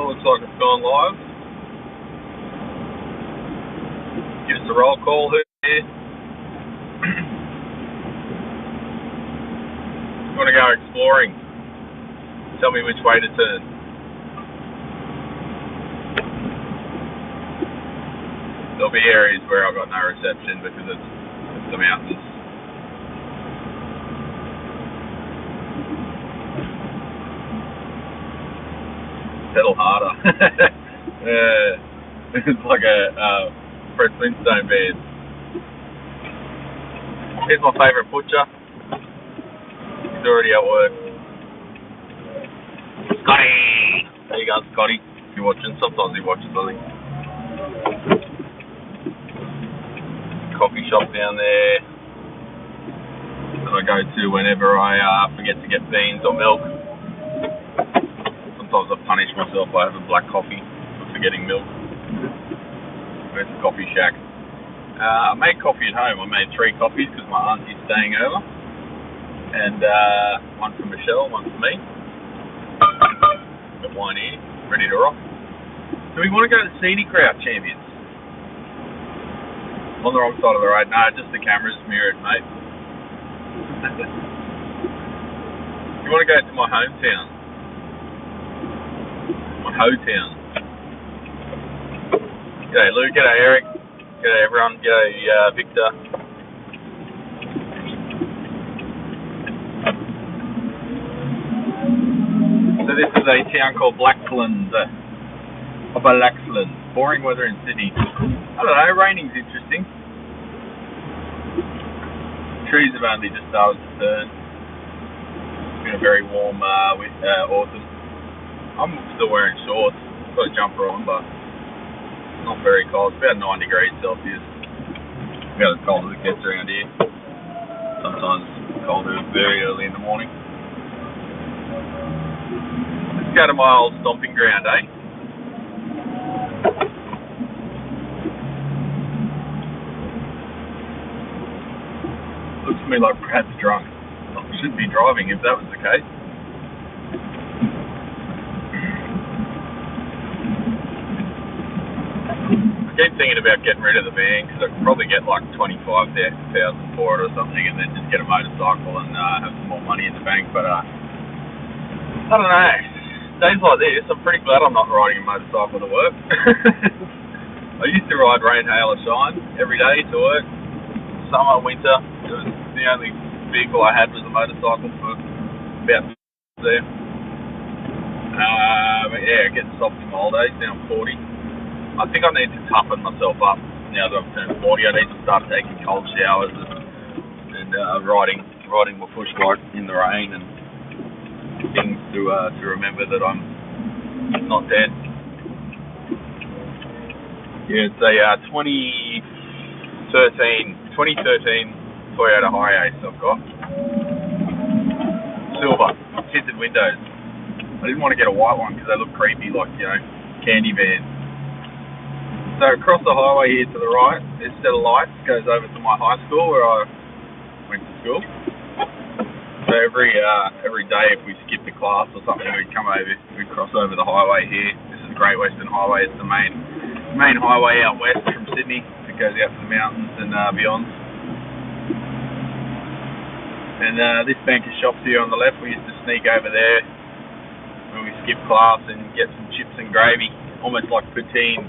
Well, looks like it's gone live. Give us a roll call here. You want to go exploring? Tell me which way to turn. There'll be areas where I've got no reception because it's the mountains. Pedal harder. It's like a Fred Flintstone band. Here's my favourite butcher. He's already at work. Scotty! There you go, Scotty. If you're watching, sometimes he watches, I think. Coffee shop down there that I go to whenever I forget to get beans or milk. Sometimes I punish myself by having black coffee for forgetting milk. Where's the coffee shack? I made coffee at home. I made 3 coffees because my auntie's staying over. And one for Michelle, one for me. Got wine here, ready to rock. Do we want to go to the scenic route, champions? On the wrong side of the road. No, just the camera's mirrored, mate. You want to go to my hometown? My ho-town. G'day Lou, g'day Eric, g'day everyone, g'day Victor. So this is a town called Blackflint. Boring weather in Sydney. I don't know, raining's interesting. Trees have only just started to turn. It's been a very warm autumn. I'm still wearing shorts. I've got a jumper on, but it's not very cold. It's about 9 degrees Celsius. About as cold as it gets around here. Sometimes colder very early in the morning. Let's go to my old stomping ground, eh? Looks to me like Brad's drunk. I shouldn't be driving if that was the case. I keep thinking about getting rid of the van because I could probably get like 25,000 for it or something and then just get a motorcycle and have some more money in the bank. But I don't know. Days like this, I'm pretty glad I'm not riding a motorcycle to work. I used to ride rain, hail or shine every day to work. Summer, winter, it was the only vehicle I had was a motorcycle for about there. But yeah, getting soft in my old age, now I'm 40. I think I need to toughen myself up now that I've turned 40. I need to start taking cold showers and riding my push bike in the rain and things to remember that I'm not dead. Yeah, it's a 2013 Toyota Hiace I've got. Silver, tinted windows. I didn't want to get a white one because they look creepy, like, you know, candy vans. So across the highway here to the right, this set of lights goes over to my high school where I went to school. So every day if we skipped a class or something, we'd cross over the highway here. This is the Great Western Highway. It's the main highway out west from Sydney. It goes out to the mountains and beyond. And this bank of shops here on the left, we used to sneak over there when we skipped class and get some chips and gravy, almost like poutine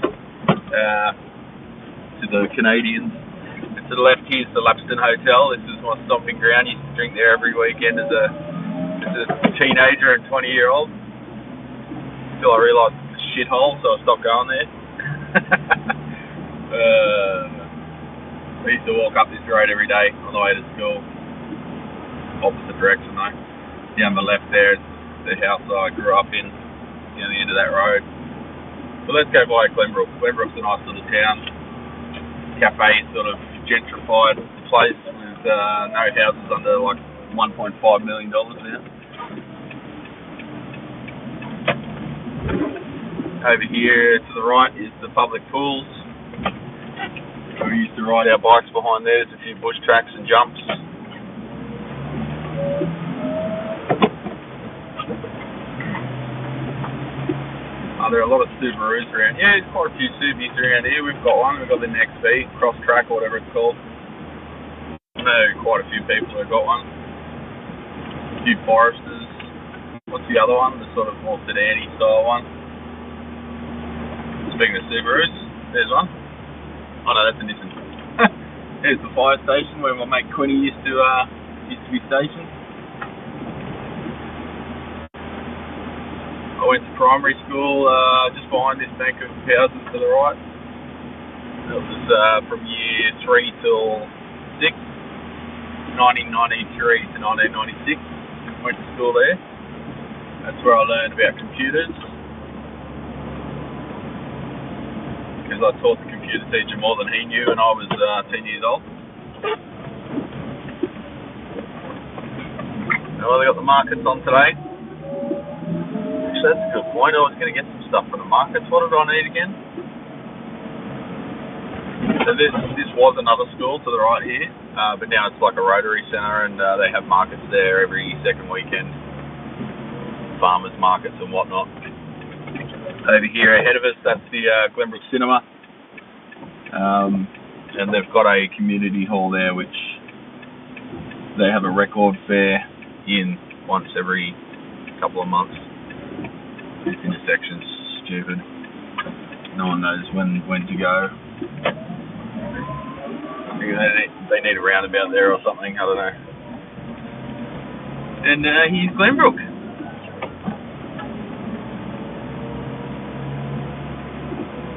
to the Canadians. And to the left here's the Lapston Hotel. This is my stomping ground. I used to drink there every weekend as a teenager and 20-year-old. Until I realised it's a shithole, so I stopped going there. I used to walk up this road every day on the way to school. Opposite direction though. Down the left there is the house I grew up in, down the end of that road. But let's go by Glenbrook. Glenbrook's a nice little town. Cafe sort of gentrified place with no houses under like $1.5 million now. Over here to the right is the public pools. We used to ride our bikes behind there. There's a few bush tracks and jumps. there are a lot of Subarus around. Yeah, there's quite a few Subis around here. We've got one. We've got the XB, Cross Track, or whatever it's called. I know quite a few people who've got one. A few Foresters. What's the other one? The sort of more sedan-y style one. Speaking of Subarus, there's one. Oh no, that's a Nissan. There's the fire station where my mate Quinny used to be stationed. I went to primary school just behind this bank of houses to the right. That was from year 3 till 6, 1993 to 1996. Went to school there. That's where I learned about computers. Because I taught the computer teacher more than he knew when I was 10 years old. Well, they got the markets on today. Actually, that's a good point. I was going to get some stuff for the markets. What did I need again? So this was another school to the right here, but now it's like a Rotary Centre, and they have markets there every second weekend. Farmers markets and whatnot. Over here ahead of us, that's the Glenbrook Cinema, and they've got a community hall there which they have a record fair in once every couple of months. This intersection's stupid. No one knows when to go. I think they need a roundabout there or something, I don't know. And here's Glenbrook.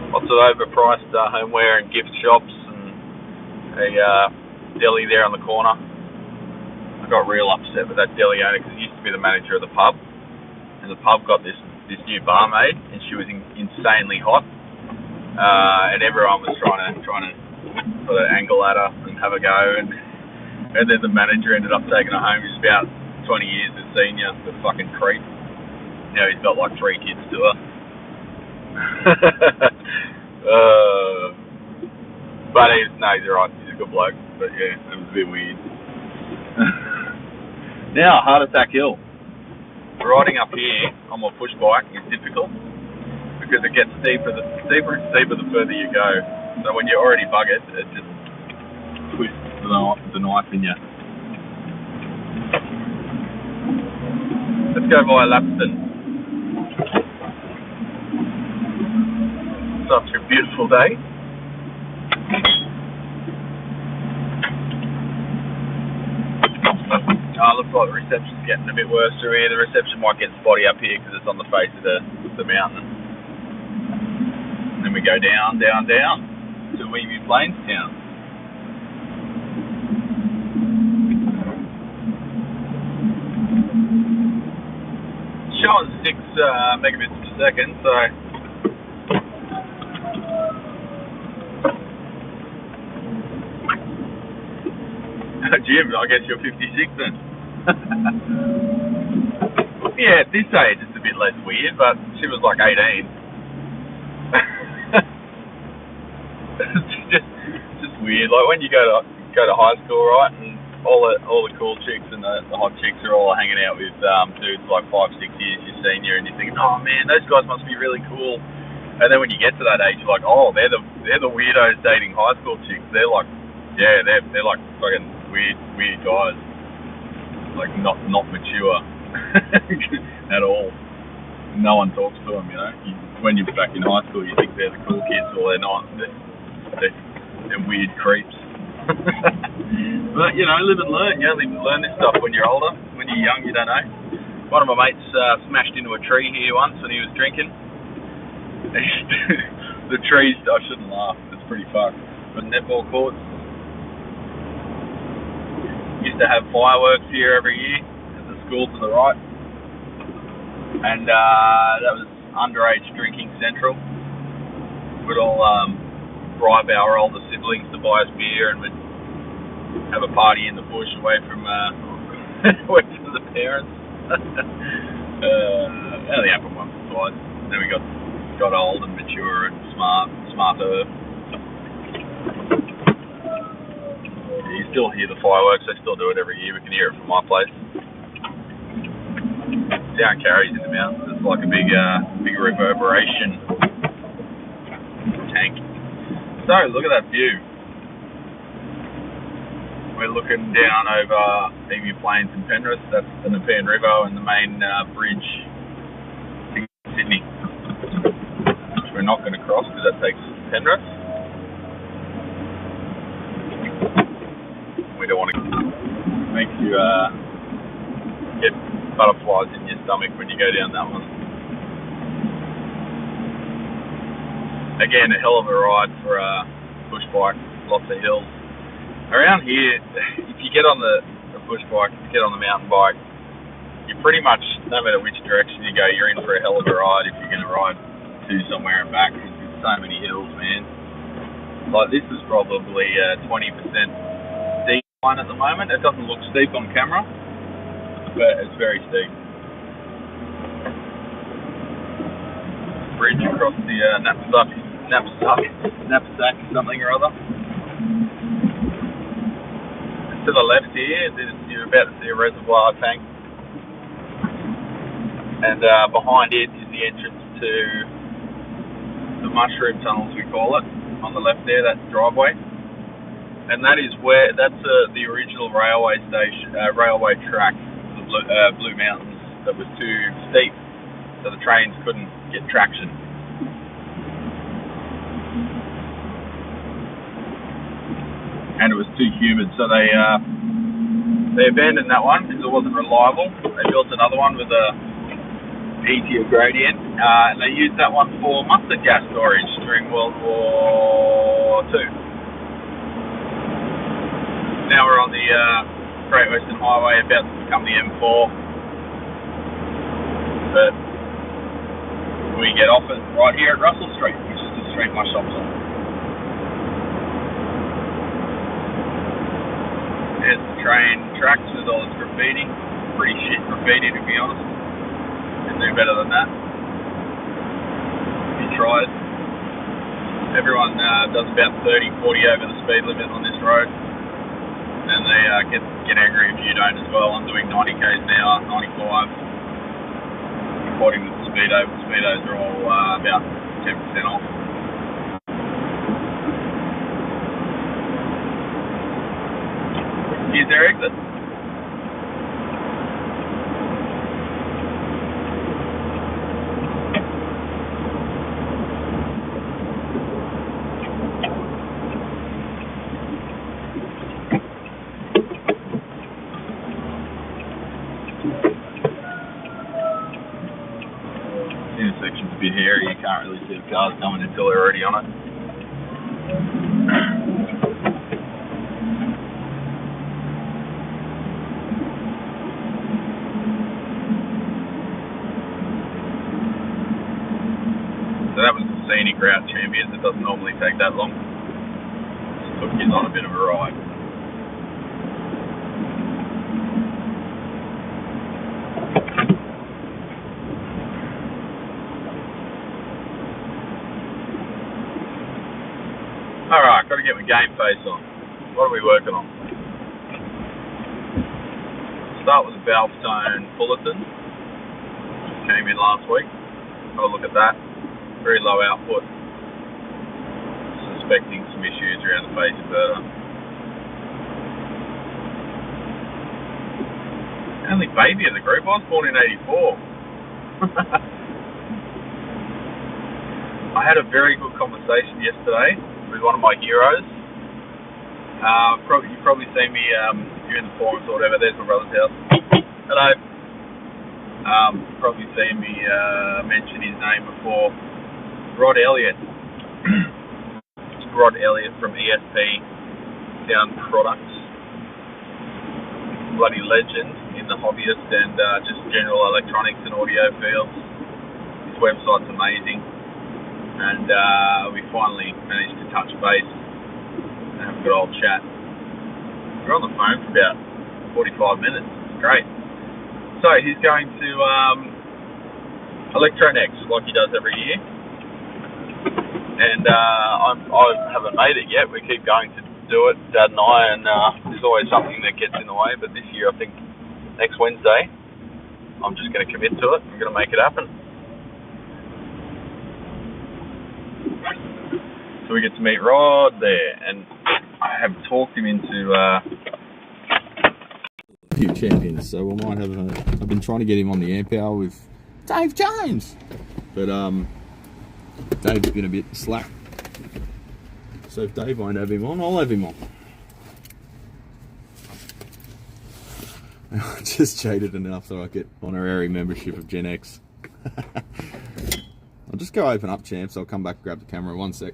Lots of overpriced homeware and gift shops, and a deli there on the corner. I got real upset with that deli owner because he used to be the manager of the pub, and the pub got this new barmaid, and she was insanely hot, and everyone was trying to put an angle at her and have a go, and then the manager ended up taking her home. He's about 20 years his senior, the fucking creep. Now he's got like 3 kids to her. But he's alright, he's a good bloke, but yeah, it was a bit weird. Now, Heart Attack Hill. Riding up here on my push bike is difficult because it gets steeper and steeper the further you go. So when you're already buggered, it just twists the knife in you. Let's go via Lapston. Such a beautiful day. Looks like the reception's getting a bit worse through here. The reception might get spotty up here because it's on the face of the mountain. And then we go down to Weeby Plainstown. Showing 6 megabits per second, so Jim, I guess you're 56 then. Yeah, at this age it's a bit less weird, but she was like 18. It's just weird. Like when you go to high school, right, and all the cool chicks and the hot chicks are all hanging out with dudes like 5-6 years your senior, and you're thinking, oh man, those guys must be really cool. And then when you get to that age, you're like, oh, they're the weirdos dating high school chicks. They're like, yeah, they're like fucking weird guys. Like not mature at all. No one talks to them, you know. When you're back in high school, you think they're the cool kids. Well, they're not. They're weird creeps. But you know, live and learn. You only learn this stuff when you're older. When you're young, you don't know. One of my mates smashed into a tree here once when he was drinking. The trees, I shouldn't laugh. It's pretty fucked. But netball courts. Used to have fireworks here every year at the school to the right, and that was underage drinking central. We'd all bribe our older siblings to buy us beer, and we'd have a party in the bush away from the parents. It only happened once or twice. Then we got old and mature and smarter. You still hear the fireworks. They still do it every year. We can hear it from my place. Sound carries in the mountains. It's like a big reverberation tank. So look at that view. We're looking down over Emu Plains and Penrith. That's the Nepean River and the main bridge to Sydney, which we're not going to cross because that takes us to Penrith. We don't want to make you get butterflies in your stomach when you go down that one. Again, a hell of a ride for a push bike, lots of hills. Around here, if you get on the push bike, if you get on the mountain bike, you pretty much, no matter which direction you go, you're in for a hell of a ride if you're going to ride to somewhere and back. There's so many hills, man. Like, this is probably a 20% steep one at the moment. It doesn't look steep on camera, but it's very steep. Bridge across the knapsack something or other. To the left here, you're about to see a reservoir tank, and behind it is the entrance to the mushroom tunnels, we call it. On the left there, that's the driveway, and that's the original railway station, railway track, the Blue Mountains, that was too steep, so the trains couldn't get traction. And it was too humid, so they abandoned that one because it wasn't reliable. They built another one with a easier gradient, and they used that one for mustard gas storage during World War II. Now we're on the Great Western Highway, about to become the M4, but we get off it right here at Russell Street, which is the street my shop's on. There's the train tracks with all its graffiti. Pretty shit graffiti, to be honest. Can do better than that. He tries. Everyone does about 30, 40 over the speed limit on this road. And they get angry if you don't as well. I'm doing 90 k's an hour, 95. According to the speedo. Speedos are all about 10% off. Here's their exit. This intersection's a bit hairy, you can't really see the cars coming until they're already on it. So that was the scenic route champions. It doesn't normally take that long. Just took you on a bit of a ride. Alright, got to get my game face on. What are we working on? Start with the valve tone Fullerton. Just came in last week. Have a look at that. Very low output. Suspecting some issues around the phase inverter. Only baby of the group. I was born in '84. I had a very good conversation yesterday with one of my heroes. You've probably seen me here in the forums or whatever. There's my brother's house. Hello. Probably seen me mention his name before. Rod Elliott. Rod Elliott from ESP Sound Products. Bloody legend in the hobbyist and just general electronics and audio fields. His website's amazing. And we finally managed to touch base and have a good old chat. We're on the phone for about 45 minutes. It's great. So he's going to Electronex like he does every year. And I haven't made it yet. We keep going to do it, Dad and I, and there's always something that gets in the way. But this year, I think next Wednesday, I'm just going to commit to it. I'm going to make it happen. So we get to meet Rod there, and I have talked him into a few champions, so we might have I've been trying to get him on the amp hour with Dave Jones, but Dave's been a bit slack, so if Dave won't have him on, I'll have him on. I just jaded enough that I get honorary membership of Gen X. I'll just go open up champs, I'll come back and grab the camera. One sec.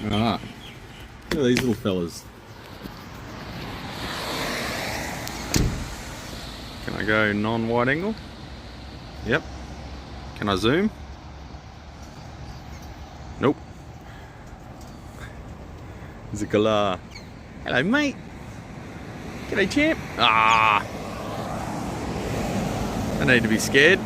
Alright, look at these little fellas. Can I go non-wide angle? Yep. Can I zoom? Nope. There's a galah. Hello mate. G'day champ. Ah. I need to be scared.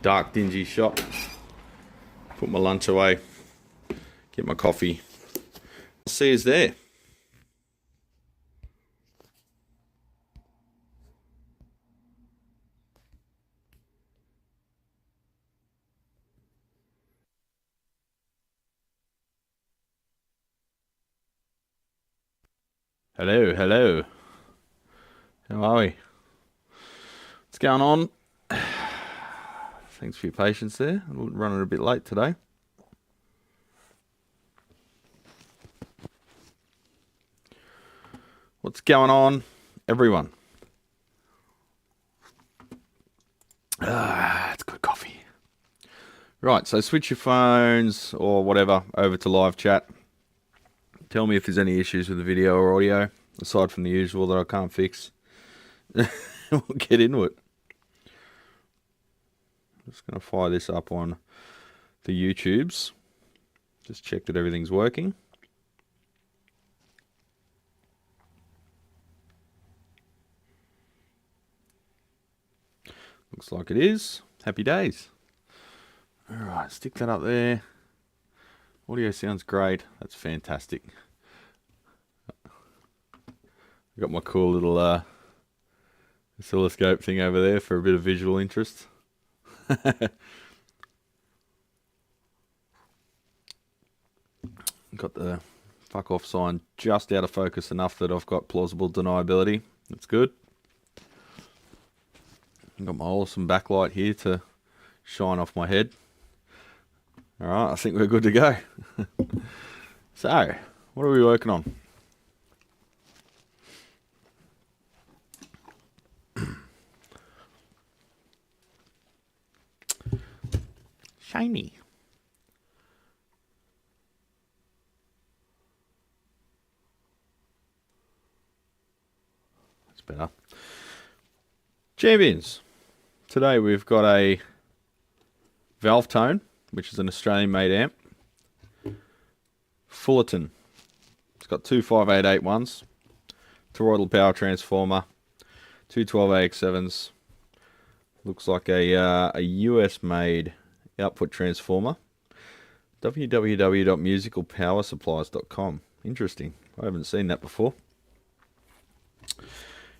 Dark dingy shop. Put my lunch away, get my coffee. I'll see you there. Hello, hello. How are we? What's going on? Thanks for your patience there. I'm running a bit late today. What's going on, everyone? It's good coffee. Right, so switch your phones or whatever over to live chat. Tell me if there's any issues with the video or audio, aside from the usual that I can't fix. We'll get into it. Just going to fire this up on the YouTubes. Just check that everything's working. Looks like it is. Happy days. Alright, stick that up there. Audio sounds great. That's fantastic. I've got my cool little oscilloscope thing over there for a bit of visual interest. Got the fuck off sign just out of focus enough that I've got plausible deniability. That's good. Got my awesome backlight here to shine off my head. Alright, I think we're good to go. So, what are we working on? Shiny. That's better. Champions. Today we've got a Valve Tone, which is an Australian made amp. Fullerton. It's got two 5881s, toroidal power transformer, two 12AX7s. Looks like a US made output transformer. www.musicalpowersupplies.com. Interesting. I haven't seen that before.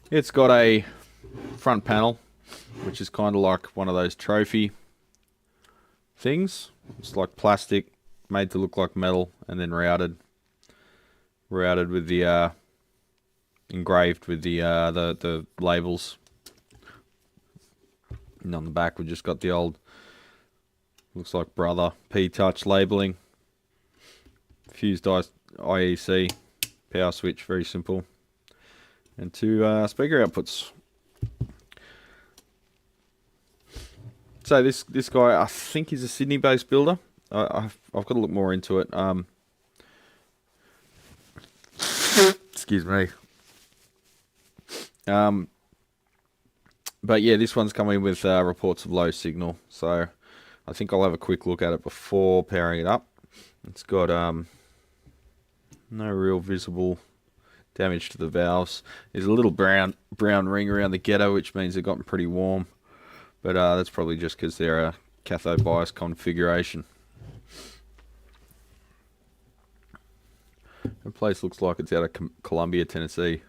It's got a front panel, which is kind of like one of those trophy things. It's like plastic, made to look like metal, and then routed with the engraved with the labels. And on the back we've just got the old, looks like Brother P-Touch labelling. Fused IEC power switch, very simple. And two speaker outputs. So this guy, I think he's a Sydney-based builder. I've got to look more into it. Excuse me. But yeah, this one's coming with reports of low signal. So I think I'll have a quick look at it before powering it up. It's got no real visible damage to the valves. There's a little brown ring around the getter, which means they've gotten pretty warm. But that's probably just because they're a cathode bias configuration. The place looks like it's out of Columbia, Tennessee.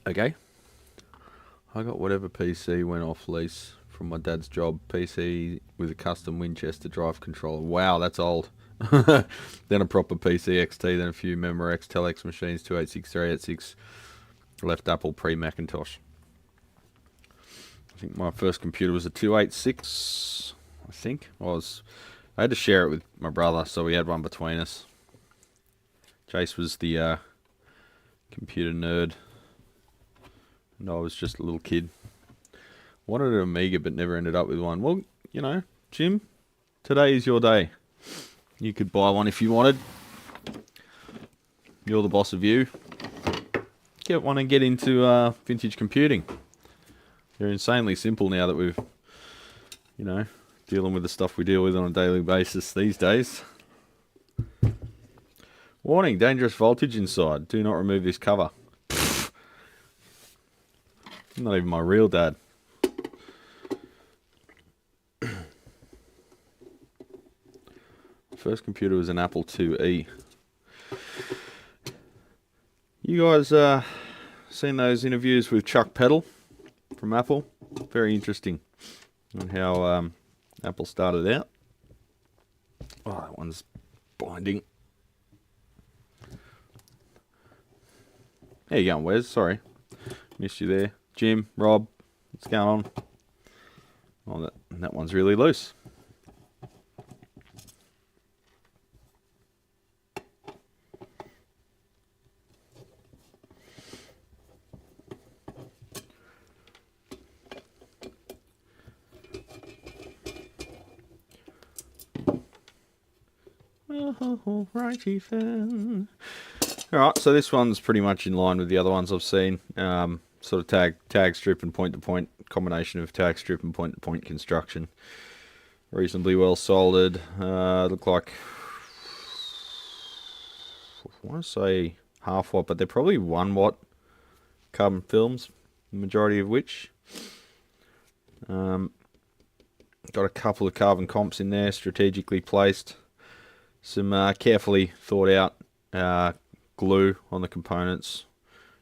Okay. I got whatever PC went off lease from my dad's job. PC with a custom Winchester drive controller. Wow, that's old. Then a proper PC XT, then a few Memorex Telex machines, 286, 386. Left Apple pre-Macintosh. I think my first computer was a 286. I think I had to share it with my brother, so we had one between us. Jace was the computer nerd, and I was just a little kid. Wanted an Amiga, but never ended up with one. Well, you know, Jim, today is your day. You could buy one if you wanted. You're the boss of you. Get one and get into vintage computing. They're insanely simple now that we've, you know, dealing with the stuff we deal with on a daily basis these days. Warning, dangerous voltage inside. Do not remove this cover. Pfft. Not even my real dad. First computer was an Apple IIe. You guys seen those interviews with Chuck Peddle from Apple? Very interesting on how Apple started out. Oh, that one's binding. How you going, Wes? Sorry, missed you there. Jim, Rob, what's going on? Oh, that one's really loose. Oh, righty then. Alright, so this one's pretty much in line with the other ones I've seen. Sort of tag strip and point-to-point, combination of tag strip and point-to-point construction. Reasonably well soldered. Look like, I want to say half watt, but they're probably 1 watt carbon films, the majority of which. Got a couple of carbon comps in there, strategically placed. Some carefully thought out glue on the components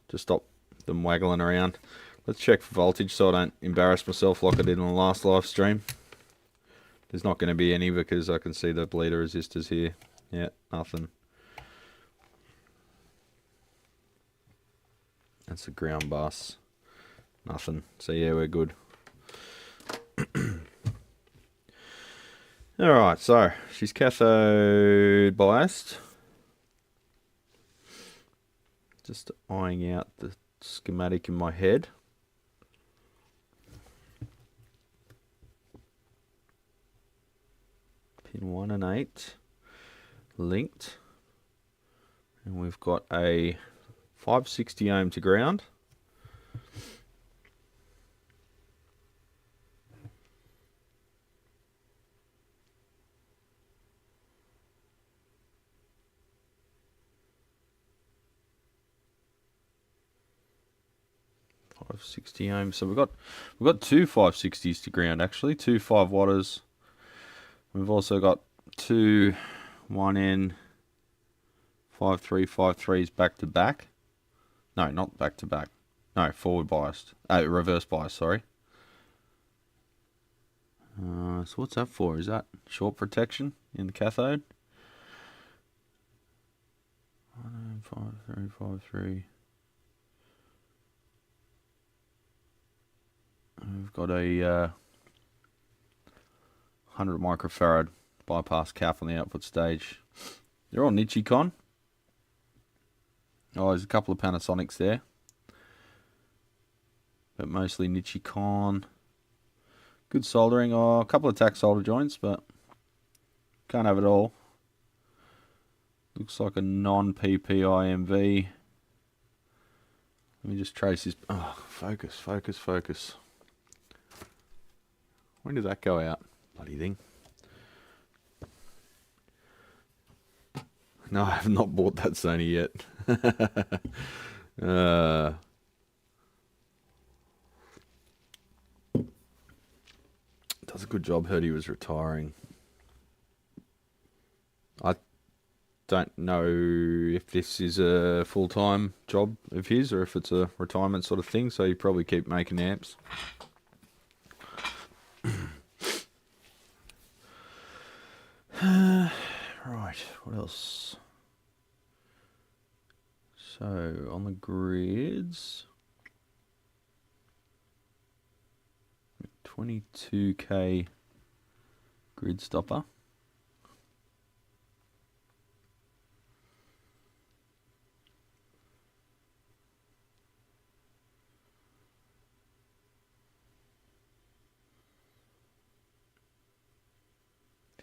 to stop them waggling around. Let's check for voltage so I don't embarrass myself like I did on the last live stream. There's not going to be any because I can see the bleeder resistors here. Yeah, nothing. That's a ground bus. Nothing. So yeah, we're good. Alright, so she's cathode biased. Just eyeing out the schematic in my head. Pin 1 and 8 linked. And we've got a 560 ohm to ground. .560 ohms. So we've got two 560s to ground actually, two 5 watters. We've also got two 1N 5353s back to back. No, not back to back. No, forward biased. Reverse biased, sorry. So what's that for? Is that short protection in the cathode? 1N 5353. We've got a 100 microfarad bypass cap on the output stage. They're all Nichicon. Oh, there's a couple of Panasonics there, but mostly Nichicon. Good soldering. Oh, a couple of tack solder joints, but can't have it all. Looks like a non-PPIMV. Let me just trace this. Oh, focus, focus, focus. When did that go out? Bloody thing. No, I have not bought that Sony yet. Does a good job. Heard he was retiring. I don't know if this is a full-time job of his or if it's a retirement sort of thing, so you probably keep making amps. Right, what else? So, on the grids, 22K grid stopper.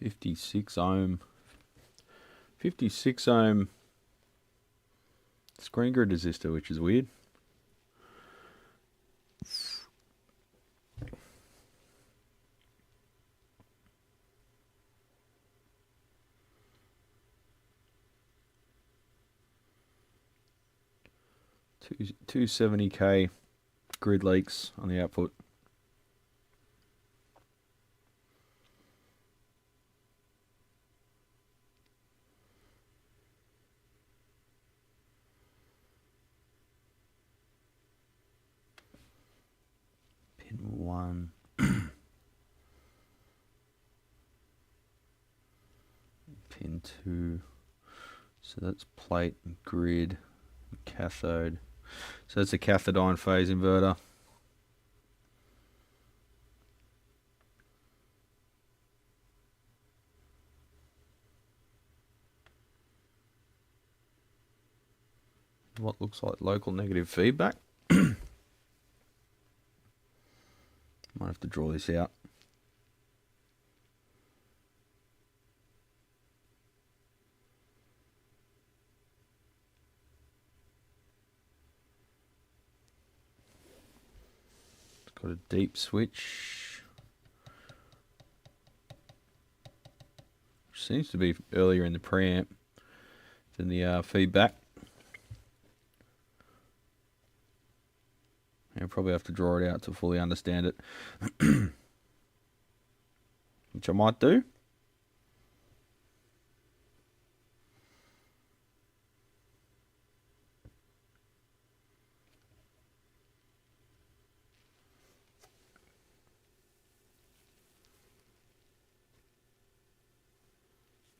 $56 ohm screen grid resistor, which is weird. Two 270K grid leaks on the output. Pin 1. Pin 2. So that's plate, grid, cathode. So that's a cathode ion phase inverter. What looks like local negative feedback. Might have to draw this out. It's got a deep switch, which seems to be earlier in the preamp than the feedback. I'll probably have to draw it out to fully understand it, which I might do.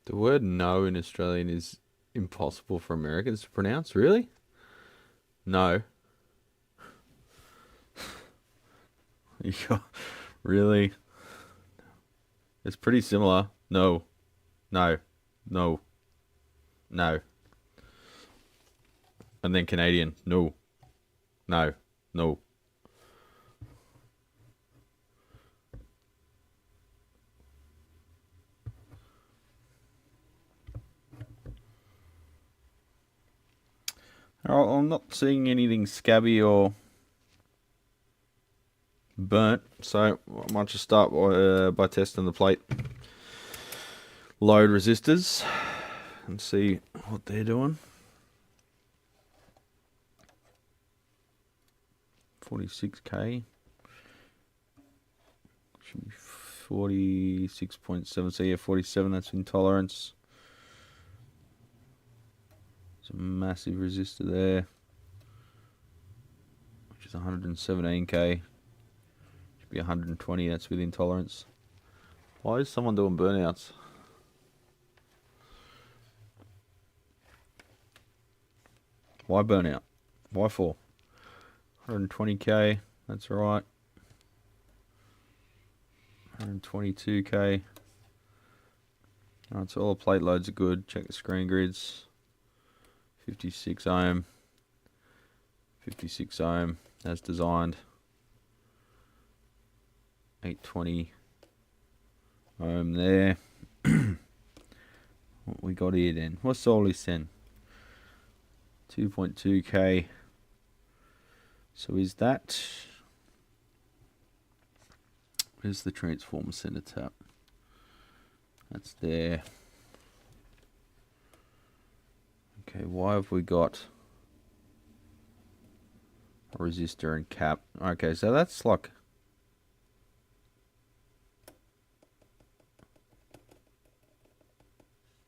The word no in Australian is impossible for Americans to pronounce, really? No. Really? It's pretty similar. No. No. No. No. And then Canadian. No. No. No. I'm not seeing anything scabby or burnt, so I might just start by testing the plate load resistors and see what they're doing. 46K should be 46.7, so yeah, 47, that's intolerance. There's a massive resistor there, which is 117K. Be 120, that's with intolerance. Why is someone doing burnouts? Why burnout? Why for? 120K, that's right. 122k. Alright, so all the plate loads are good. Check the screen grids. 56 ohm. 56 ohm as designed. 820 ohm there. What we got here then? What's all this then? 2.2k. So is that... Where's the transformer center tap? That's there. Okay, why have we got a resistor and cap? Okay, so that's like...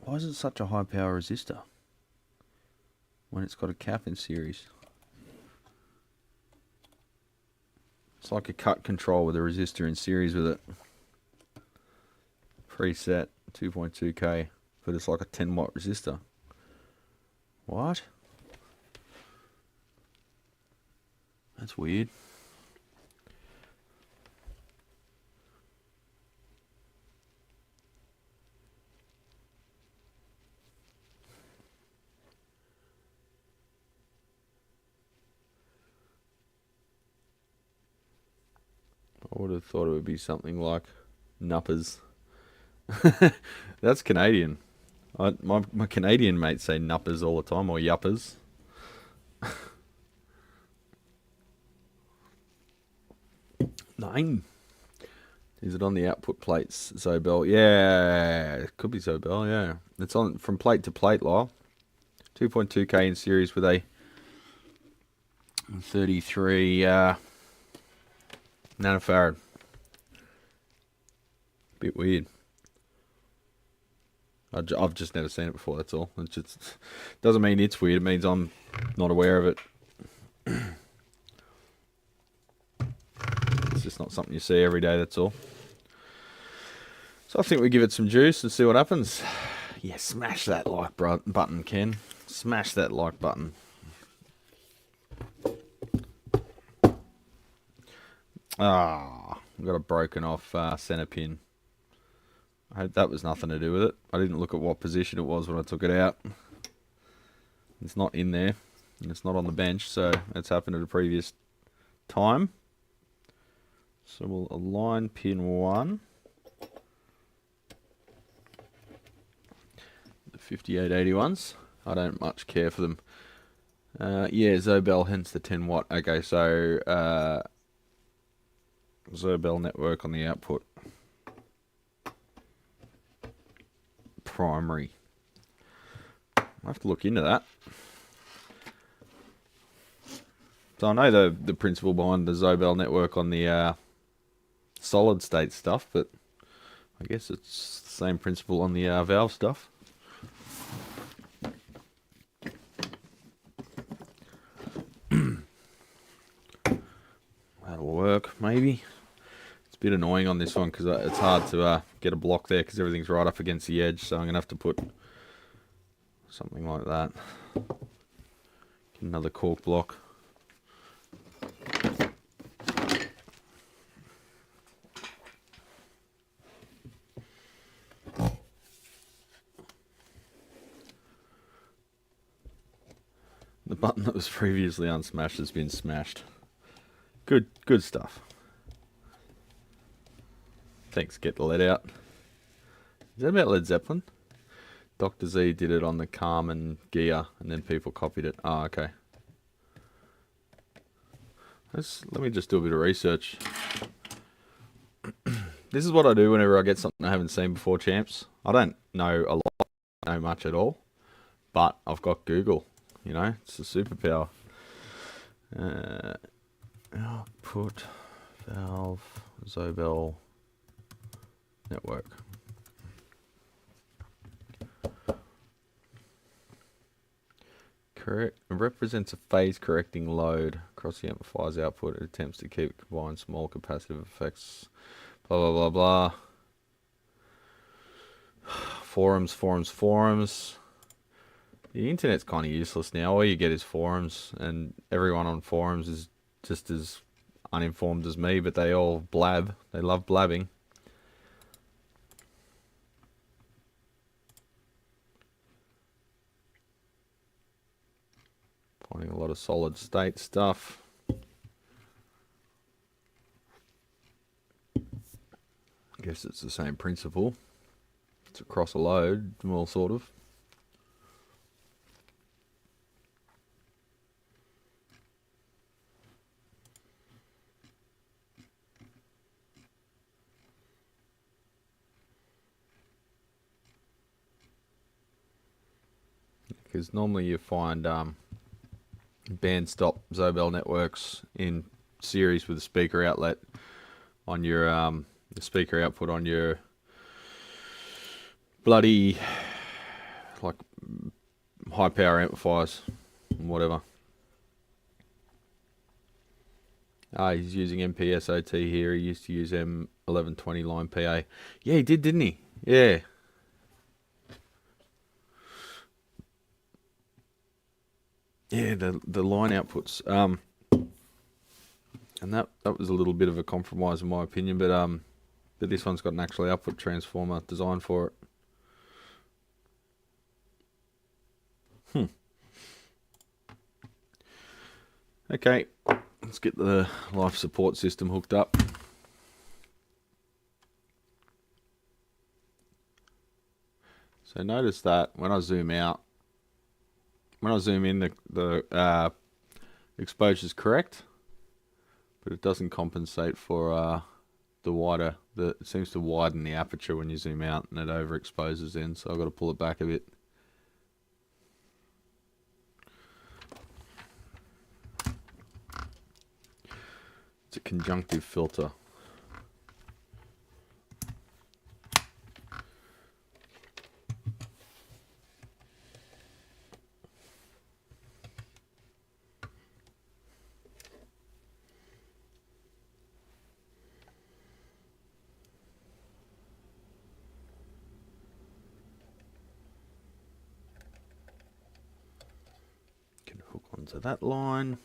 Why is it such a high power resistor when it's got a cap in series? It's like a cut control with a resistor in series with it. Preset 2.2k, but it's like a 10 watt resistor. What? That's weird. I would have thought it would be something like nuppers. That's Canadian. My Canadian mates say nuppers all the time, or yuppers. Nine. Is it on the output plates? Zobel. Yeah, it could be Zobel, yeah. It's on from plate to plate, Lyle. 2.2k in series with a 33 nanofarad. Bit weird. I've just never seen it before, that's all. It just doesn't mean it's weird, it means I'm not aware of it. It's just not something you see every day, that's all. So I think we give it some juice and see what happens. Yeah, smash that like button, Ken. Smash that like button. Ah, I've got a broken off center pin. I hope that was nothing to do with it. I didn't look at what position it was when I took it out. It's not in there, and it's not on the bench, so it's happened at a previous time. So we'll align pin 1. The 5881s. I don't much care for them. Yeah, Zobel, hence the 10 watt. Okay, so Zobel network on the output. Primary. I'll have to look into that. So I know the principle behind the Zobel network on the solid state stuff, but I guess it's the same principle on the valve stuff. That'll work, maybe. It's a bit annoying on this one because it's hard to get a block there because everything's right up against the edge, so I'm going to have to put something like that. Get another cork block. The button that was previously unsmashed has been smashed. Good stuff. Thanks, get the lead out. Is that about Led Zeppelin? Dr. Z did it on the Carmen gear, and then people copied it. Oh, okay. Let me just do a bit of research. This is what I do whenever I get something I haven't seen before, champs. I don't know a lot, know much at all, but I've got Google. You know, it's a superpower. Output valve Zobel network. Correct. It represents a phase correcting load across the amplifier's output. It attempts to keep combined small capacitive effects. Blah blah blah blah. Forums. The internet's kind of useless now. All you get is forums, and everyone on forums is just as uninformed as me, but they all blab. They love blabbing. Finding a lot of solid state stuff. I guess it's the same principle. It's across a load, well, sort of. Because normally you find band stop Zobel networks in series with a speaker outlet on your the speaker output on your bloody like high power amplifiers and whatever. He's using MPSOT here. He used to use M1120 line PA. Yeah, he did, didn't he? Yeah. Yeah, the line outputs. And that was a little bit of a compromise in my opinion, but this one's got an actual output transformer designed for it. Okay, let's get the life support system hooked up. So notice that when I zoom out, when I zoom in, the exposure's correct, but it doesn't compensate for the wider. It seems to widen the aperture when you zoom out, and it overexposes in. So I've got to pull it back a bit. It's a conjunctive filter. Can hook onto that line.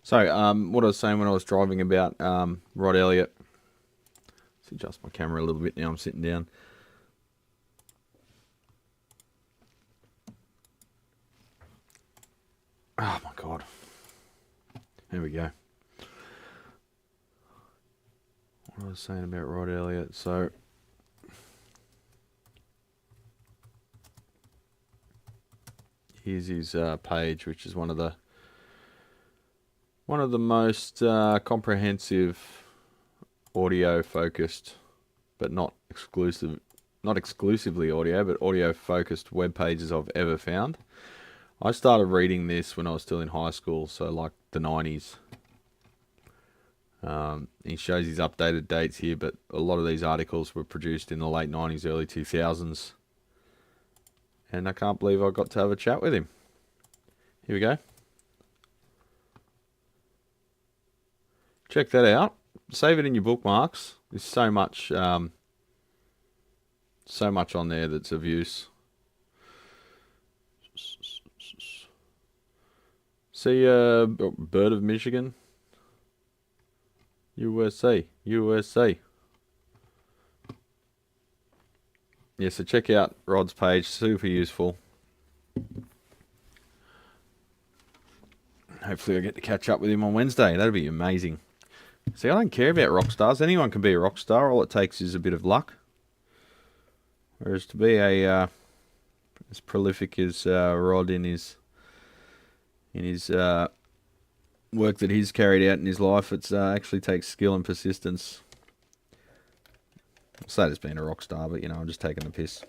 So, what I was saying when I was driving about Rod Elliott. Let's adjust my camera a little bit now. I'm sitting down. Oh my God. There we go. What I was saying about Rod Elliott. So, here's his page, which is one of the most comprehensive audio focused, but not exclusively audio, but audio focused web pages I've ever found. I started reading this when I was still in high school, so like the 90s. He shows his updated dates here, but a lot of these articles were produced in the late 90s, early 2000s. And I can't believe I got to have a chat with him. Here we go. Check that out. Save it in your bookmarks. There's so much on there that's of use. See, Bird of Michigan, USA. Yeah, so check out Rod's page. Super useful. Hopefully I get to catch up with him on Wednesday. That'd be amazing. See, I don't care about rock stars. Anyone can be a rock star. All it takes is a bit of luck. Whereas to be as prolific as Rod in his work that he's carried out in his life, it's actually takes skill and persistence. I'll say it's been a rock star, but you know, I'm just taking the piss.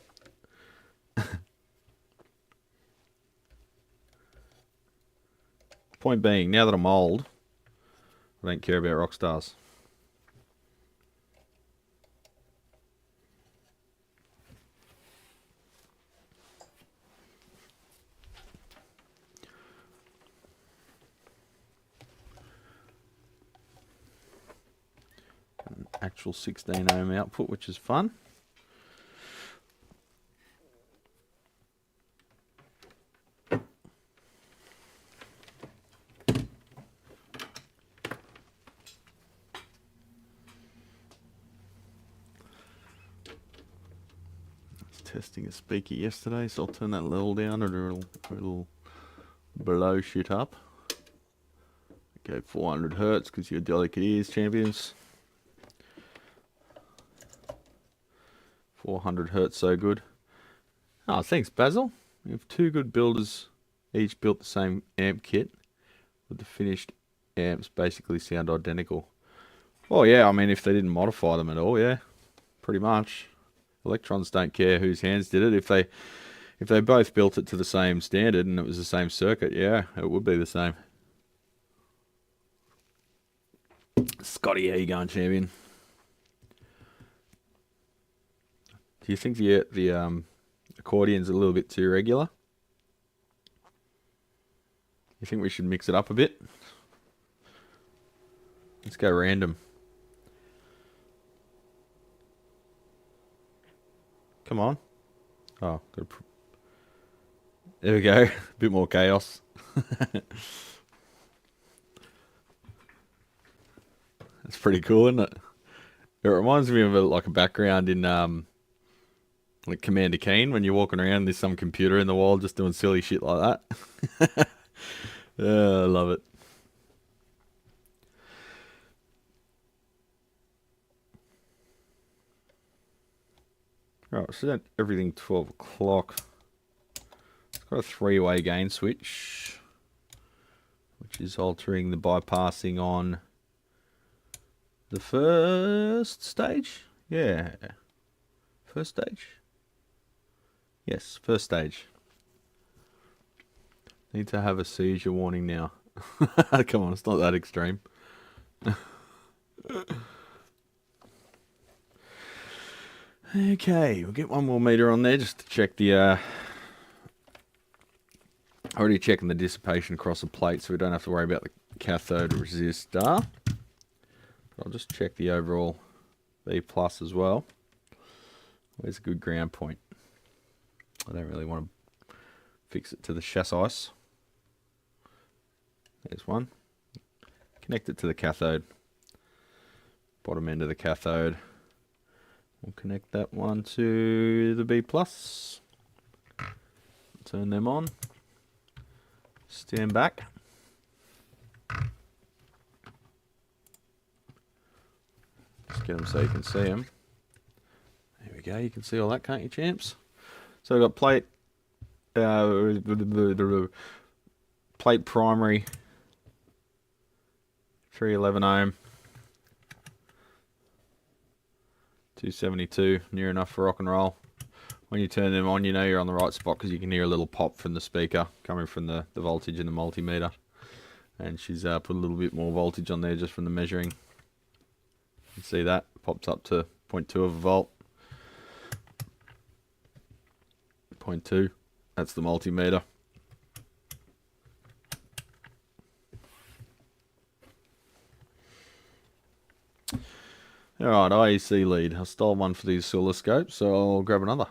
Point being, now that I'm old, I don't care about rock stars. An actual 16 ohm output, which is fun. testing a speaker yesterday, so I'll turn that level down and it'll blow shit up. Go 400 hertz because you're delicate ears, champions. 400 hertz, so good. Oh, thanks, Basil. We have two good builders, each built the same amp kit, with the finished amps basically sound identical. Oh yeah, I mean, if they didn't modify them at all, yeah, pretty much. Electrons don't care whose hands did it. If they both built it to the same standard and it was the same circuit, yeah, it would be the same. Scotty, how you going, champion? Do you think the accordion's a little bit too regular? You think we should mix it up a bit? Let's go random. Come on. Oh, there we go. A bit more chaos. It's pretty cool, isn't it? It reminds me of like a background in like Commander Keen when you're walking around. There's some computer in the wall just doing silly shit like that. I love it. Right, so everything 12 o'clock. It's got a 3-way gain switch, which is altering the bypassing on the first stage. Yeah. First stage? Yes, first stage. Need to have a seizure warning now. Come on, it's not that extreme. Okay, we'll get one more meter on there just to check the already checking the dissipation across the plate so we don't have to worry about the cathode resistor. I'll just check the overall V plus as well. Where's a good ground point? I don't really want to fix it to the chassis. There's one. Connect it to the cathode. Bottom end of the cathode. We'll connect that one to the B plus. Turn them on. Stand back. Just get them so you can see them. There we go. You can see all that, can't you, champs? So we've got plate, plate primary, 311 ohm, 272, near enough for rock and roll. When you turn them on, you know you're on the right spot because you can hear a little pop from the speaker coming from the voltage in the multimeter. And she's put a little bit more voltage on there just from the measuring. You can see that pops up to 0.2 of a volt. 0.2, that's the multimeter. Alright, IEC lead. I stole one for the oscilloscope, so I'll grab another.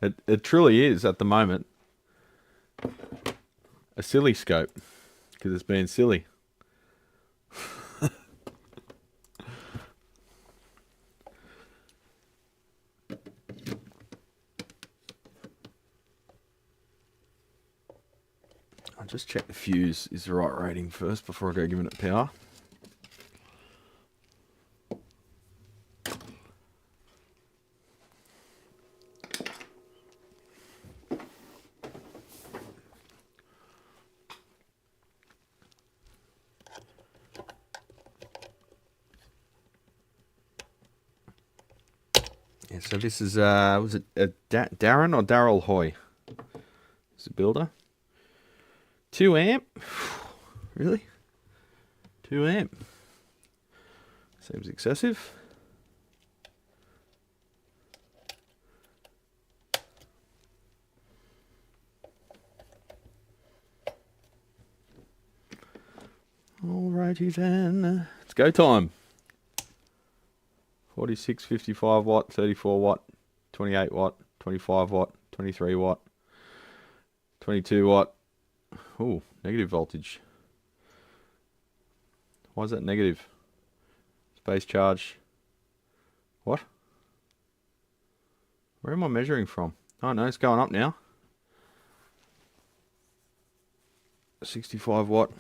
It truly is, at the moment, a silly scope, because it's being silly. I'll just check the fuse is the right rating first before I go giving it power. Yeah, so this is, was it Darren or Daryl Hoy? It's a builder. 2 amp? Really? 2 amp? Seems excessive. Alrighty then. It's go time. 46, 55 watt, 34 watt, 28 watt, 25 watt, 23 watt, 22 watt. Oh, negative voltage. Why is that negative? Space charge. What? Where am I measuring from? Oh no, it's going up now. 65 watt.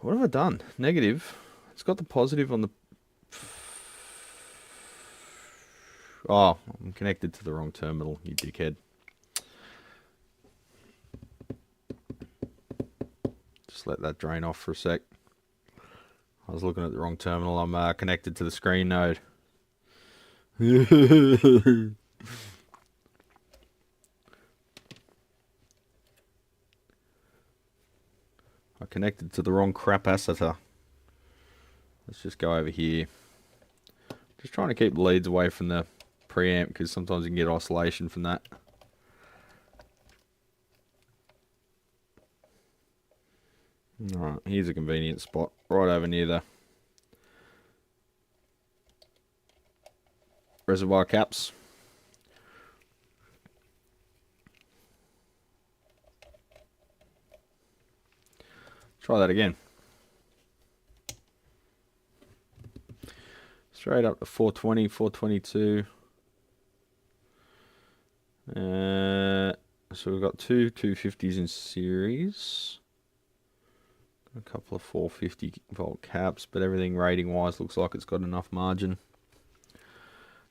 What have I done? Negative. It's got the positive on the... Oh, I'm connected to the wrong terminal, you dickhead. Just let that drain off for a sec. I was looking at the wrong terminal. I'm connected to the screen node. I connected to the wrong capacitor. Let's just go over here. Just trying to keep leads away from the preamp because sometimes you can get oscillation from that. Alright, here's a convenient spot right over near the reservoir caps. Try that again. Straight up to 420, 422. So we've got two 250s in series. A couple of 450 volt caps, but everything rating wise looks like it's got enough margin.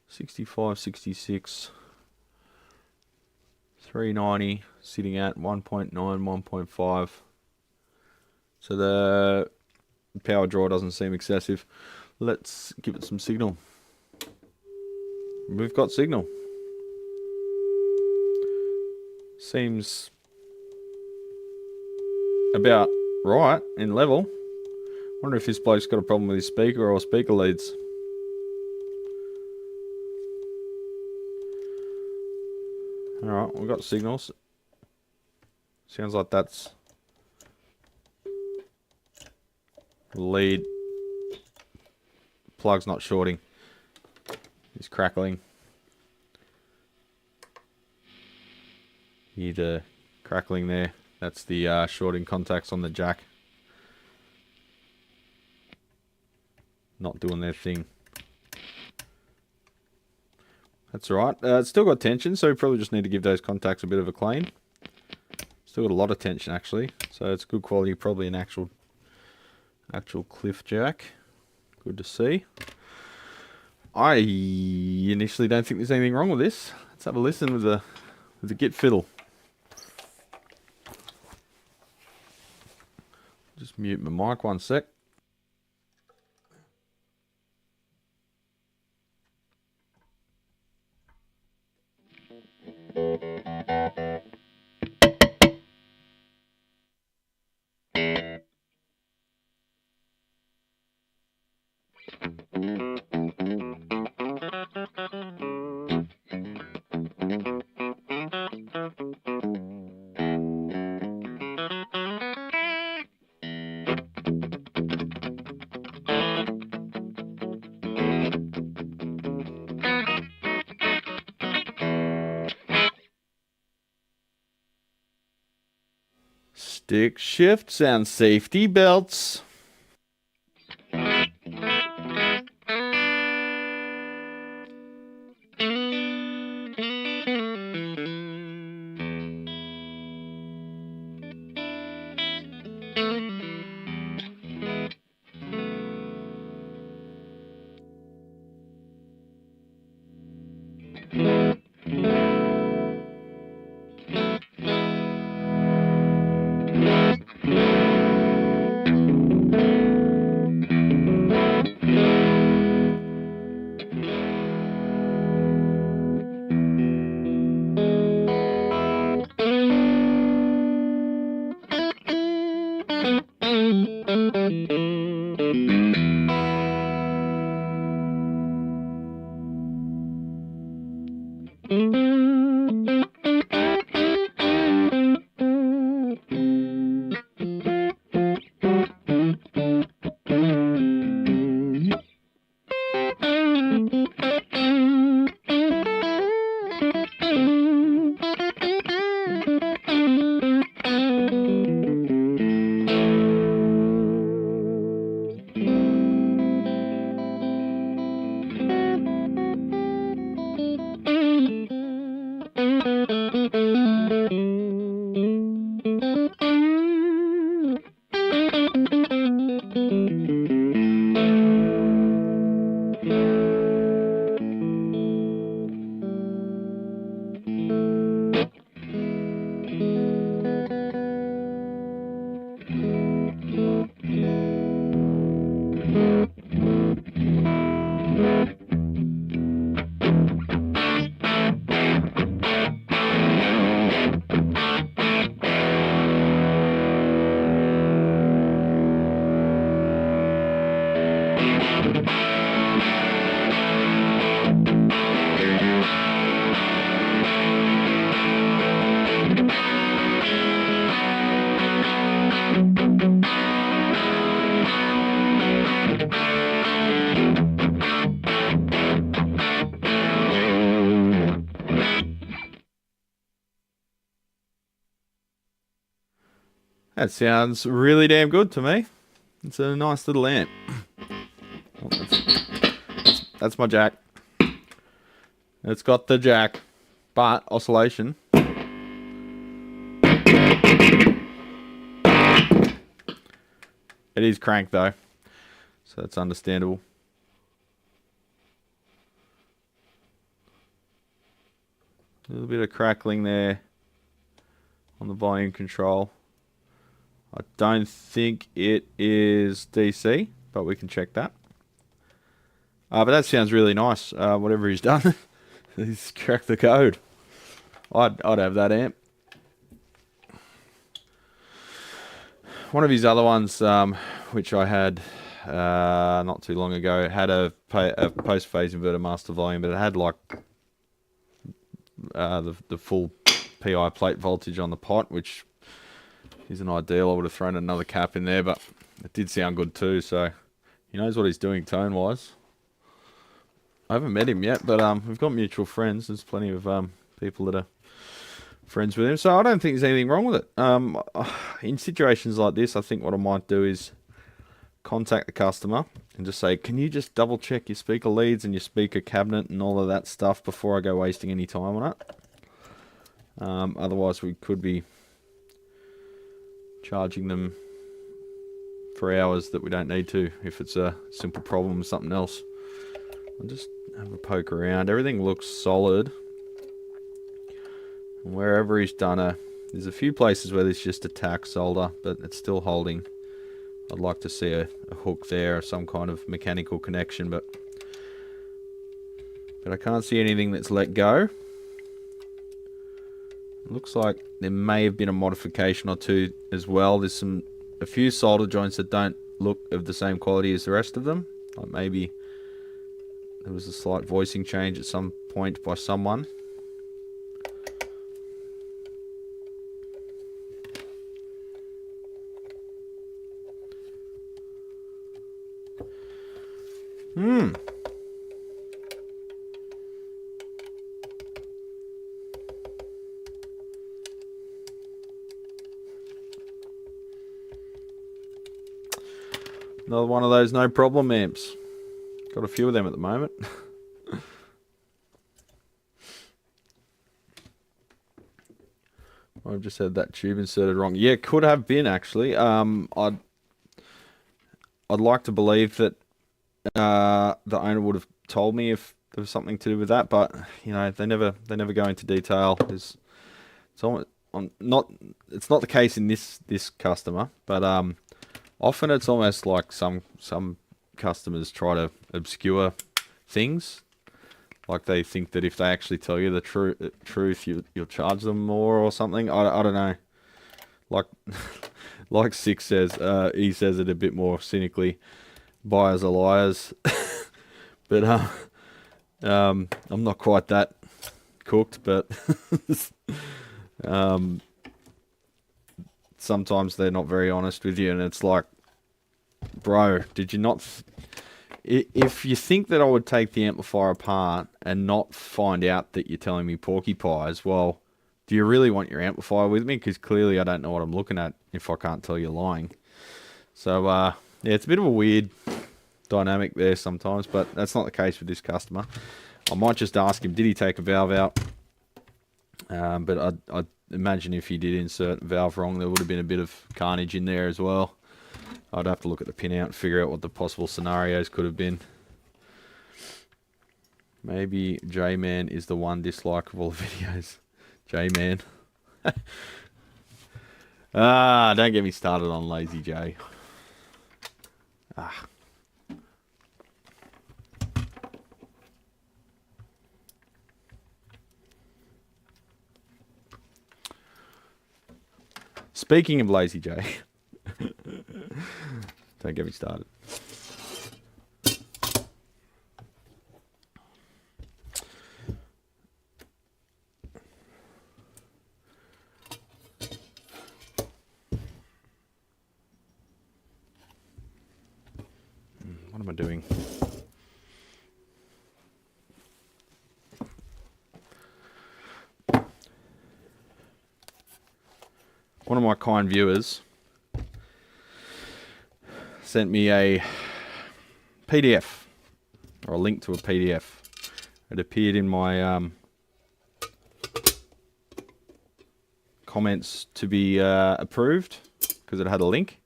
65, 66, 390, sitting at 1.9, 1.5. So the power draw doesn't seem excessive. Let's give it some signal. We've got signal. Seems about right in level. Wonder if this bloke's got a problem with his speaker or speaker leads. Alright, we've got signals. Sounds like that's lead. Plug's not shorting. It's crackling. Hear the crackling there. That's the shorting contacts on the jack. Not doing their thing. That's alright. It's still got tension, so we probably just need to give those contacts a bit of a clean. Still got a lot of tension actually, so it's good quality. Probably an actual cliff jack. Good to see. I initially don't think there's anything wrong with this. Let's have a listen with the git fiddle. Just mute my mic one sec. Stick shifts and safety belts. That sounds really damn good to me. It's a nice little amp. Oh, that's my jack. It's got the jack, but oscillation. It is cranked though, so that's understandable. A little bit of crackling there on the volume control. I don't think it is DC, but we can check that. But that sounds really nice. Whatever he's done, he's cracked the code. I'd have that amp. One of his other ones, which I had not too long ago, had a post-phase inverter master volume, but it had like the full PI plate voltage on the pot, which isn't ideal. I would have thrown another cap in there, but it did sound good too, so he knows what he's doing tone-wise. I haven't met him yet, but we've got mutual friends. There's plenty of people that are friends with him, so I don't think there's anything wrong with it. In situations like this, I think what I might do is contact the customer and just say, can you just double check your speaker leads and your speaker cabinet and all of that stuff before I go wasting any time on it. Otherwise we could be charging them for hours that we don't need to if it's a simple problem with something else. I'll just have a poke around. Everything looks solid. And wherever he's done there's a few places where there's just a tack solder, but it's still holding. I'd like to see a hook there or some kind of mechanical connection, but I can't see anything that's let go. It looks like there may have been a modification or two as well. There's a few solder joints that don't look of the same quality as the rest of them. Like maybe there was a slight voicing change at some point by someone. Another one of those no problem amps. Got a few of them at the moment. I've just had that tube inserted wrong. Yeah, could have been actually. I'd like to believe that the owner would have told me if there was something to do with that, but you know they never go into detail. It's not the case in this customer, but often it's almost like some customers try to obscure things. Like they think that if they actually tell you the truth, you'll charge them more or something. I don't know. Like Six says, he says it a bit more cynically. Buyers are liars. But I'm not quite that cooked, but sometimes they're not very honest with you, and it's like, bro, did you not... If you think that I would take the amplifier apart and not find out that you're telling me porcupines, well, do you really want your amplifier with me? Because clearly I don't know what I'm looking at if I can't tell you're lying. So, yeah, it's a bit of a weird dynamic there sometimes, but that's not the case with this customer. I might just ask him, did he take a valve out? But I'd imagine if he did insert a valve wrong, there would have been a bit of carnage in there as well. I'd have to look at the pinout and figure out what the possible scenarios could have been. Maybe J-Man is the one dislike of all the videos. J-Man. Don't get me started on Lazy J. Speaking of Lazy J. Don't get me started. What am I doing? One of my kind viewers sent me a PDF, or a link to a PDF. It appeared in my comments to be approved because it had a link,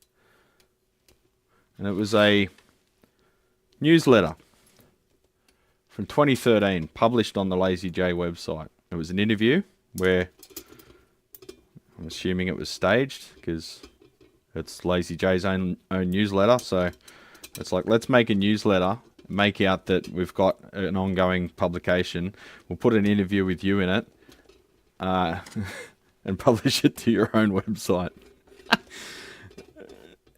and it was a newsletter from 2013 published on the Lazy J website. It was an interview where I'm assuming it was staged because it's Lazy J's own newsletter, so it's like, let's make a newsletter, make out that we've got an ongoing publication, we'll put an interview with you in it, and publish it to your own website.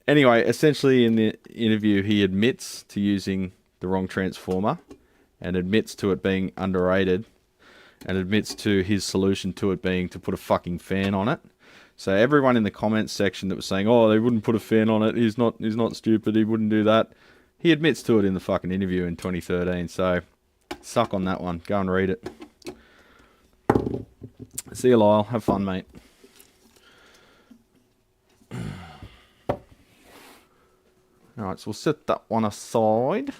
Anyway, essentially in the interview, he admits to using the wrong transformer, and admits to it being underrated, and admits to his solution to it being to put a fucking fan on it. So everyone in the comments section that was saying, oh, they wouldn't put a fan on it, he's not stupid, he wouldn't do that, he admits to it in the fucking interview in 2013. So suck on that one. Go and read it. See you, Lyle. Have fun, mate. Alright, so we'll set that one aside.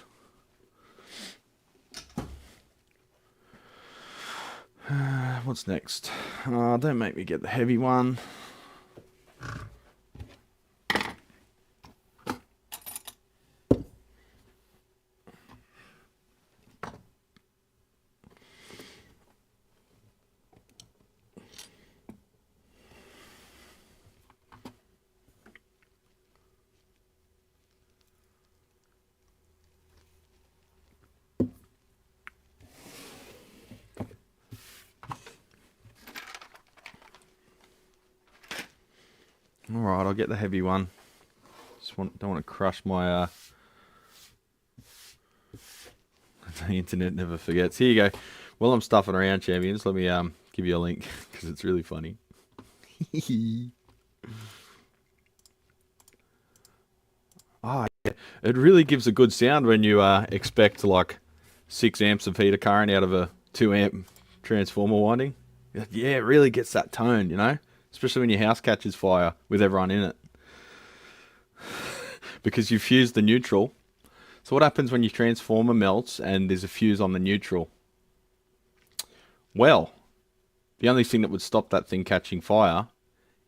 What's next? Don't make me get the heavy one. Alright, I'll get the heavy one. Don't want to crush my the internet never forgets. Here you go. While I'm stuffing around, champions, let me give you a link because it's really funny. Yeah. It really gives a good sound when you expect like 6 amps of heater current out of a 2 amp transformer winding. Yeah, it really gets that tone, you know? Especially when your house catches fire with everyone in it. Because you fused the neutral. So what happens when your transformer melts and there's a fuse on the neutral? Well, the only thing that would stop that thing catching fire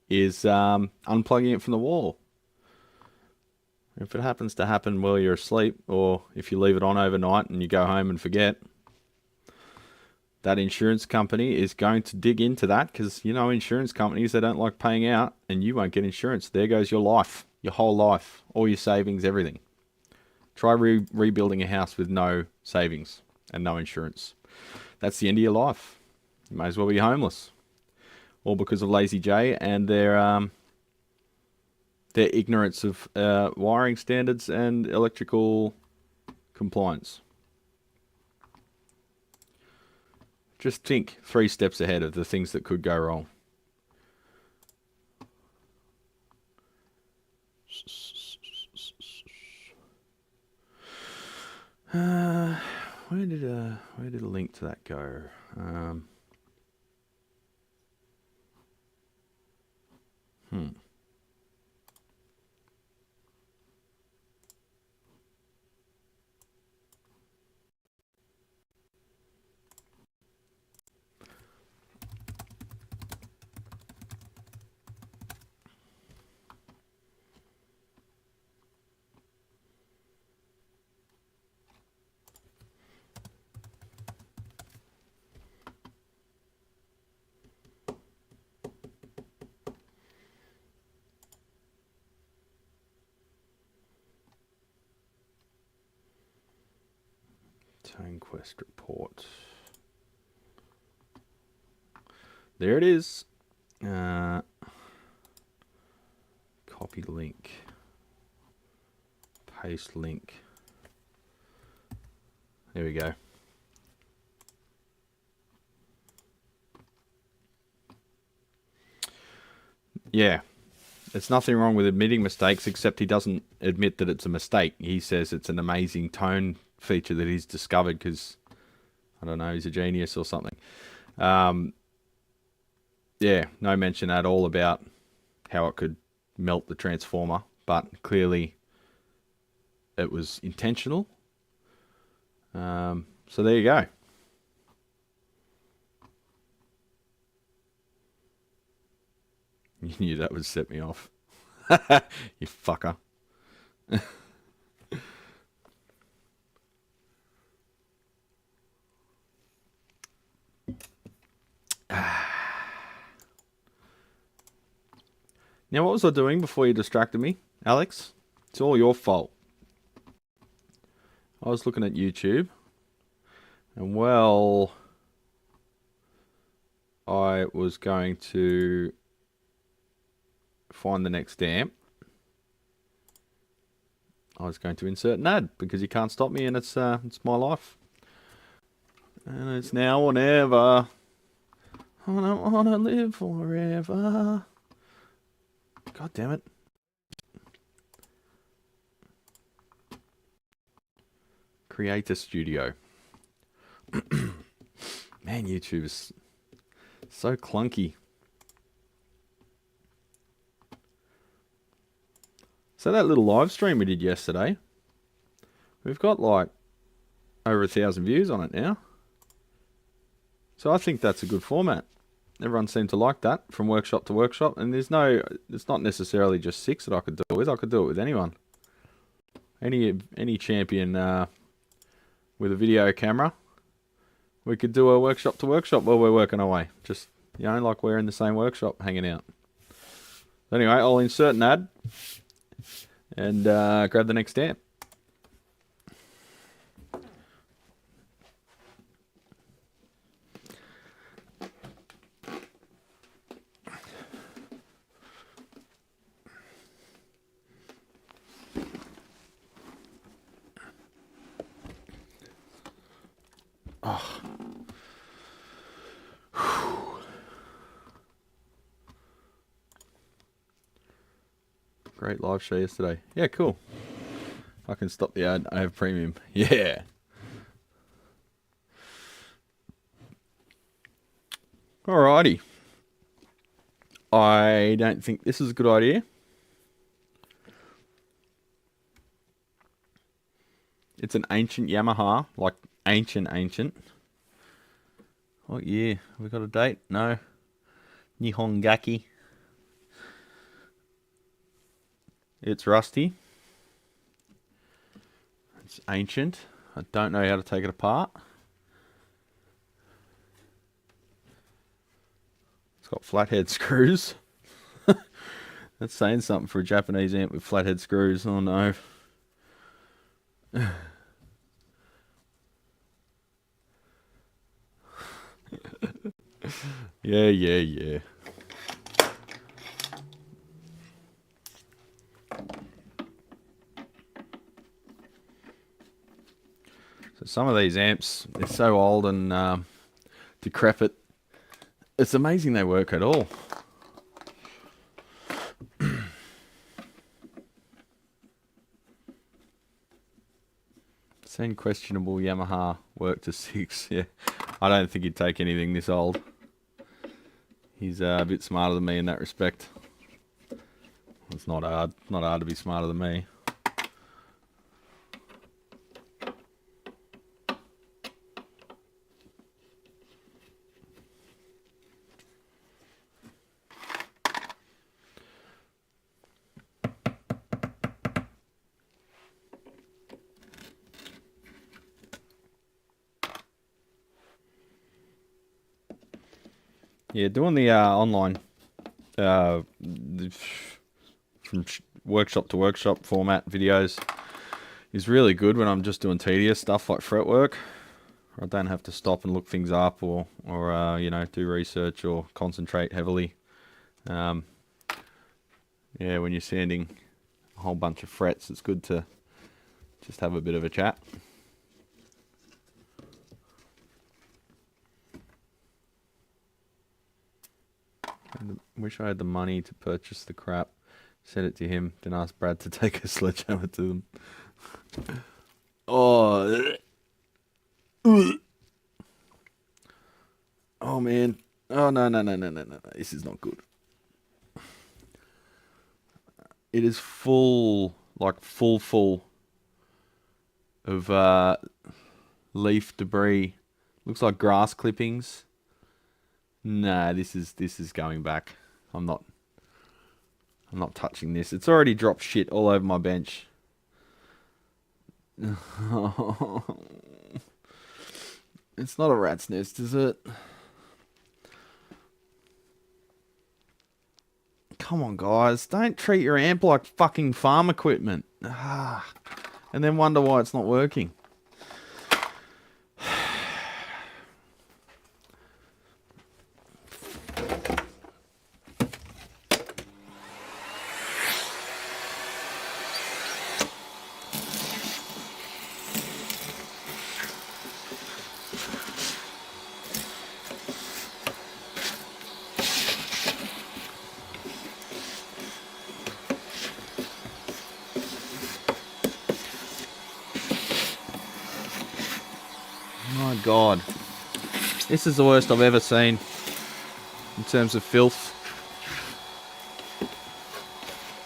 is unplugging it from the wall. If it happens to happen while you're asleep, or if you leave it on overnight and you go home and forget, that insurance company is going to dig into that, because, you know, insurance companies, they don't like paying out, and you won't get insurance. There goes your life, your whole life, all your savings, everything. Try rebuilding a house with no savings and no insurance. That's the end of your life. You may as well be homeless. All because of Lazy J and their ignorance of wiring standards and electrical compliance. Just think 3 steps ahead of the things that could go wrong. Where did a link to that go? Tone Quest report. There it is. Copy link. Paste link. There we go. Yeah. There's nothing wrong with admitting mistakes, except he doesn't admit that it's a mistake. He says it's an amazing tone feature that he's discovered because, I don't know, he's a genius or something. Yeah, no mention at all about how it could melt the transformer, but clearly it was intentional. So there you go. You knew that would set me off. You fucker. Now, what was I doing before you distracted me, Alex? It's all your fault. I was looking at YouTube, and well, I was going to find the next amp. I was going to insert an ad because you can't stop me, and it's my life, and it's now or never. I don't want to live forever. God damn it. Creator Studio. Man, YouTube is so clunky. So that little live stream we did yesterday, we've got like over 1,000 views on it now. So I think that's a good format. Everyone seemed to like that, from workshop to workshop. And it's not necessarily just 6 that I could do it with. I could do it with anyone. Any champion with a video camera. We could do a workshop to workshop while we're working away. Just, you know, like we're in the same workshop hanging out. Anyway, I'll insert an ad and grab the next amp. Oh. Great live show yesterday. Yeah, cool. I can stop the ad. I have premium. Yeah. Alrighty. I don't think this is a good idea. It's an ancient Yamaha, like ancient. What year? Have we got a date? No. Nihongaki. It's rusty. It's ancient. I don't know how to take it apart. It's got flathead screws. That's saying something for a Japanese amp with flathead screws. Oh no. Yeah. So some of these amps, they're so old and decrepit. It's amazing they work at all. Seen questionable Yamaha work to 6. Yeah, I don't think he'd take anything this old. He's a bit smarter than me in that respect. It's not hard to be smarter than me. Yeah, doing the online from workshop to workshop format videos is really good when I'm just doing tedious stuff like fretwork. I don't have to stop and look things up or you know, do research or concentrate heavily. Yeah, when you're sanding a whole bunch of frets, it's good to just have a bit of a chat. I wish I had the money to purchase the crap. Send it to him, then ask Brad to take a sledgehammer to them. Oh. Oh man. Oh no. This is not good. It is full, like full of leaf debris. Looks like grass clippings. Nah, this is going back. I'm not touching this. It's already dropped shit all over my bench. It's not a rat's nest, is it? Come on, guys. Don't treat your amp like fucking farm equipment. And then wonder why it's not working. My God, this is the worst I've ever seen in terms of filth.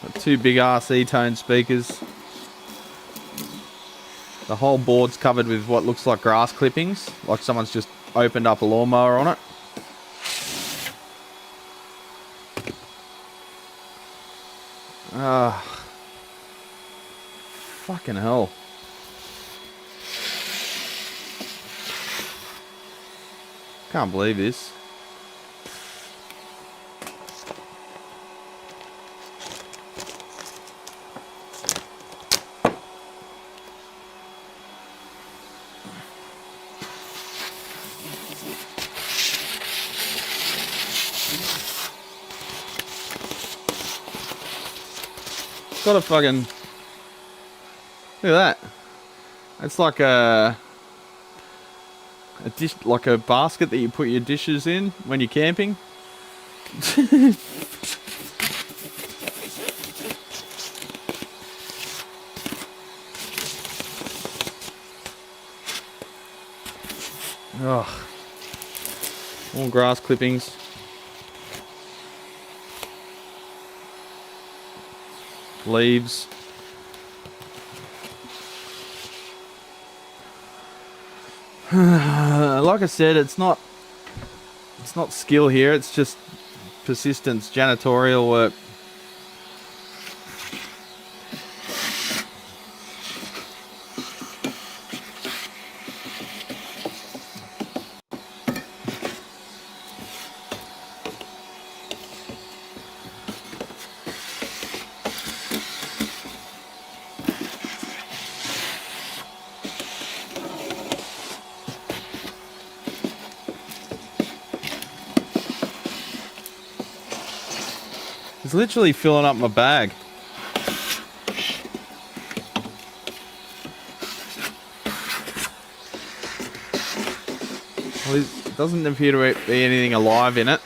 Got two big RC tone speakers. The whole board's covered with what looks like grass clippings, like someone's just opened up a lawnmower on it. Fucking hell. Can't believe this. Got a fucking... Look at that. It's like a dish, like a basket that you put your dishes in when you're camping. Ugh. All grass clippings. Leaves. Like I said, it's not skill here, it's just persistence, janitorial work. It's literally filling up my bag. Well, it doesn't appear to be anything alive in it.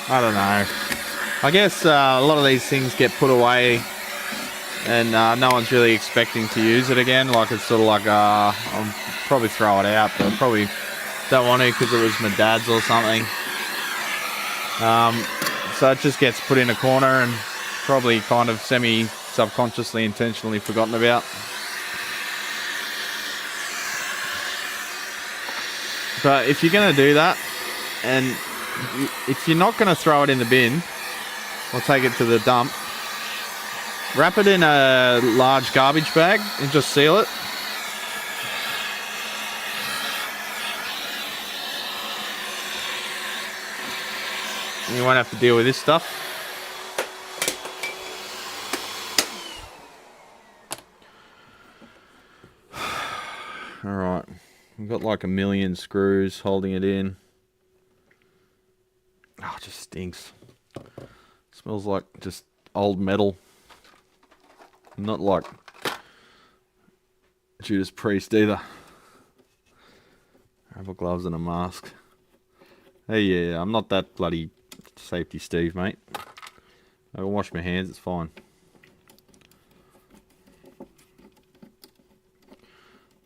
I don't know. I guess a lot of these things get put away and no one's really expecting to use it again. Like, it's sort of like, I'll probably throw it out, but I probably don't want to because it was my dad's or something. So it just gets put in a corner and probably kind of semi-subconsciously, intentionally forgotten about. But if you're going to do that, and if you're not going to throw it in the bin or take it to the dump, wrap it in a large garbage bag and just seal it. You won't have to deal with this stuff. Alright, we've got like a million screws holding it in. Oh, it just stinks. Smells like just old metal. Not like Judas Priest either. Rubber gloves and a mask. Hey, yeah, I'm not that bloody safety Steve, mate. I can wash my hands, it's fine.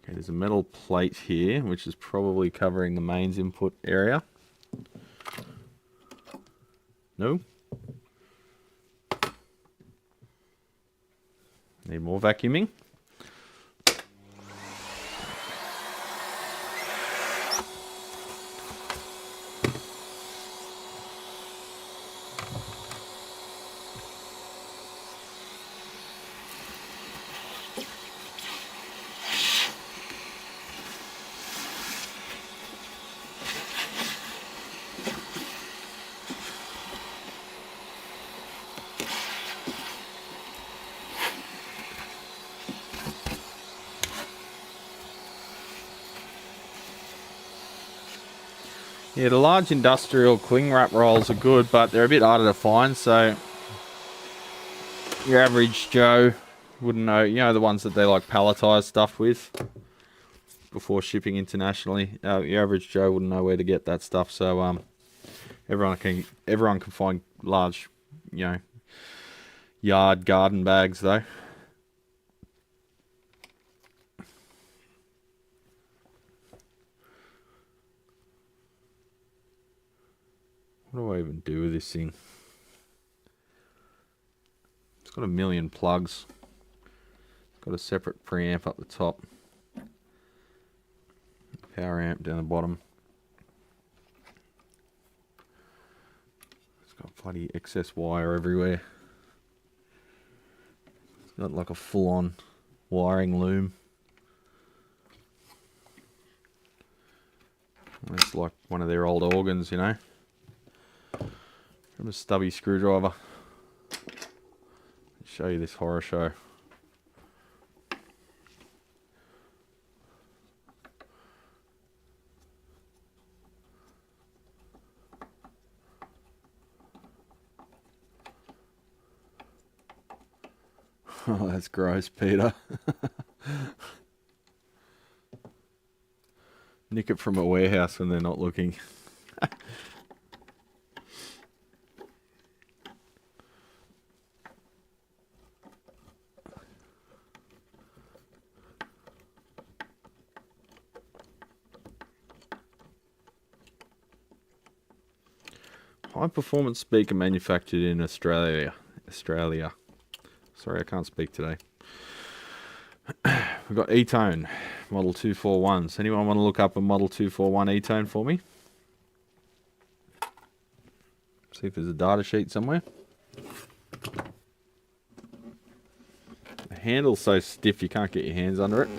Okay, there's a metal plate here, which is probably covering the mains input area. No? Need more vacuuming. Yeah, the large industrial cling wrap rolls are good, but they're a bit harder to find, so your average Joe wouldn't know. You know, the ones that they like palletize stuff with before shipping internationally. Your average Joe wouldn't know where to get that stuff, so everyone can find large, you know, yard garden bags though. What do I even do with this thing? It's got a million plugs. It's got a separate preamp up the top. Power amp down the bottom. It's got bloody excess wire everywhere. It's got like a full-on wiring loom. It's like one of their old organs, you know. From a stubby screwdriver. Show you this horror show. Oh, that's gross, Peter. Nick it from a warehouse when they're not looking. High performance speaker manufactured in Australia. Sorry, I can't speak today. We've got E-Tone, model 241s. Anyone want to look up a model 241 E-Tone for me? See if there's a data sheet somewhere. The handle's so stiff you can't get your hands under it.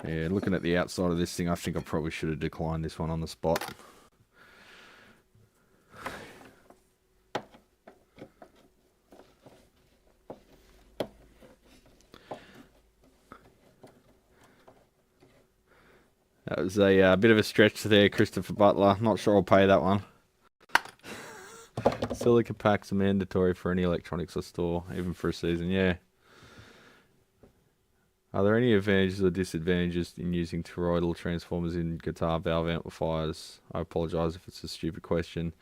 Yeah, looking at the outside of this thing, I think I probably should have declined this one on the spot. That was a bit of a stretch there, Christopher Butler. Not sure I'll pay that one. Silica packs are mandatory for any electronics or store, even for a season, yeah. Are there any advantages or disadvantages in using toroidal transformers in guitar valve amplifiers? I apologise if it's a stupid question.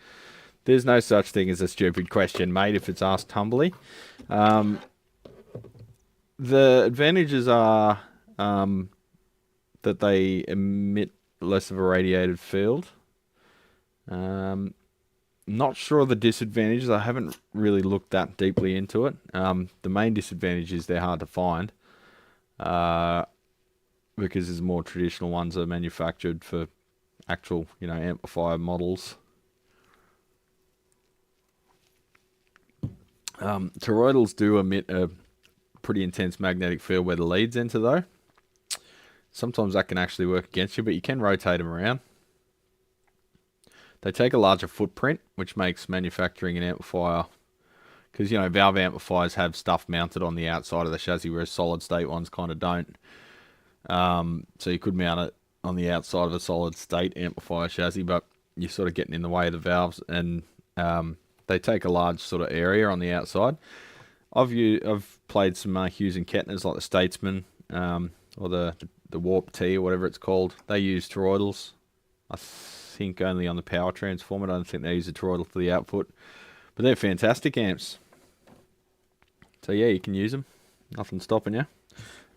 There's no such thing as a stupid question, mate, if it's asked humbly. The advantages are that they emit less of a radiated field. Not sure of the disadvantages. I haven't really looked that deeply into it. The main disadvantage is they're hard to find because there's more traditional ones that are manufactured for actual, amplifier models. Toroidals do emit a pretty intense magnetic field where the leads enter, though. Sometimes that can actually work against you, but you can rotate them around. They take a larger footprint, which makes manufacturing an amplifier, because, valve amplifiers have stuff mounted on the outside of the chassis, whereas solid state ones kind of don't. So you could mount it on the outside of a solid state amplifier chassis, but you're sort of getting in the way of the valves, and they take a large sort of area on the outside. I've played some Hughes and Kettners, like the Statesman, or the Warp T, or whatever it's called. They use toroidals. I think only on the power transformer. I don't think they use a toroidal for the output, but they're fantastic amps. So yeah, you can use them. Nothing stopping you.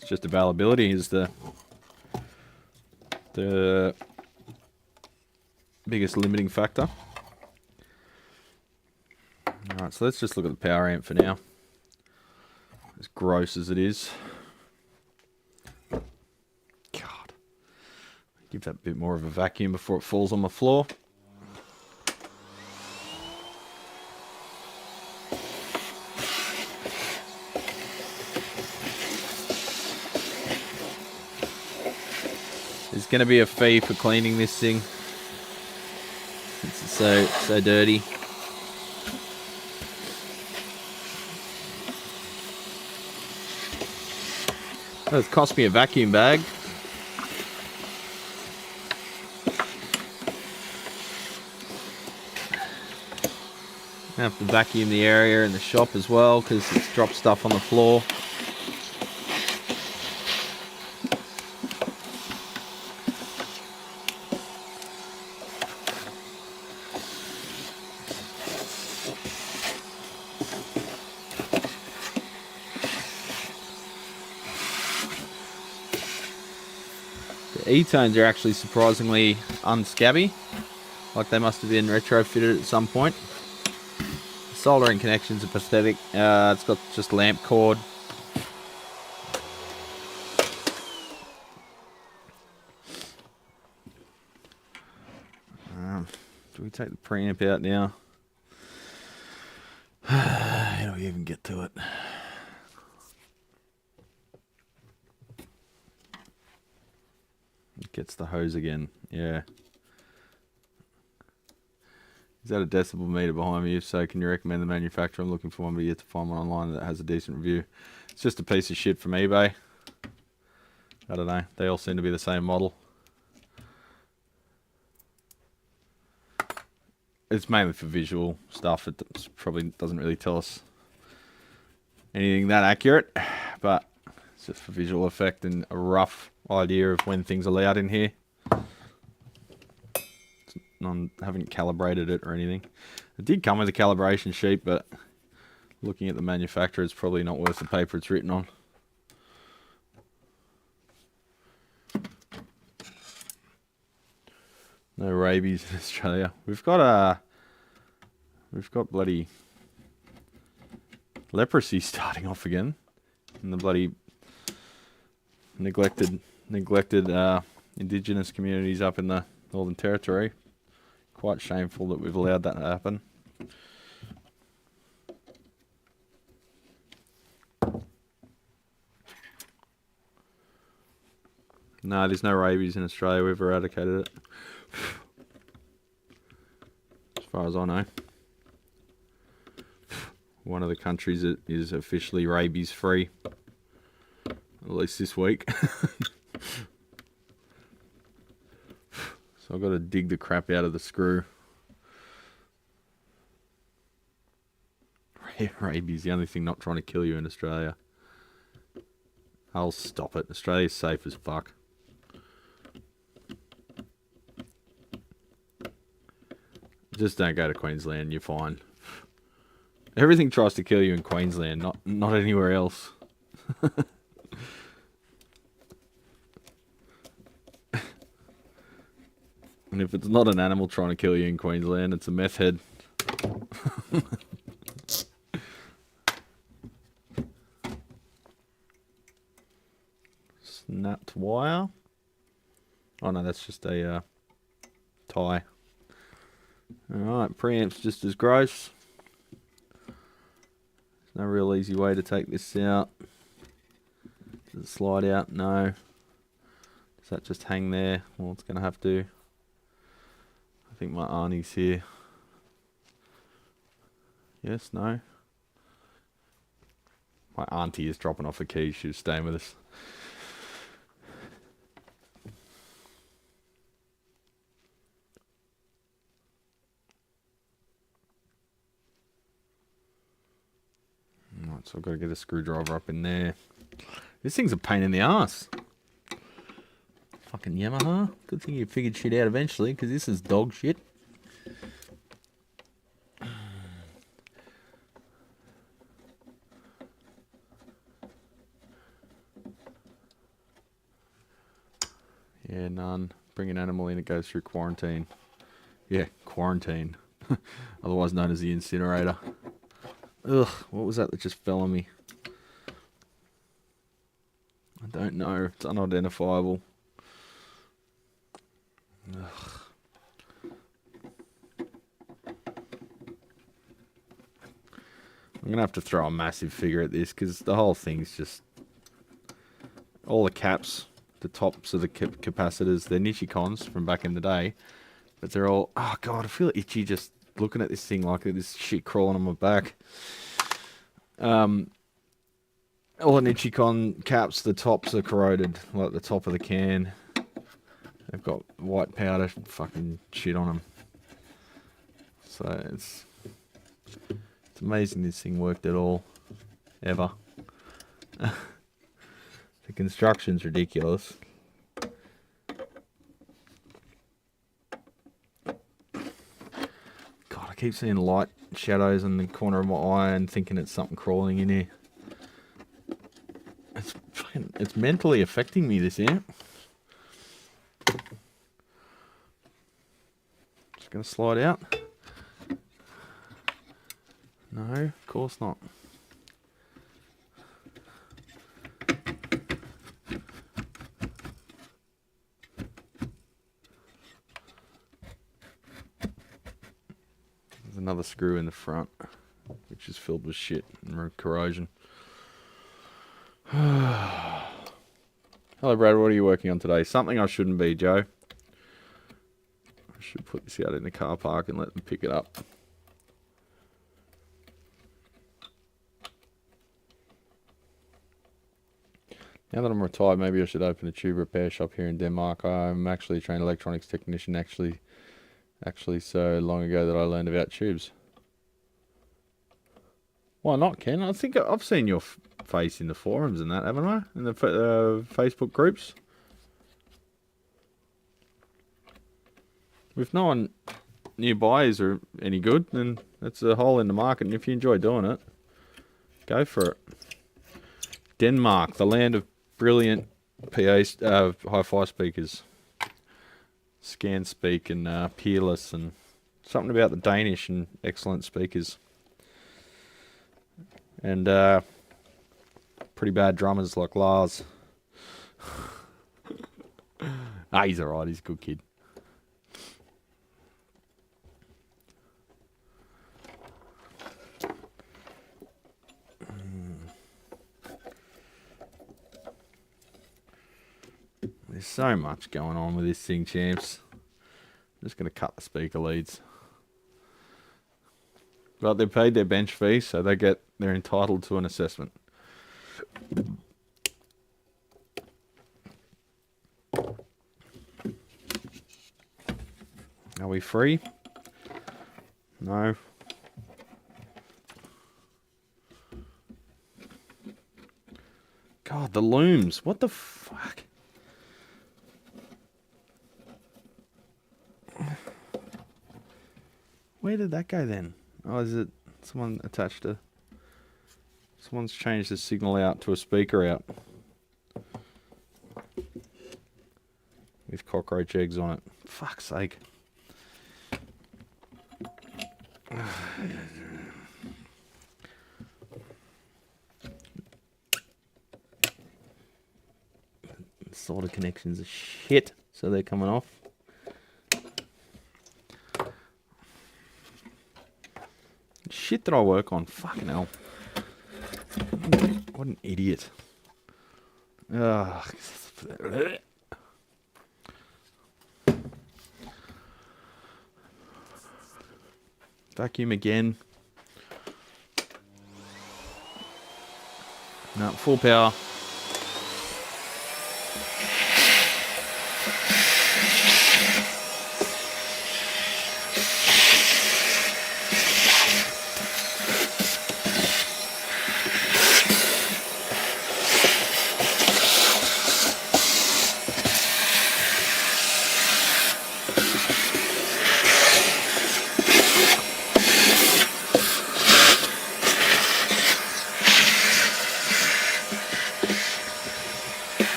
It's just availability is the biggest limiting factor. Alright, so let's just look at the power amp for now. As gross as it is. God. Give that a bit more of a vacuum before it falls on the floor. There's going to be a fee for cleaning this thing. It's so dirty. Oh, it's cost me a vacuum bag. I have to vacuum the area in the shop as well because it's dropped stuff on the floor. E-tones are actually surprisingly unscabby, like they must have been retrofitted at some point. The soldering connections are pathetic. It's got just lamp cord. Do we take the preamp out now? How do we even get to it? Gets the hose again. Yeah. Is that a decibel meter behind me? If so, can you recommend the manufacturer? I'm looking for one, but yet to find one online that has a decent review. It's just a piece of shit from eBay. I don't know. They all seem to be the same model. It's mainly for visual stuff. It probably doesn't really tell us anything that accurate, but it's just for visual effect and a rough idea of when things are loud in here. I haven't calibrated it or anything. It did come with a calibration sheet, but looking at the manufacturer, it's probably not worth the paper it's written on. No rabies in Australia. We've got bloody leprosy starting off again in the bloody neglected indigenous communities up in the Northern Territory. Quite shameful that we've allowed that to happen. No, there's no rabies in Australia. We've eradicated it. As far as I know. One of the countries that is officially rabies free. At least this week. So I've got to dig the crap out of the screw. Rabies, the only thing not trying to kill you in Australia. I'll stop it. Australia's safe as fuck. Just don't go to Queensland, you're fine. Everything tries to kill you in Queensland, not anywhere else. And if it's not an animal trying to kill you in Queensland, it's a meth head. Snapped wire. Oh no, that's just a tie. Alright, preamp's just as gross. There's no real easy way to take this out. Does it slide out? No. Does that just hang there? Well, it's going to have to. I think my aunie's here. Yes, no. My auntie is dropping off a key. She was staying with us. Right, so I've got to get a screwdriver up in there. This thing's a pain in the ass. Fucking Yamaha. Good thing you figured shit out eventually, because this is dog shit. Yeah, none. Bring an animal in, it goes through quarantine. Yeah, quarantine. Otherwise known as the incinerator. Ugh, what was that just fell on me? I don't know. It's unidentifiable. Ugh. I'm going to have to throw a massive figure at this because the whole thing's just... All the caps, the tops of the capacitors, they're Nichicons from back in the day. But they're all... Oh, God, I feel itchy just looking at this thing like this shit crawling on my back. All the Nichicon caps, the tops are corroded, like the top of the can. They've got white powder fucking shit on them. So it's amazing this thing worked at all. Ever. The construction's ridiculous. God, I keep seeing light shadows in the corner of my eye and thinking it's something crawling in here. It's mentally affecting me, this amp. Just gonna slide out. No, of course not. There's another screw in the front, which is filled with shit and corrosion. Hello, Brad. What are you working on today? Something I shouldn't be, Joe. I should put this out in the car park and let them pick it up. Now that I'm retired, maybe I should open a tube repair shop here in Denmark. I'm actually a trained electronics technician, actually so long ago that I learned about tubes. Why not, Ken? I think I've seen your face in the forums and that, haven't I? In the Facebook groups. If no one nearby is any good, then it's a hole in the market. And if you enjoy doing it, go for it. Denmark, the land of brilliant hi-fi speakers. Scan Speak and Peerless, and something about the Danish and excellent speakers. And pretty bad drummers like Lars. He's alright, he's a good kid. There's so much going on with this thing, champs. I'm just going to cut the speaker leads. But they paid their bench fee, so they're entitled to an assessment. Are we free? No. God, the looms. What the fuck? Where did that go then? Oh, is it someone attached to... Someone's changed the signal out to a speaker out. With cockroach eggs on it. Fuck's sake. Solder connections are shit, so they're coming off. Shit that I work on. Fucking hell. What an idiot. Ugh. Vacuum again. No, full power.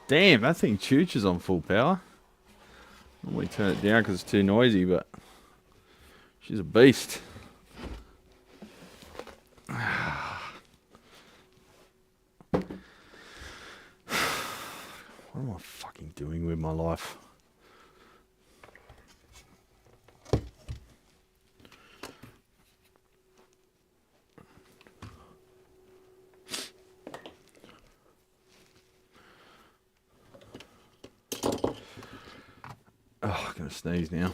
Damn, that thing chooches on full power. Normally turn it down because it's too noisy, but she's a beast. What am I fucking doing with my life? Oh, I'm going to sneeze now.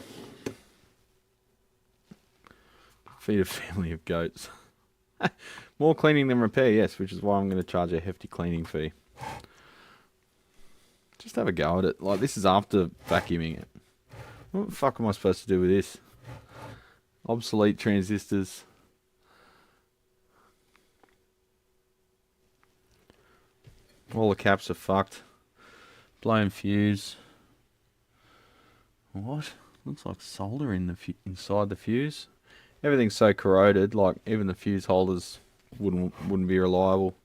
Feed a family of goats. More cleaning than repair, yes, which is why I'm going to charge a hefty cleaning fee. Just have a go at it. Like, this is after vacuuming it. What the fuck am I supposed to do with this? Obsolete transistors. All the caps are fucked. Blown fuse. What? Looks like solder in the inside the fuse. Everything's so corroded, like even the fuse holders wouldn't be reliable.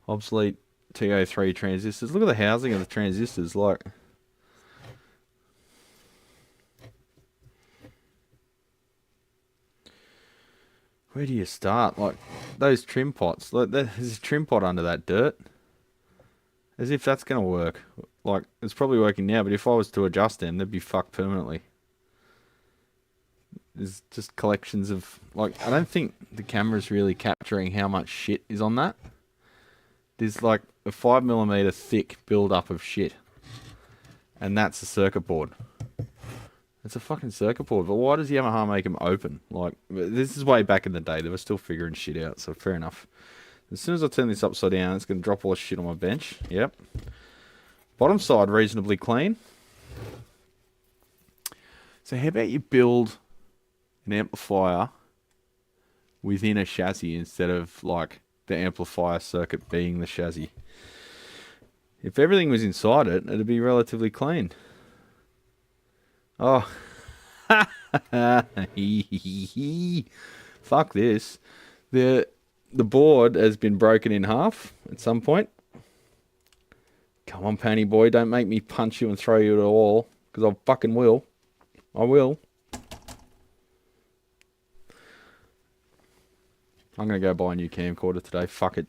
Obsolete TO3 transistors. Look at the housing of the transistors, like. Where do you start? Like those trim pots. Like there's a trim pot under that dirt. As if that's gonna work. Like it's probably working now, but if I was to adjust them, they'd be fucked permanently. There's just collections of, like, I don't think the camera's really capturing how much shit is on that. There's like a 5mm thick build up of shit. And that's a circuit board. It's a fucking circuit board, but why does Yamaha make them open? Like, this is way back in the day, they were still figuring shit out, so fair enough. As soon as I turn this upside down, it's going to drop all the shit on my bench. Yep. Bottom side reasonably clean. So how about you build an amplifier within a chassis instead of like the amplifier circuit being the chassis? If everything was inside it, it'd be relatively clean. Oh. Fuck this. The board has been broken in half at some point. Come on, Panny boy, don't make me punch you and throw you at a wall, because I fucking will. I will. I'm going to go buy a new camcorder today. Fuck it.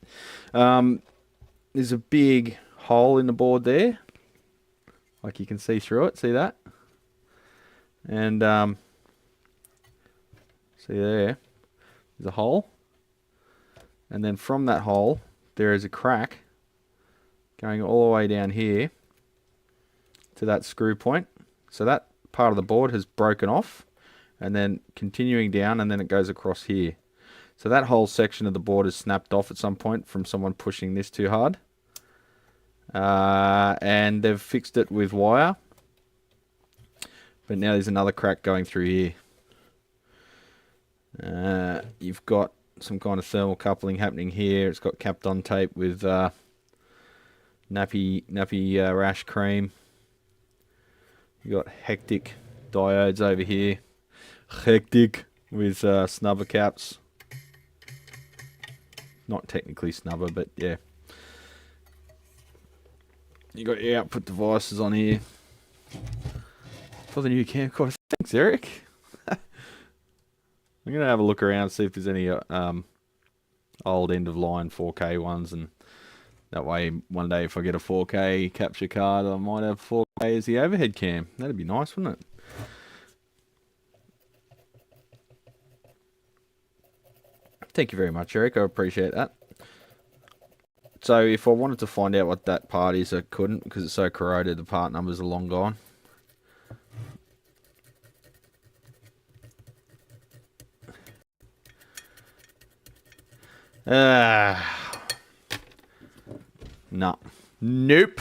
There's a big hole in the board there. Like you can see through it. See that? And see there. There's a hole. And then from that hole, there is a crack going all the way down here to that screw point. So that part of the board has broken off and then continuing down, and then it goes across here. So that whole section of the board is snapped off at some point from someone pushing this too hard. And they've fixed it with wire. But now there's another crack going through here. You've got some kind of thermal coupling happening here. It's got capped on tape with nappy rash cream. You've got hectic diodes over here. Hectic with snubber caps. Not technically snubber, but yeah. You got your output devices on here for the new camcorder. Thanks, Eric. I'm gonna have a look around, see if there's any old end of line 4K ones, and that way one day if I get a 4K capture card, I might have 4K as the overhead cam. That'd be nice, wouldn't it? Thank you very much, Eric. I appreciate that. So if I wanted to find out what that part is, I couldn't because it's so corroded. The part numbers are long gone. No. Nope.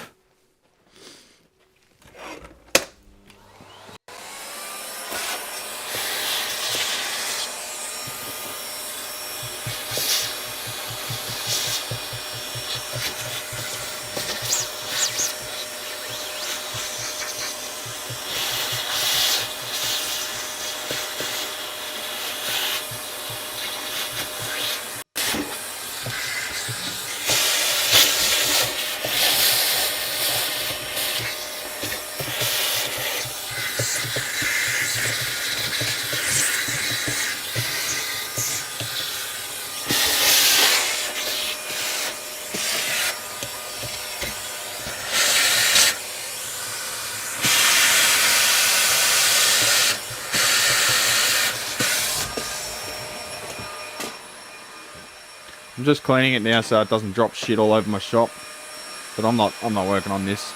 I'm just cleaning it now so it doesn't drop shit all over my shop. But I'm not working on this.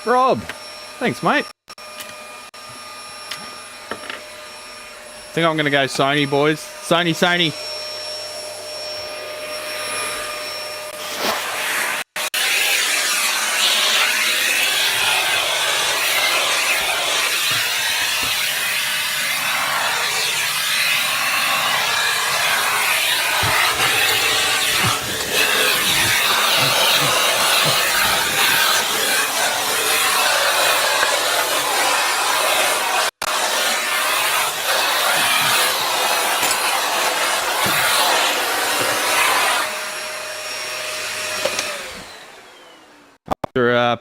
Rob, thanks, mate. Think I'm gonna go Sony, boys. Sony.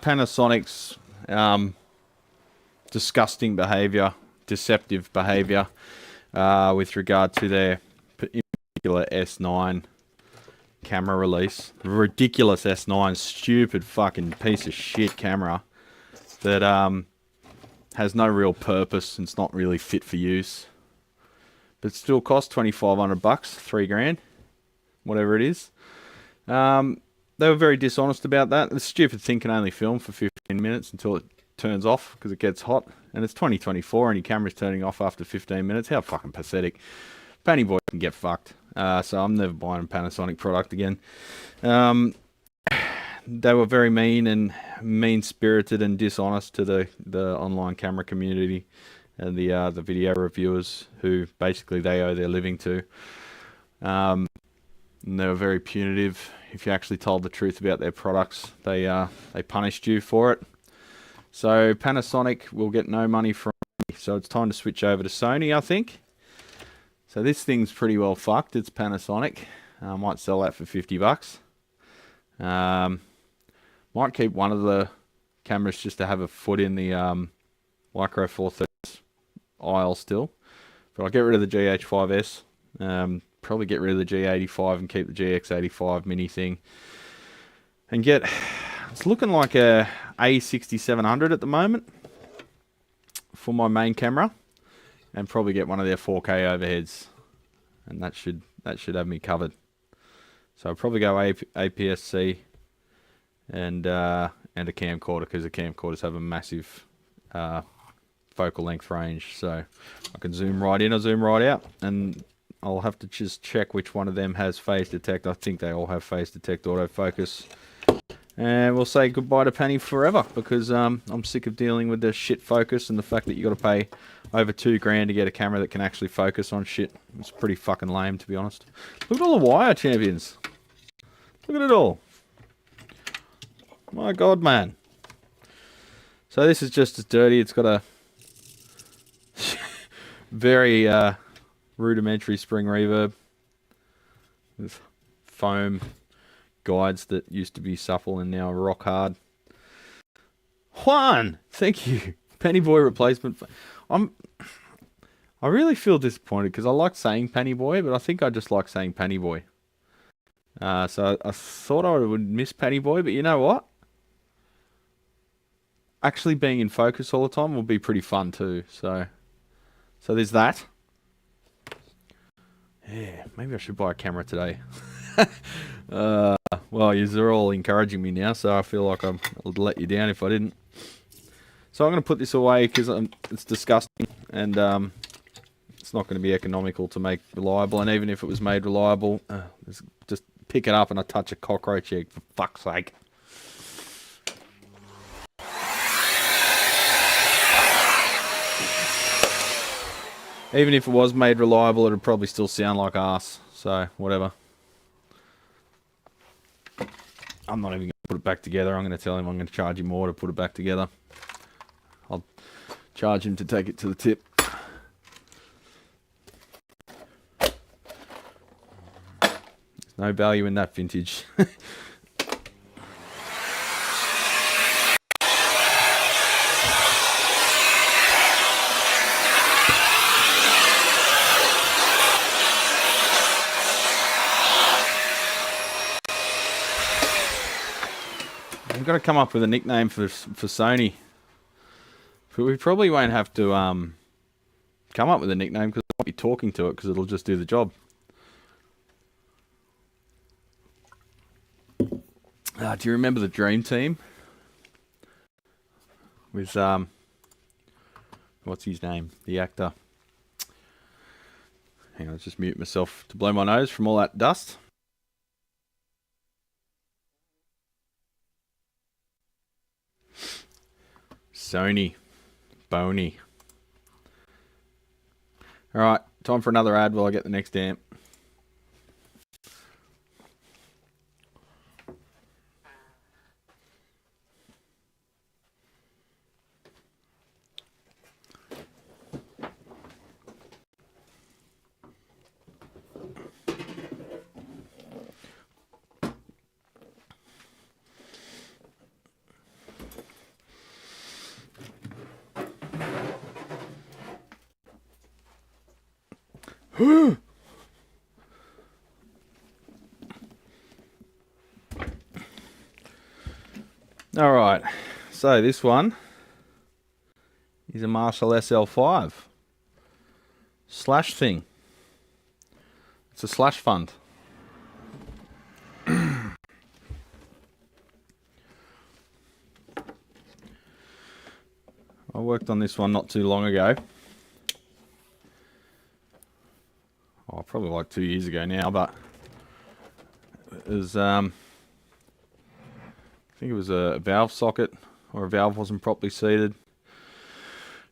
Panasonic's disgusting behaviour, deceptive behaviour with regard to their in particular S9 camera release. Ridiculous S9, stupid fucking piece of shit camera that has no real purpose and it's not really fit for use. But it still costs $2,500, $3 grand, whatever it is. they were very dishonest about that. The stupid thing can only film for 15 minutes until it turns off because it gets hot. And it's 2024 and your camera's turning off after 15 minutes. How fucking pathetic. Panny Boy can get fucked. So I'm never buying a Panasonic product again. They were very mean-spirited and dishonest to the online camera community and the video reviewers who basically they owe their living to. And they were very punitive. If you actually told the truth about their products, they punished you for it. So Panasonic will get no money from me. So it's time to switch over to Sony, I think. So this thing's pretty well fucked. It's Panasonic. I might sell that for $50. Might keep one of the cameras just to have a foot in the Micro Four Thirds aisle still. But I'll get rid of the GH5s. Probably get rid of the G85 and keep the GX85 mini thing. And get, it's looking like a A6700 at the moment for my main camera. And probably get one of their 4K overheads. And that should have me covered. So I'll probably go APS-C and a camcorder because the camcorders have a massive focal length range. So I can zoom right in or zoom right out. And I'll have to just check which one of them has phase detect. I think they all have phase detect autofocus. And we'll say goodbye to Penny forever because I'm sick of dealing with the shit focus and the fact that you got to pay over $2,000 to get a camera that can actually focus on shit. It's pretty fucking lame, to be honest. Look at all the wire, champions. Look at it all. My God, man. So this is just as dirty. It's got a very rudimentary spring reverb with foam guides that used to be supple and now rock hard. Juan, thank you. Penny Boy replacement. I really feel disappointed because I like saying Penny Boy, but I think I just like saying Penny Boy. So I thought I would miss Penny Boy, but you know what? Actually being in focus all the time will be pretty fun too. So there's that. Yeah, maybe I should buy a camera today. Well, you're all encouraging me now, so I feel like I'd let you down if I didn't. So I'm going to put this away because it's disgusting and it's not going to be economical to make reliable. And even if it was made reliable, just pick it up and I touch a cockroach egg, for fuck's sake. Even if it was made reliable, it would probably still sound like arse. So, whatever. I'm not even going to put it back together. I'm going to tell him I'm going to charge him more to put it back together. I'll charge him to take it to the tip. There's no value in that vintage. We've got to come up with a nickname for Sony. But we probably won't have to come up with a nickname because I won't be talking to it because it'll just do the job. Do you remember the Dream Team? With, what's his name? The actor. Hang on, let's just mute myself to blow my nose from all that dust. Sony. Boney. Alright, time for another ad while I get the next amp. Alright, so this one is a Marshall SL5 slash thing. It's a slash fund. worked on this one not too long ago. Oh, probably like 2 years ago now, but it was, I think it was a valve socket, or a valve wasn't properly seated,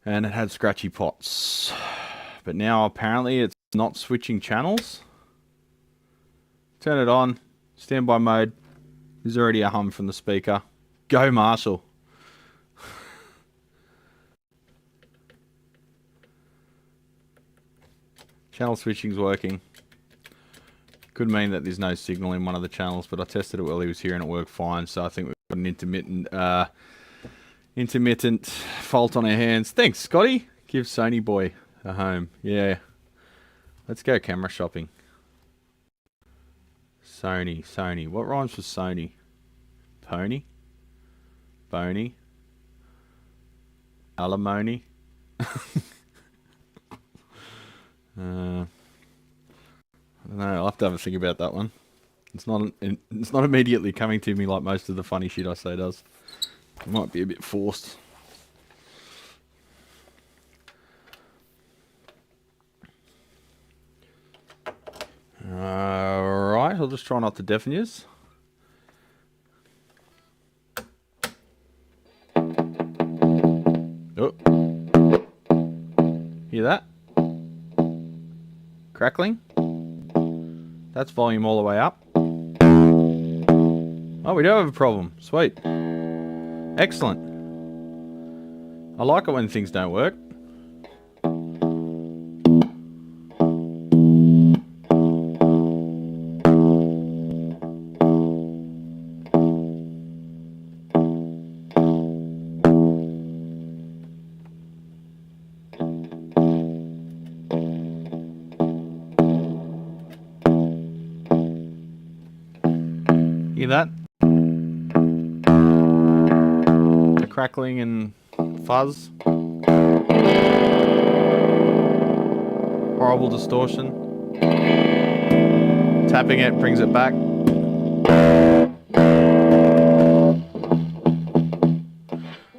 and it had scratchy pots. But now apparently it's not switching channels. Turn it on, standby mode. There's already a hum from the speaker. Go Marshall. Channel switching's working. Could mean that there's no signal in one of the channels, but I tested it while he was here and it worked fine. So I think we've got an intermittent fault on our hands. Thanks, Scotty. Give Sony boy a home. Yeah. Let's go camera shopping. Sony. What rhymes with Sony? Pony? Bony? Alimony? I don't know. I'll have to have a think about that one. It's not immediately coming to me like most of the funny shit I say does. It might be a bit forced. Alright, I'll just try not to deafen yous. Oh. Hear that? Crackling? That's volume all the way up. Oh, we do have a problem. Sweet. Excellent. I like it when things don't work. Hear that? The crackling and fuzz. Horrible distortion. Tapping it brings it back.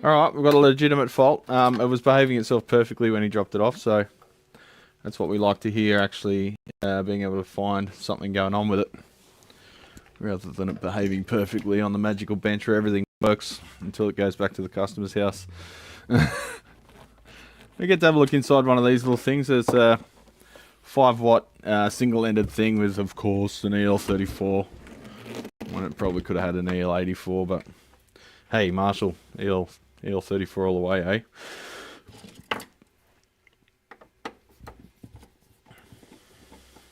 Alright, we've got a legitimate fault. It was behaving itself perfectly when he dropped it off, so that's what we like to hear, actually, being able to find something going on with it, rather than it behaving perfectly on the magical bench where everything works until it goes back to the customer's house. We get to have a look inside one of these little things. There's a 5-watt single-ended thing with, of course, an EL34. When it probably could have had an EL84, but hey, Marshall, EL34 all the way, eh?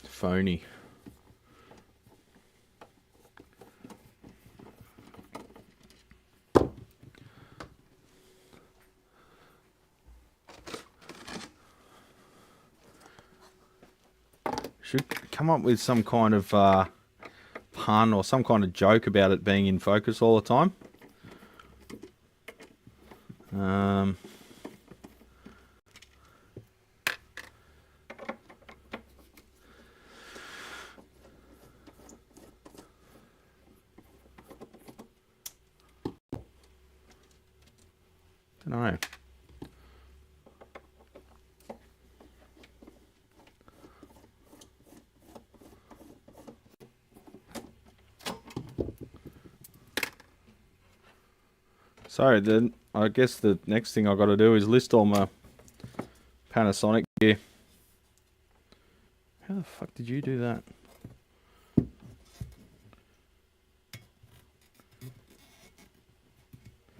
Phony. Should come up with some kind of pun or some kind of joke about it being in focus all the time. Don't know. So then, I guess the next thing I've got to do is list all my Panasonic gear. How the fuck did you do that?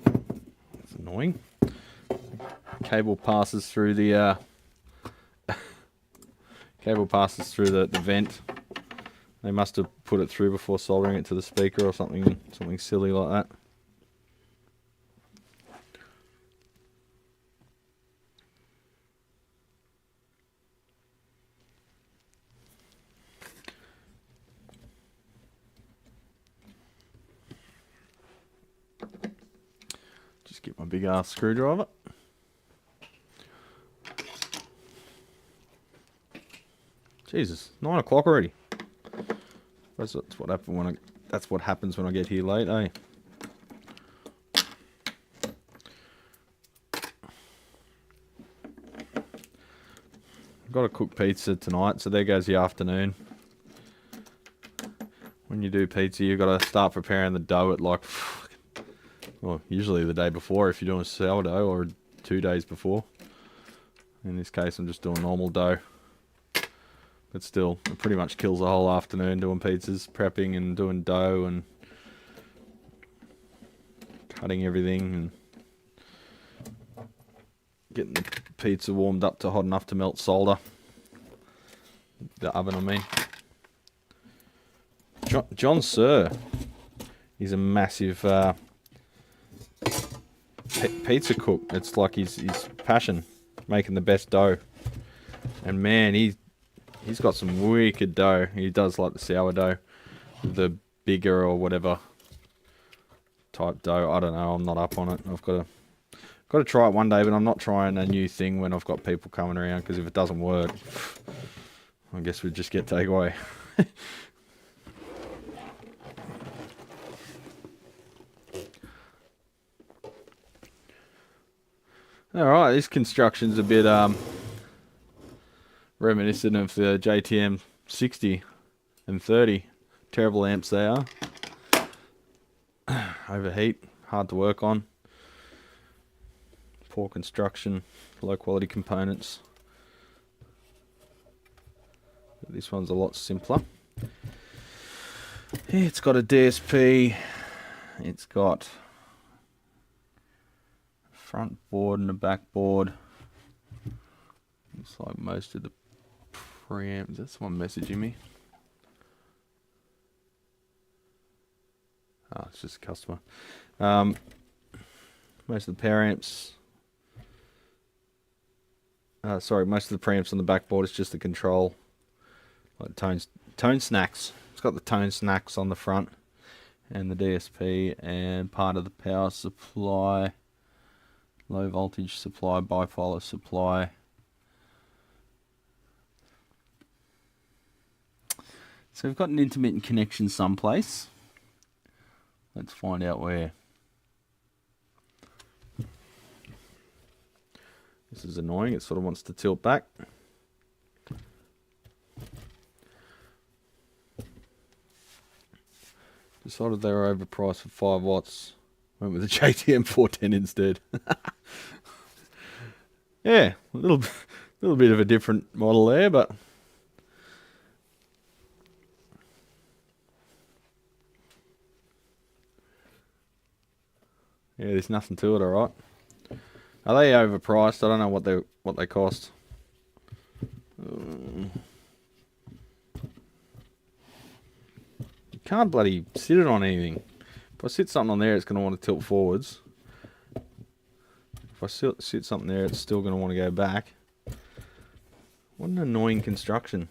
That's annoying. Cable passes through the the vent. They must have put it through before soldering it to the speaker or something silly like that. Get my big ass screwdriver. Jesus, 9 o'clock already. That's what happens when I get here late, eh? got to cook pizza tonight, so there goes the afternoon. When you do pizza, you've got to start preparing the dough at like, well, usually the day before if you're doing sourdough, or 2 days before. In this case, I'm just doing normal dough. But still, it pretty much kills the whole afternoon doing pizzas, prepping and doing dough and cutting everything and getting the pizza warmed up to hot enough to melt solder. The oven, I mean. John Sir, he's a massive pizza cook. It's like his passion, making the best dough. And man, he's got some wicked dough. He does like the sourdough, the bigger or whatever type dough. I don't know. I'm not up on it. I've got to try it one day, but I'm not trying a new thing when I've got people coming around, because if it doesn't work, I guess we just get takeaway. Alright, this construction's a bit reminiscent of the JTM 60 and 30. Terrible amps they are. Overheat, hard to work on. Poor construction, low quality components. This one's a lot simpler. Yeah, it's got a DSP. It's got a front board and a back board. Looks like most of the preamps. That's someone messaging me. Oh, it's just a customer. Most of the power amps. Sorry, most of the preamps on the back board is just the control. Like tone snacks. It's got the tone snacks on the front, and the DSP, and part of the power supply, low voltage supply, bipolar supply. So we've got an intermittent connection someplace. Let's find out where. This is annoying. It sort of wants to tilt back. Decided they were overpriced for 5 watts. Went with the JTM 410 instead. Yeah, a little bit of a different model there, but yeah, there's nothing to it. All right. Are they overpriced? I don't know what they cost. You can't bloody sit it on anything. If I sit something on there, it's going to want to tilt forwards. If I sit something there, it's still going to want to go back. What an annoying construction.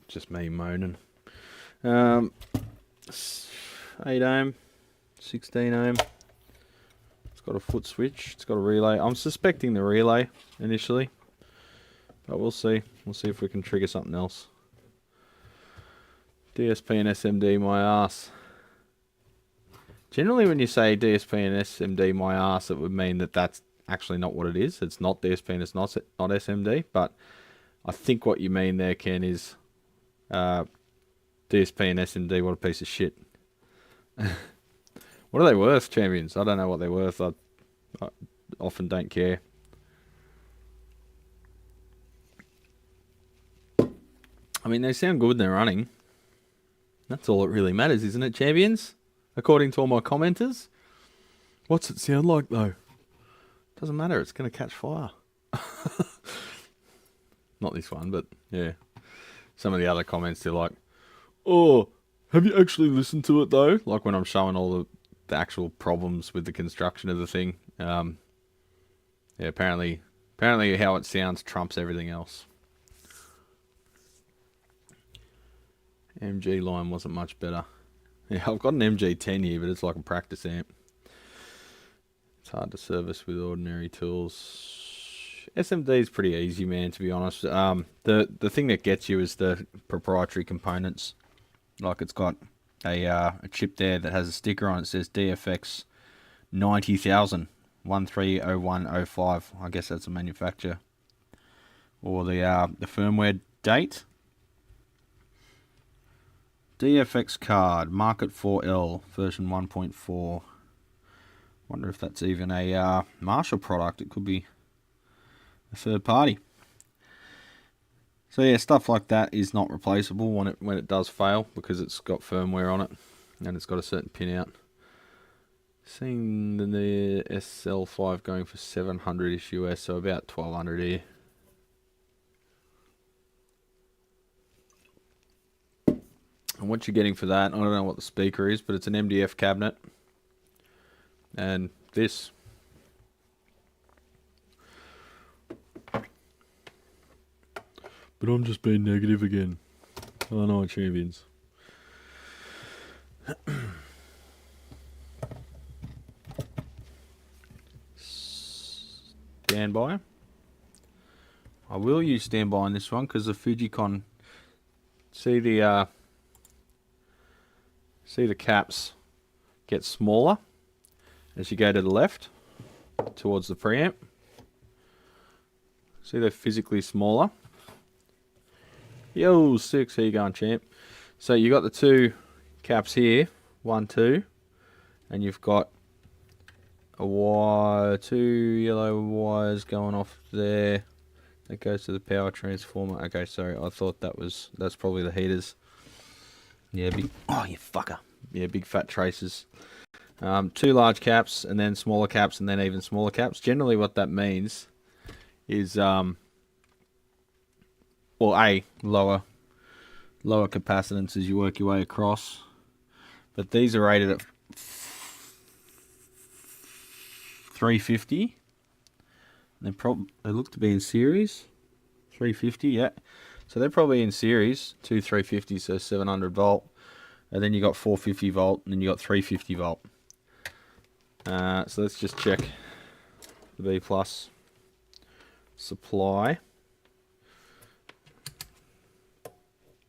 Just me moaning. 8 ohm, 16 ohm. It's got a foot switch. It's got a relay. I'm suspecting the relay initially, but we'll see. We'll see if we can trigger something else. DSP and SMD my ass. Generally, when you say DSP and SMD my ass, it would mean that that's actually not what it is. It's not DSP and it's not SMD. But I think what you mean there, Ken, is DSP and SMD, what a piece of shit. What are they worth, champions? I don't know what they're worth. I often don't care. I mean, they sound good when they're running. That's all that really matters, isn't it, champions? According to all my commenters. What's it sound like, though? Doesn't matter. It's going to catch fire. Not this one, but yeah. Some of the other comments, they're like, oh, have you actually listened to it, though? Like when I'm showing all the actual problems with the construction of the thing. Yeah, apparently how it sounds trumps everything else. MG line wasn't much better. Yeah, I've got an MG10 here, but it's like a practice amp. It's hard to service with ordinary tools. SMD is pretty easy, man, to be honest. The thing that gets you is the proprietary components. Like it's got a chip there that has a sticker on it that says DFX 90,000 130105. I guess that's a manufacturer or the firmware date. DFX card, Market 4L, version 1.4. Wonder if that's even a Marshall product. It could be a third party. So yeah, stuff like that is not replaceable when it does fail, because it's got firmware on it and it's got a certain pin out. Seeing the SL5 going for 700-ish US, so about 1200 here. And what you're getting for that, I don't know what the speaker is, but it's an MDF cabinet. And this. But I'm just being negative again. Oh no, champions. Standby. I will use standby on this one because the Fujicon. See the caps get smaller as you go to the left towards the preamp. See, they're physically smaller. Yo, 6, how you going, champ? So you got the two caps here, 1, 2, and you've got a wire, 2 yellow wires going off there. That goes to the power transformer. Okay, sorry, I thought that's probably the heaters. Yeah, big. Oh, you fucker. Yeah, big fat traces. 2 large caps, and then smaller caps, and then even smaller caps. Generally, what that means is, well, lower capacitance as you work your way across. But these are rated at 350. They look to be in series. 350, yeah. So they're probably in series, 2 350, so 700 volt. And then you got 450 volt, and then you got 350 volt. So let's just check the B plus supply.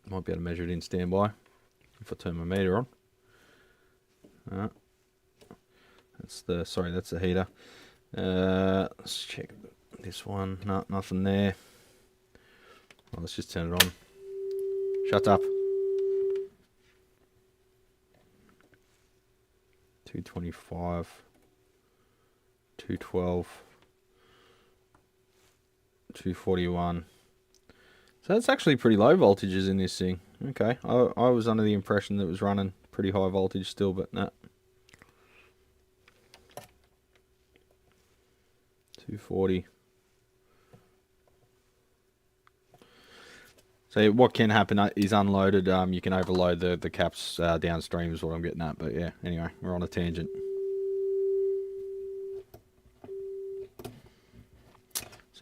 Might be able to measure it in standby if I turn my meter on. That's the heater. Let's check this one. No, nothing there. Well, let's just turn it on. Shut up. 225, 212, 241. So that's actually pretty low voltages in this thing. Okay, I was under the impression that it was running pretty high voltage still, but no. 240. So what can happen is unloaded, you can overload the caps downstream is what I'm getting at. But yeah, anyway, we're on a tangent. So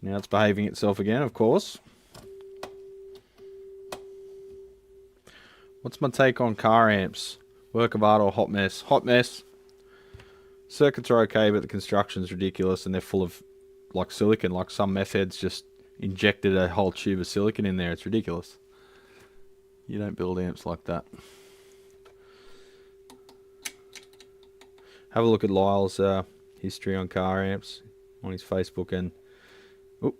now it's behaving itself again, of course. What's my take on car amps? Work of art or hot mess? Hot mess. Circuits are okay, but the construction's ridiculous and they're full of like silicon. Like some meth heads just injected a whole tube of silicon in there. It's ridiculous. You don't build amps like that. Have a look at Lyle's history on car amps on his Facebook, and oh,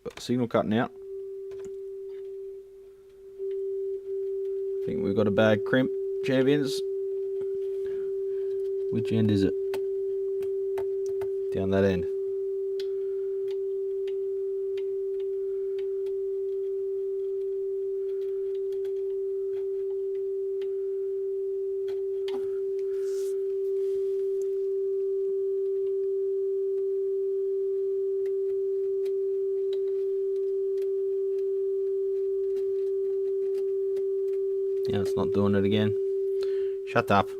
got the signal cutting out. I think we've got a bad crimp, champions. Which end is it? Down that end. Yeah, it's not doing it again. Shut up.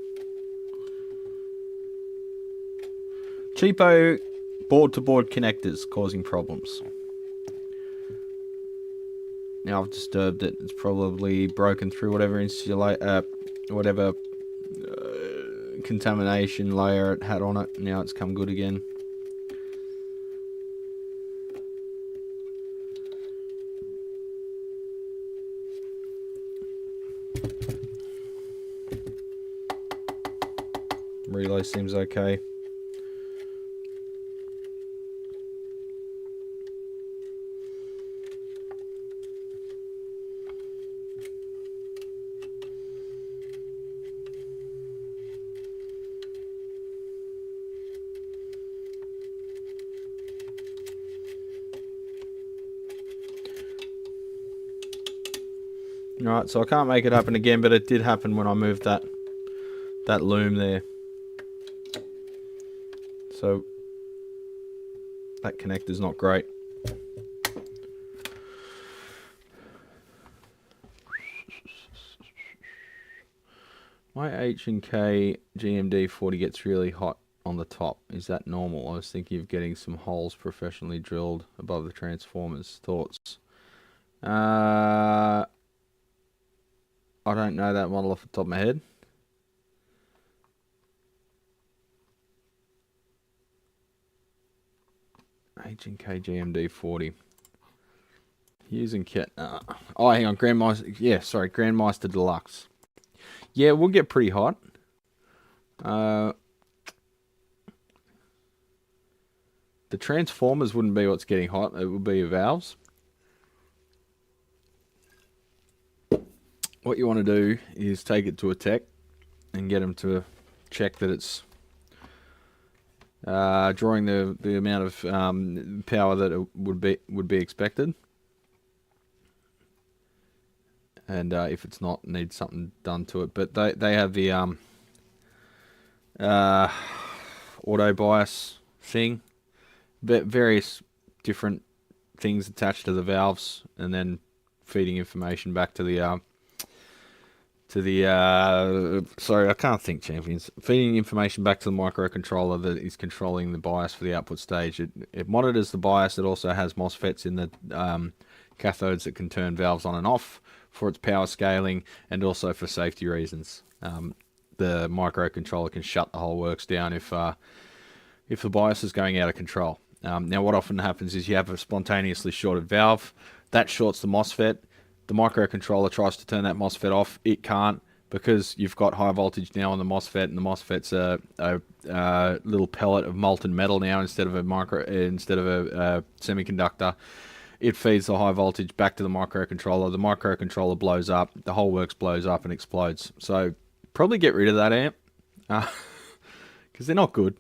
Cheapo board-to-board connectors causing problems. Now I've disturbed it. It's probably broken through whatever contamination layer it had on it. Now it's come good again. Relay seems okay. Alright, so I can't make it happen again, but it did happen when I moved that loom there. So that connector's not great. My H&K GMD40 gets really hot on the top. Is that normal? I was thinking of getting some holes professionally drilled above the transformers. Thoughts? I don't know that model off the top of my head. H&K GMD40. Using kit. Oh, hang on. Grandmaster. Yeah, sorry. Grandmaster Deluxe. Yeah, we'll get pretty hot. The transformers wouldn't be what's getting hot. It would be your valves. What you want to do is take it to a tech and get them to check that it's drawing the amount of power that it would be expected. And if it's not, needs something done to it. But they have the auto bias thing, various different things attached to the valves, and then feeding information back to the sorry, I can't think, champions. Feeding information back to the microcontroller that is controlling the bias for the output stage. It monitors the bias. It also has MOSFETs in the cathodes that can turn valves on and off for its power scaling, and also for safety reasons. The microcontroller can shut the whole works down if the bias is going out of control. Now, what often happens is you have a spontaneously shorted valve. That shorts the MOSFET. The microcontroller tries to turn that MOSFET off. It can't, because you've got high voltage now on the MOSFET, and the MOSFET's a little pellet of molten metal now instead of a semiconductor. It feeds the high voltage back to the microcontroller. The microcontroller blows up. The whole works blows up and explodes. So probably get rid of that amp, because they're not good,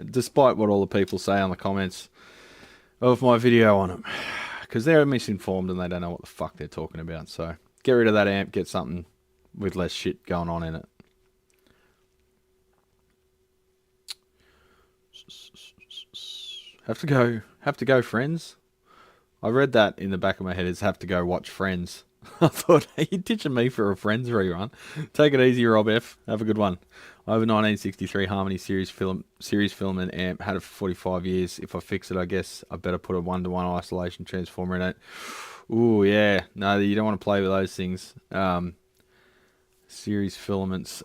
despite what all the people say on the comments of my video on them. Because they're misinformed and they don't know what the fuck they're talking about. So get rid of that amp, get something with less shit going on in it. Have to go, friends. I read that in the back of my head is have to go watch Friends. I thought, hey, you're ditching me for a Friends rerun. Take it easy, Rob F. Have a good one. I have a 1963 Harmony series filament amp. Had it for 45 years. If I fix it, I guess I better put a 1-to-1 isolation transformer in it. Ooh, yeah. No, you don't want to play with those things. Series filaments.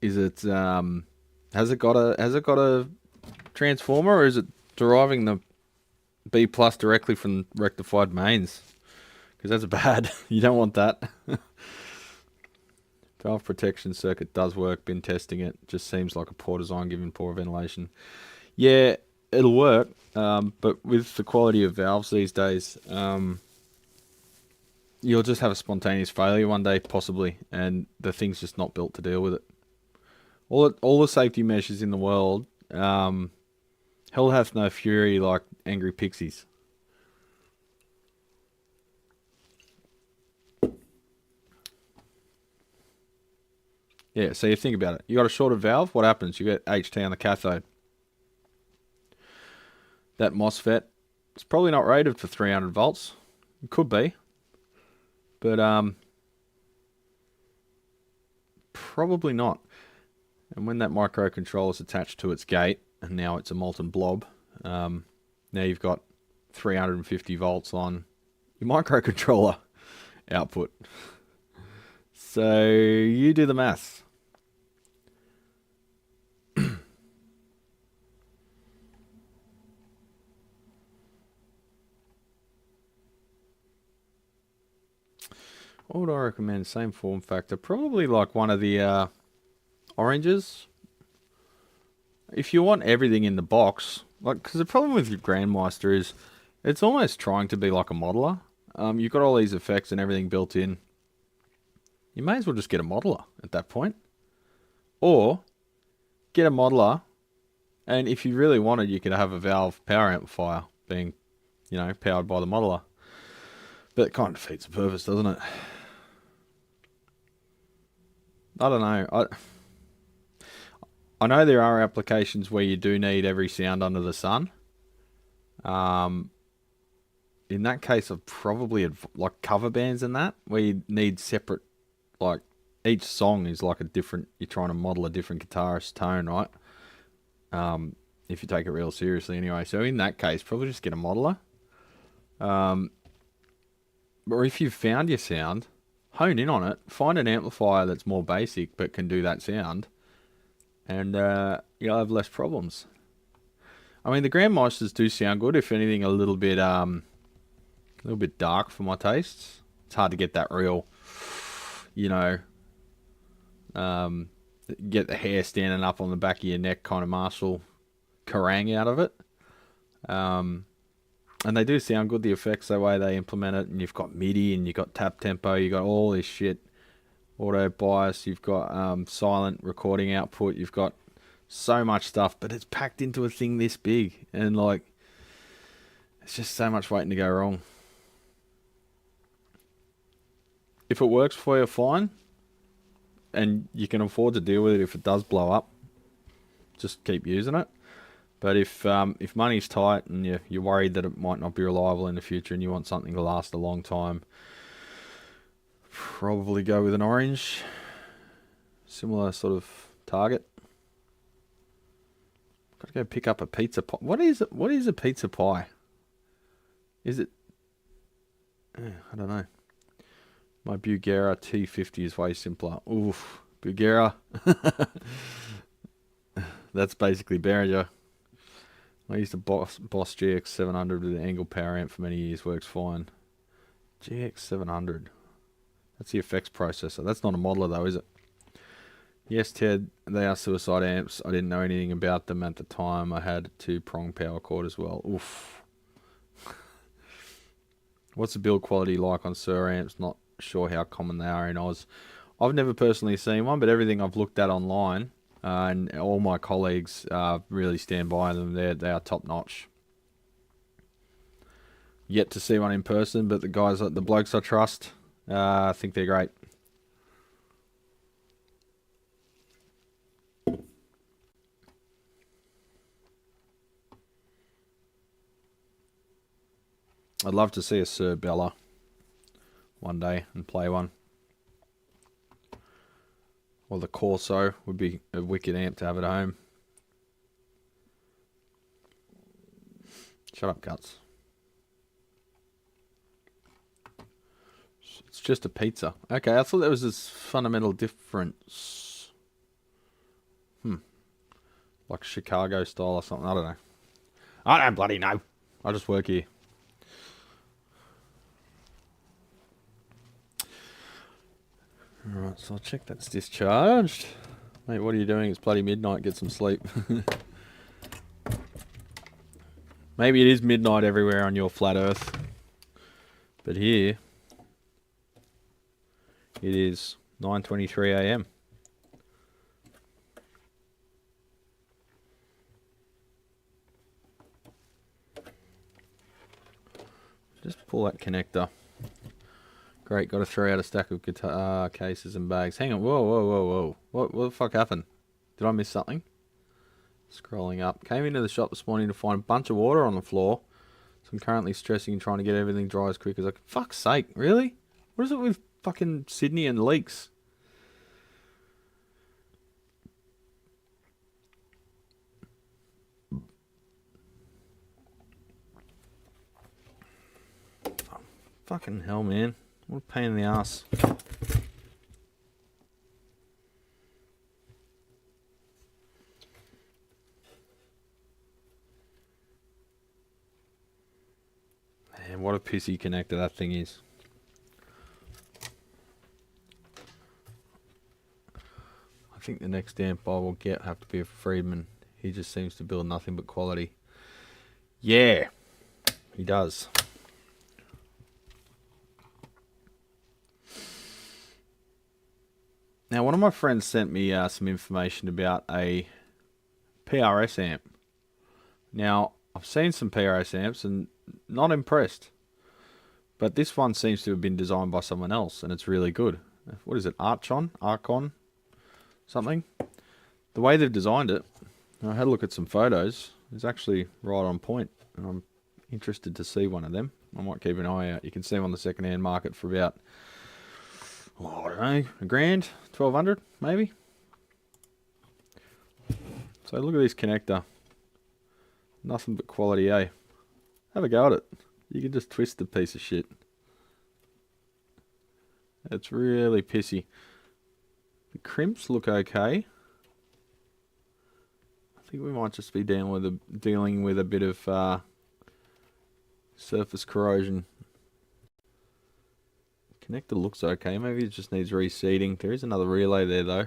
Is it? Has it got a transformer, or is it deriving the B plus directly from rectified mains? Because that's bad. You don't want that. Valve protection circuit does work. Been testing it. Just seems like a poor design given poor ventilation. Yeah, it'll work. But with the quality of valves these days, you'll just have a spontaneous failure one day, possibly, and the thing's just not built to deal with it. All the safety measures in the world, hell hath no fury like angry pixies. Yeah, so you think about it. You got a shorted valve, what happens? You get HT on the cathode. That MOSFET, it's probably not rated for 300 volts. It could be. But probably not. And when that microcontroller is attached to its gate, and now it's a molten blob, now you've got 350 volts on your microcontroller output. So you do the maths. What would I recommend? Same form factor. Probably like one of the oranges. If you want everything in the box, like, because the problem with your Grandmaster is it's almost trying to be like a modeler. You've got all these effects and everything built in. You may as well just get a modeler at that point. Or get a modeler, and if you really wanted, you could have a valve power amplifier being, you know, powered by the modeler. But it kind of defeats the purpose, doesn't it? I don't know. I know there are applications where you do need every sound under the sun. In that case, I've probably like cover bands and that, where you need separate, like each song is like a different, you're trying to model a different guitarist tone, right? If you take it real seriously anyway. So in that case, probably just get a modeler. Or if you've found your sound, hone in on it. Find an amplifier that's more basic but can do that sound. And you'll have less problems. I mean, the Grandmasters do sound good. If anything, a little bit dark for my tastes. It's hard to get that real, you know, get the hair standing up on the back of your neck kind of Marshall Kerrang out of it. And they do sound good, the effects, the way they implement it. And you've got MIDI and you've got tap tempo. You've got all this shit. Auto bias. You've got silent recording output. You've got so much stuff. But it's packed into a thing this big. And like, it's just so much waiting to go wrong. If it works for you, fine. And you can afford to deal with it if it does blow up. Just keep using it. But if money's tight and you're worried that it might not be reliable in the future and you want something to last a long time, probably go with an orange. Similar sort of target. Got to go pick up a pizza pie. What is it? What is a pizza pie? Is it? I don't know. My Bugera T50 is way simpler. Oof, Bugera. That's basically Behringer. I used a Boss GX700 with an angle power amp for many years. Works fine. GX700. That's the effects processor. That's not a modeler though, is it? Yes, Ted. They are suicide amps. I didn't know anything about them at the time. I had a 2-prong power cord as well. Oof. What's the build quality like on Sur amps? Not sure how common they are in Oz. I've never personally seen one, but everything I've looked at online, and all my colleagues really stand by them. They are top notch. Yet to see one in person, but the blokes I trust, I think they're great. I'd love to see a Sir Bella one day and play one. Or the Corso would be a wicked amp to have at home. Shut up, Guts. It's just a pizza. Okay, I thought there was this fundamental difference. Like Chicago style or something. I don't know. I don't bloody know. I just work here. Alright, so I'll check that's discharged. Mate, what are you doing? It's bloody midnight. Get some sleep. Maybe it is midnight everywhere on your flat earth. But here, it is 9:23 AM. Just pull that connector. Great, got to throw out a stack of guitar cases and bags. Hang on, whoa. What the fuck happened? Did I miss something? Scrolling up. Came into the shop this morning to find a bunch of water on the floor. So I'm currently stressing and trying to get everything dry as quick as I can. Fuck's sake, really? What is it with fucking Sydney and leaks? Oh, fucking hell, man. What a pain in the ass. Man, what a pissy connector that thing is. I think the next amp I will get have to be a Friedman. He just seems to build nothing but quality. Yeah, he does. Now, one of my friends sent me some information about a PRS amp. Now, I've seen some PRS amps and not impressed. But this one seems to have been designed by someone else, and it's really good. What is it? Archon? Something? The way they've designed it, I had a look at some photos, it's actually right on point. And I'm interested to see one of them. I might keep an eye out. You can see them on the second-hand market for about, oh, I don't know, $1,000, $1,200 maybe. So look at this connector. Nothing but quality, eh? Have a go at it. You can just twist the piece of shit. It's really pissy. The crimps look okay. I think we might just be dealing with a bit of surface corrosion. Connector looks okay. Maybe it just needs reseating. There is another relay there though.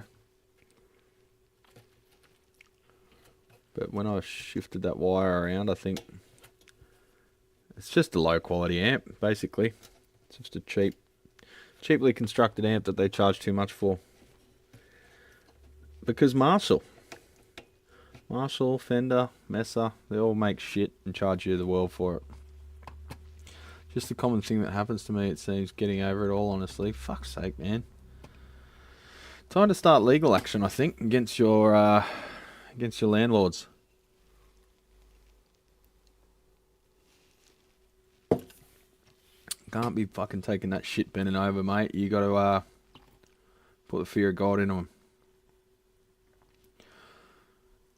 But when I shifted that wire around, I think it's just a low quality amp, basically. It's just a cheaply constructed amp that they charge too much for. Because Marshall, Fender, Messer, they all make shit and charge you the world for it. Just a common thing that happens to me, it seems, getting over it all, honestly. Fuck's sake, man. Time to start legal action, I think, against your landlords. Can't be fucking taking that shit bending over, mate. You got to put the fear of God into them.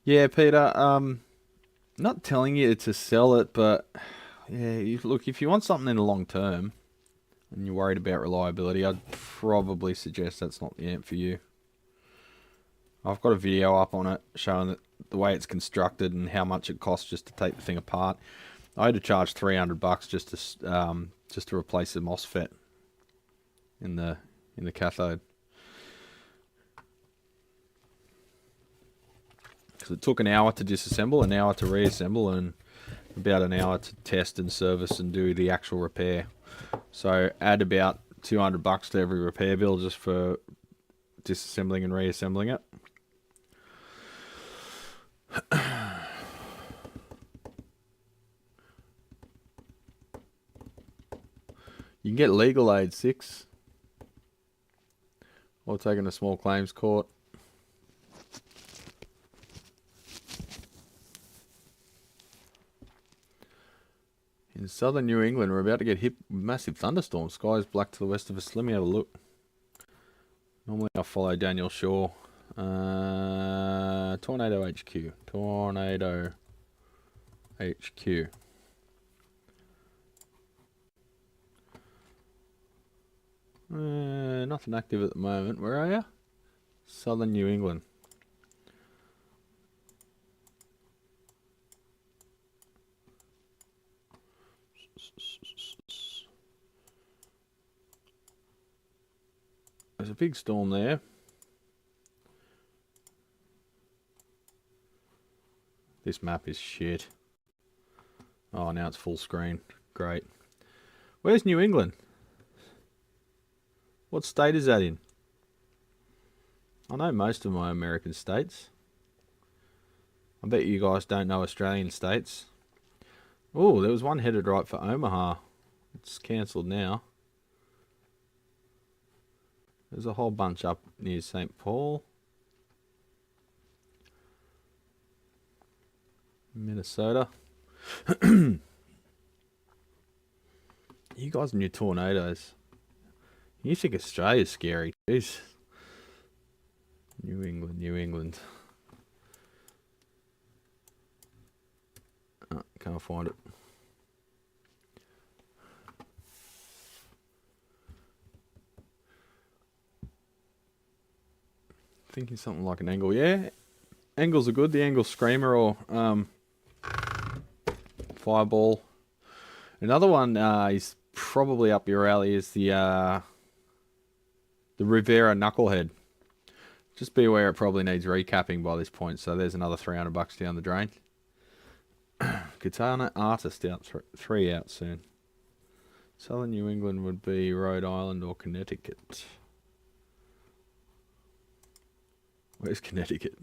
Yeah, Peter. Not telling you to sell it, but yeah, look, if you want something in the long term and you're worried about reliability, I'd probably suggest that's not the amp for you. I've got a video up on it showing the way it's constructed and how much it costs just to take the thing apart. I had to charge $300 just to replace the MOSFET in the cathode. Because it took an hour to disassemble, an hour to reassemble, and about an hour to test and service and do the actual repair. So add about $200 to every repair bill just for disassembling and reassembling it. You can get legal aid 6 or taking a small claims court. In southern New England, we're about to get hit with massive thunderstorms. Sky is black to the west of us. Let me have a look. Normally I follow Daniel Shaw. Tornado HQ. Tornado HQ. Nothing active at the moment. Where are you? Southern New England. There's a big storm there. This map is shit. Oh, now it's full screen. Great. Where's New England? What state is that in? I know most of my American states. I bet you guys don't know Australian states. Oh, there was one headed right for Omaha. It's cancelled now. There's a whole bunch up near St. Paul. Minnesota. You guys and your tornadoes. You think Australia's scary? Jeez. New England, New England. Oh, can't find it. Thinking something like an angle. Yeah, angles are good. The angle screamer or fireball. Another one is probably up your alley is the Rivera Knucklehead. Just be aware it probably needs recapping by this point, so there's another $300 down the drain. Guitar artist out, 3 out soon. Southern New England would be Rhode Island or Connecticut. Where's Connecticut?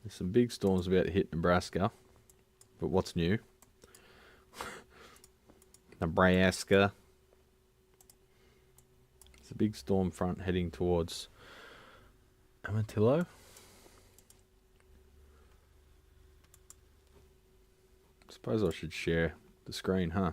There's some big storms about to hit Nebraska. But what's new? Nebraska. It's a big storm front heading towards Amatillo. Suppose I should share the screen, huh?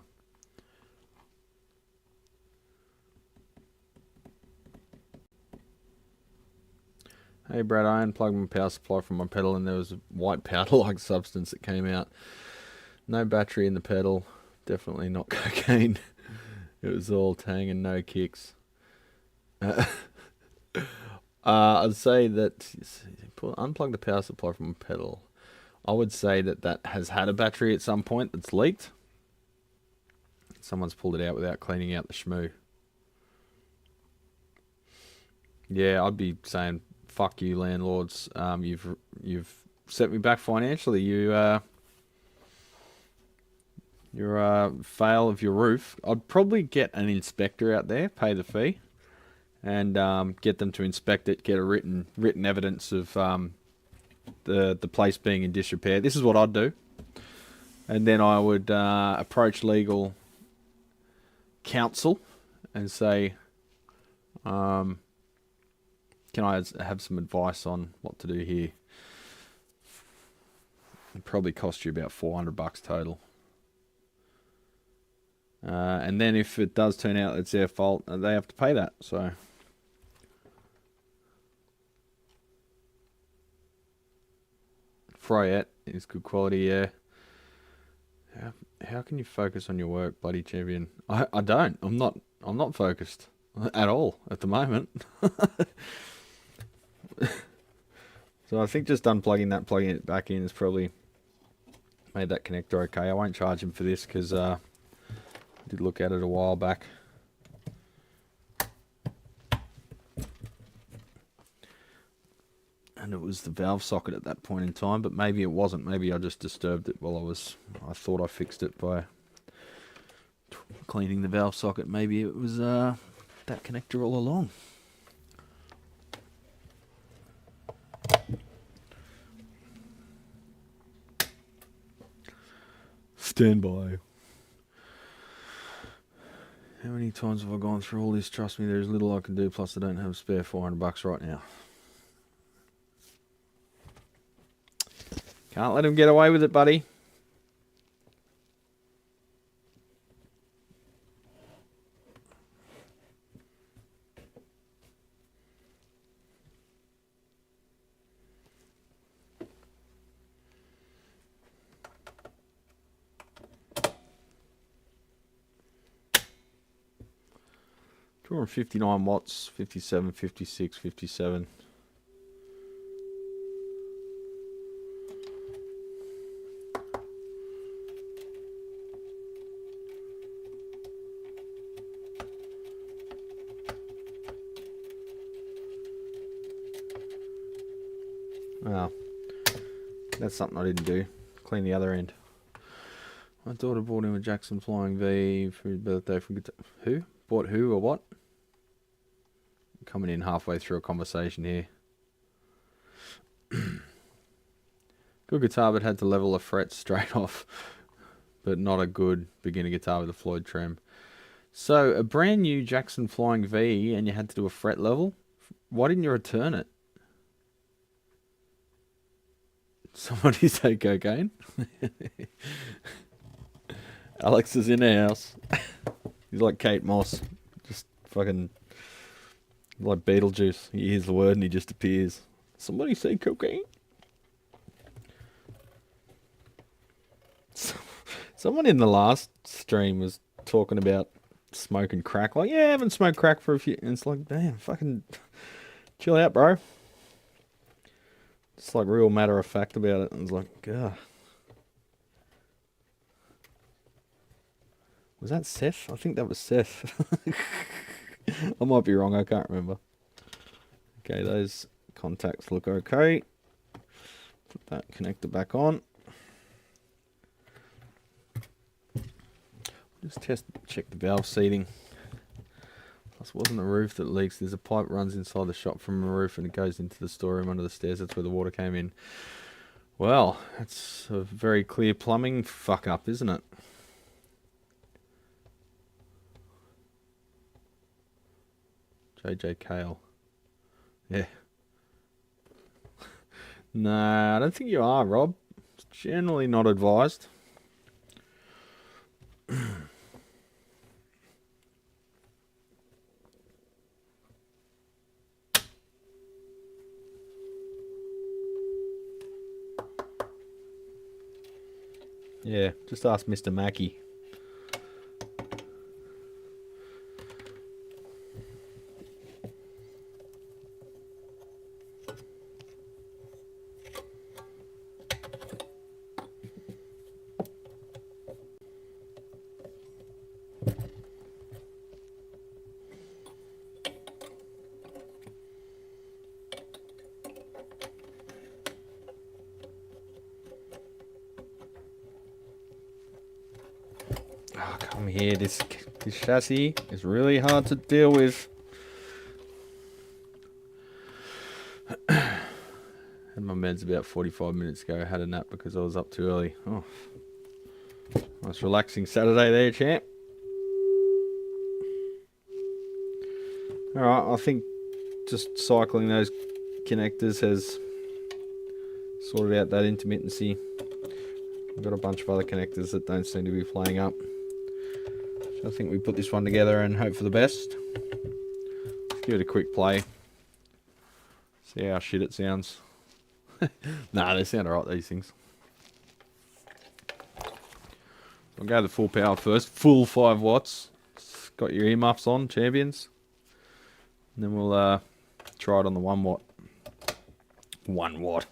Hey Brad, I unplugged my power supply from my pedal and there was a white powder-like substance that came out. No battery in the pedal. Definitely not cocaine. It was all tang and no kicks. I'd say that unplug the power supply from a pedal. I would say that that has had a battery at some point that's leaked. Someone's pulled it out without cleaning out the shmoo. Yeah, I'd be saying, fuck you, landlords. You've set me back financially. Your fail of your roof. I'd probably get an inspector out there, pay the fee, and get them to inspect it. Get a written evidence of the place being in disrepair. This is what I'd do, and then I would approach legal counsel and say, can I have some advice on what to do here? It'd probably cost you about $400 total. And then if it does turn out it's their fault, they have to pay that. So Fryette is good quality, yeah. How can you focus on your work, bloody champion? I don't. I'm not focused at all at the moment. So I think just unplugging that, plugging it back in has probably made that connector okay. I won't charge him for this because I did look at it a while back. And it was the valve socket at that point in time, but maybe it wasn't. Maybe I just disturbed it while I thought I fixed it by cleaning the valve socket. Maybe it was that connector all along. Stand by. How many times have I gone through all this? Trust me, there's little I can do, plus I don't have a spare $400 right now. Can't let him get away with it, buddy. Drawing 59 watts, 57, 56, 57. Well, that's something I didn't do. Clean the other end. My daughter bought him a Jackson Flying V for his birthday from guitar. Who? Bought who or what? Coming in halfway through a conversation here. Good guitar, but had to level the frets straight off. But not a good beginner guitar with a Floyd trem. So, a brand new Jackson Flying V and you had to do a fret level? Why didn't you return it? Somebody say cocaine? Alex is in the house. He's like Kate Moss. Just fucking like Beetlejuice. He hears the word and he just appears. Somebody say cocaine? Someone in the last stream was talking about smoking crack. Like, yeah, I haven't smoked crack for a few... And it's like, damn, fucking chill out, bro. It's like real matter of fact about it. And it's like, God. Was that Seth? I think that was Seth. I might be wrong, I can't remember. Okay, those contacts look okay. Put that connector back on. Just check the valve seating. Plus, it wasn't the roof that leaks. There's a pipe runs inside the shop from the roof and it goes into the storeroom under the stairs. That's where the water came in. Well, that's a very clear plumbing fuck up, isn't it? JJ Kale. Yeah. No, I don't think you are, Rob. It's generally not advised. Yeah, just ask Mr. Mackey. Oh, come here. This chassis is really hard to deal with. Had my meds about 45 minutes ago. Had a nap because I was up too early. Oh, nice relaxing Saturday there, champ. Alright, I think just cycling those connectors has sorted out that intermittency. I've got a bunch of other connectors that don't seem to be playing up. So I think we put this one together and hope for the best. Let's give it a quick play. See how shit it sounds. Nah, they sound alright, these things. I'll go to the full power first. Full 5 watts. Got your earmuffs on, champions. And then we'll try it on the 1 watt. 1 watt.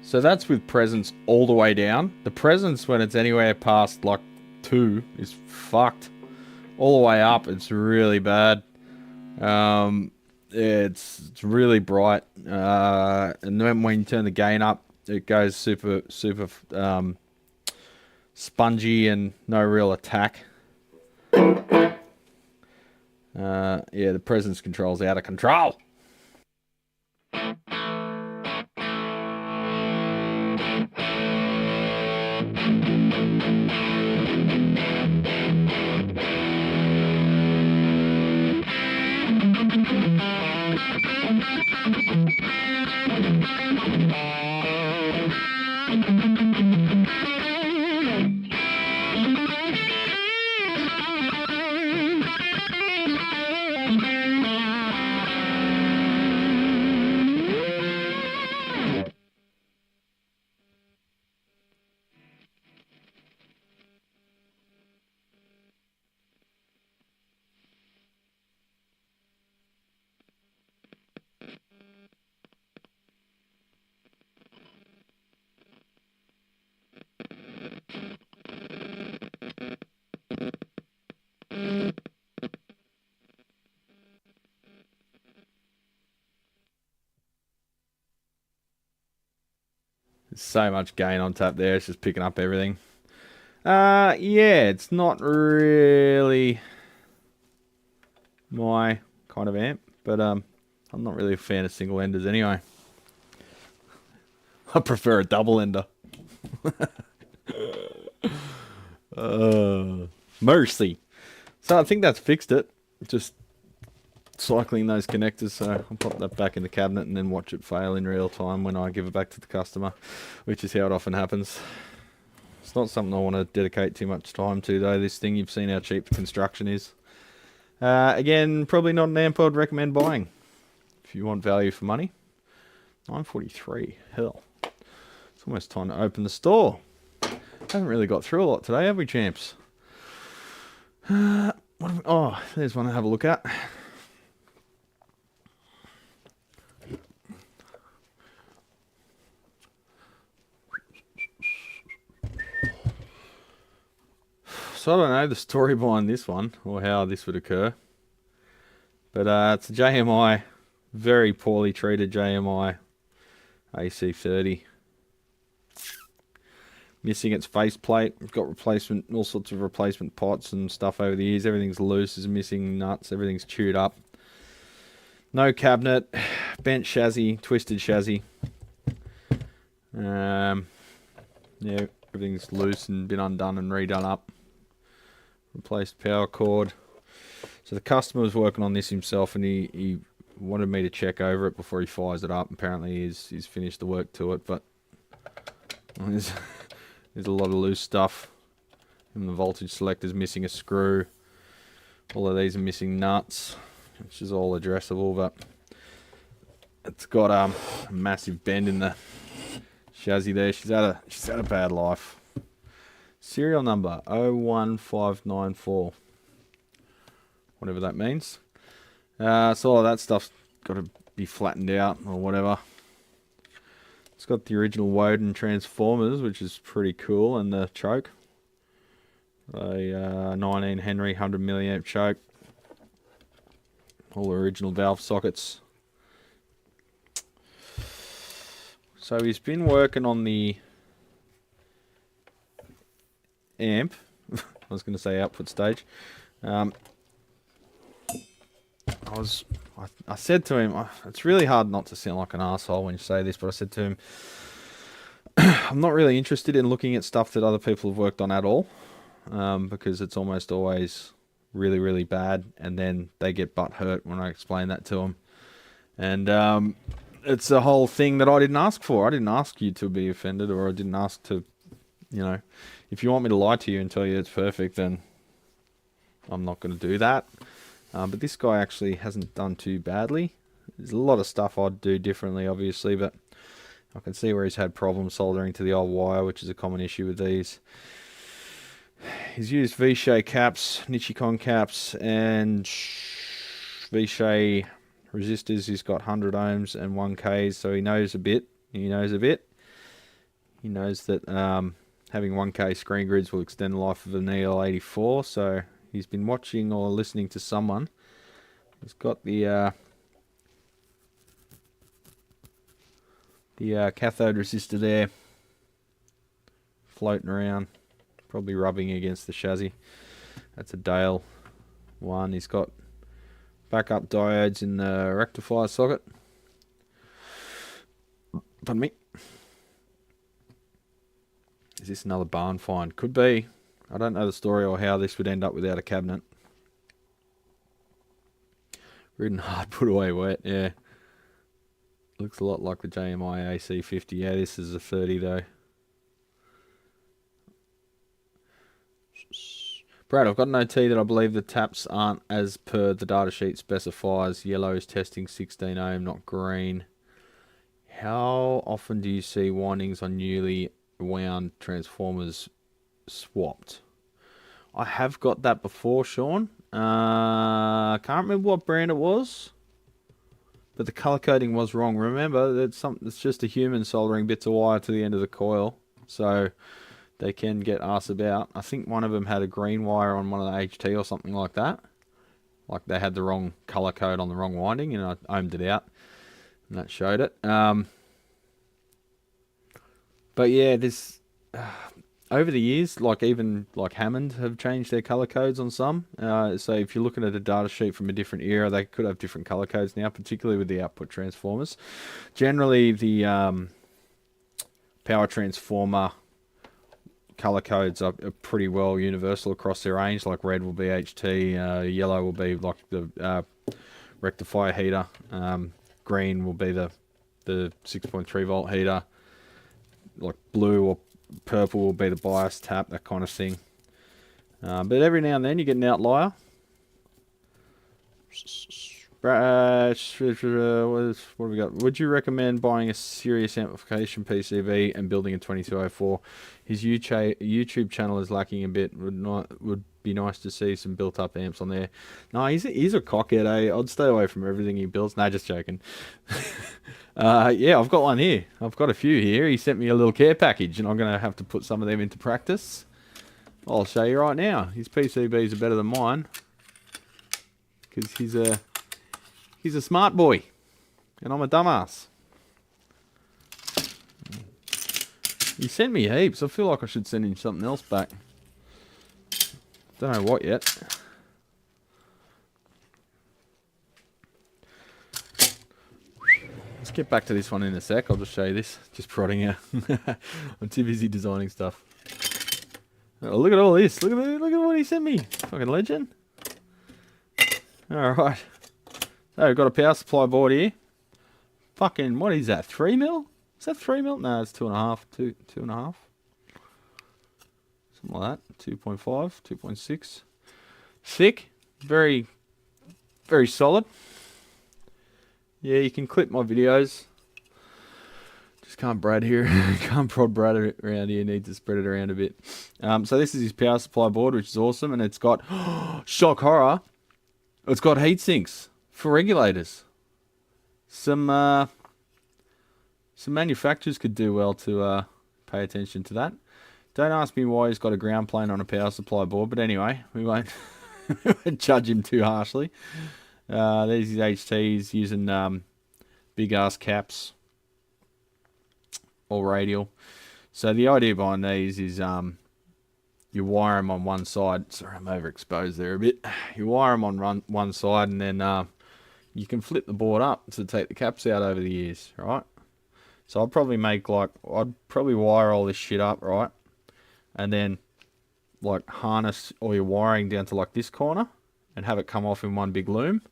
So that's with presence all the way down. The presence when it's anywhere past like 2 is fucked. All the way up, it's really bad. It's really bright. And then when you turn the gain up, it goes super spongy and no real attack. Yeah, the presence control's out of control. There's so much gain on tap there, it's just picking up everything. Yeah, it's not really my kind of amp, but I'm not really a fan of single enders anyway. I prefer a double ender. Mercy. So I think that's fixed it. Just cycling those connectors, so I'll pop that back in the cabinet and then watch it fail in real time when I give it back to the customer, which is how it often happens. It's not something I want to dedicate too much time to though, this thing. You've seen how cheap the construction is. Again, probably not an amp I'd recommend buying if you want value for money. $9.43, hell. It's almost time to open the store. Haven't really got through a lot today, have we, champs? Oh, there's one to have a look at. So I don't know the story behind this one or how this would occur, but it's a JMI, very poorly treated JMI AC30. Missing its faceplate. We've got all sorts of replacement pots and stuff over the years. Everything's loose, is missing nuts, everything's chewed up. No cabinet, bent chassis, twisted chassis. Yeah, everything's loose and been undone and redone up. Replaced power cord. So the customer was working on this himself, and he wanted me to check over it before he fires it up. Apparently he's finished the work to it, but there's a lot of loose stuff. And the voltage selector's missing a screw. All of these are missing nuts, which is all addressable, but it's got a massive bend in the chassis there. She's had a bad life. Serial number 01594, whatever that means. So all of that stuff's got to be flattened out or whatever. It's got the original Woden transformers, which is pretty cool, and the choke. A 19 Henry 100 milliamp choke. All original valve sockets. So he's been working on the amp. I was going to say output stage. I said to him, it's really hard not to sound like an asshole when you say this, but I said to him, I'm not really interested in looking at stuff that other people have worked on at all, because it's almost always really, really bad, and then they get butt hurt when I explain that to them. And it's a whole thing that I didn't ask for. I didn't ask you to be offended, or I didn't ask to, you know, if you want me to lie to you and tell you it's perfect, then I'm not going to do that. But this guy actually hasn't done too badly. There's a lot of stuff I'd do differently, obviously, but I can see where he's had problems soldering to the old wire, which is a common issue with these. He's used V-Shay caps, Nichicon caps, and V-Shay resistors. He's got 100 ohms and 1Ks, so he knows a bit. He knows that having 1K screen grids will extend the life of an EL84, so he's been watching or listening to someone. He's got the cathode resistor there floating around, probably rubbing against the chassis. That's a Dale one. He's got backup diodes in the rectifier socket. Pardon me. Is this another barn find? Could be. I don't know the story or how this would end up without a cabinet. Ridden hard, put away wet, yeah. Looks a lot like the JMI AC50. Yeah, this is a 30 though. Brad, I've got an OT that I believe the taps aren't as per the datasheet specifies. Yellow is testing 16 ohm, not green. How often do you see windings on newly wound transformers swapped? I have got that before, Sean. Can't remember what brand it was, but the color coding was wrong. Remember, it's just a human soldering bits of wire to the end of the coil, so they can get asked about. I think one of them had a green wire on one of the HT or something like that. Like they had the wrong color code on the wrong winding, and I ohmed it out, and that showed it. But yeah, this over the years, like even like Hammond have changed their color codes on some. So if you're looking at a data sheet from a different era, they could have different color codes now, particularly with the output transformers. Generally, the power transformer color codes are pretty well universal across their range. Like red will be HT, yellow will be like the rectifier heater, green will be the 6.3 volt heater, like blue or purple will be the bias tap, that kind of thing. But every now and then you get an outlier. What have we got? Would you recommend buying a serious amplification PCB and building a 2204? His YouTube channel is lacking a bit. Would be nice to see some built up amps on there. No, he's a cockhead, eh? I'd stay away from everything he builds. Nah, just joking. Yeah, I've got one here. I've got a few here. He sent me a little care package, and I'm going to have to put some of them into practice. I'll show you right now. His PCBs are better than mine, because he's a smart boy, and I'm a dumbass. He sent me heaps. I feel like I should send him something else back. Don't know what yet. Let's get back to this one in a sec. I'll just show you this. Just prodding you. I'm too busy designing stuff. Oh, look at all this. Look at what he sent me. Fucking legend. Alright. So we've got a power supply board here. Fucking, what is that? 3 mil? Is that 3 mil? No, it's 2.5. 2.5. Something like that. 2.5, 2.6. Thick. Very, very solid. Yeah, you can clip my videos. Just can't Brad here. Can't prod Brad around here. Need to spread it around a bit. So this is his power supply board, which is awesome, and it's got shock horror. It's got heat sinks for regulators. Some manufacturers could do well to pay attention to that. Don't ask me why he's got a ground plane on a power supply board, but anyway, we won't judge him too harshly. There's his HTs using big ass caps. or radial. So the idea behind these is you wire them on one side. Sorry, I'm overexposed there a bit. You wire them on one side, and then you can flip the board up to take the caps out over the years, right? So I'd probably wire all this shit up, right? And then like harness all your wiring down to like this corner and have it come off in one big loom.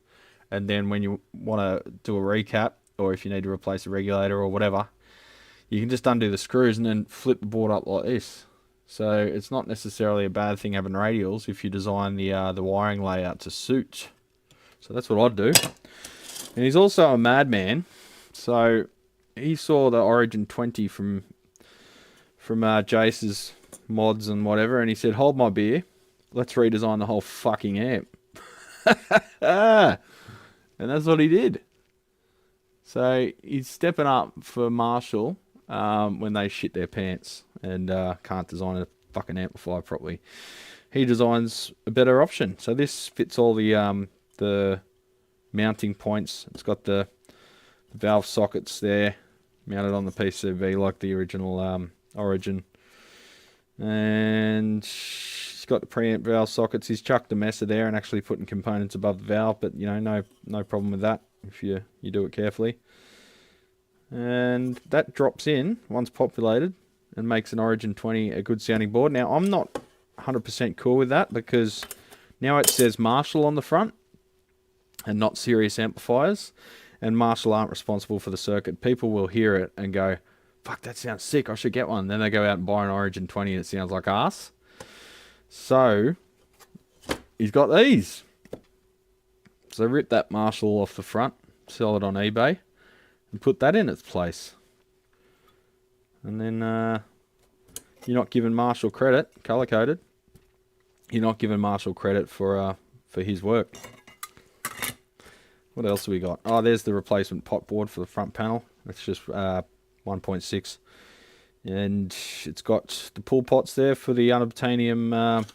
And then when you want to do a recap, or if you need to replace a regulator or whatever, you can just undo the screws and then flip the board up like this. So it's not necessarily a bad thing having radials if you design the wiring layout to suit. So that's what I'd do. And he's also a madman. So he saw the Origin 20 from Jace's mods and whatever, and he said, hold my beer, let's redesign the whole fucking amp. And that's what he did. So he's stepping up for Marshall when they shit their pants and can't design a fucking amplifier properly. He designs a better option. So this fits all the mounting points. It's got the valve sockets there mounted on the PCB like the original Origin. And he's got the preamp valve sockets. He's chucked a messer there and actually putting components above the valve, but you know, no problem with that if you do it carefully. And that drops in once populated and makes an Origin 20 a good sounding board. Now I'm not 100% cool with that because now it says Marshall on the front and not Serious Amplifiers, and Marshall aren't responsible for the circuit. People will hear it and go, fuck, that sounds sick, I should get one. Then they go out and buy an Origin 20 and it sounds like arse. So he's got these. So rip that Marshall off the front, sell it on eBay, and put that in its place. And then you're not giving Marshall credit, color coded. You're not giving Marshall credit for his work. What else have we got? Oh, there's the replacement pot board for the front panel. It's just 1.6, and it's got the pull pots there for the unobtainium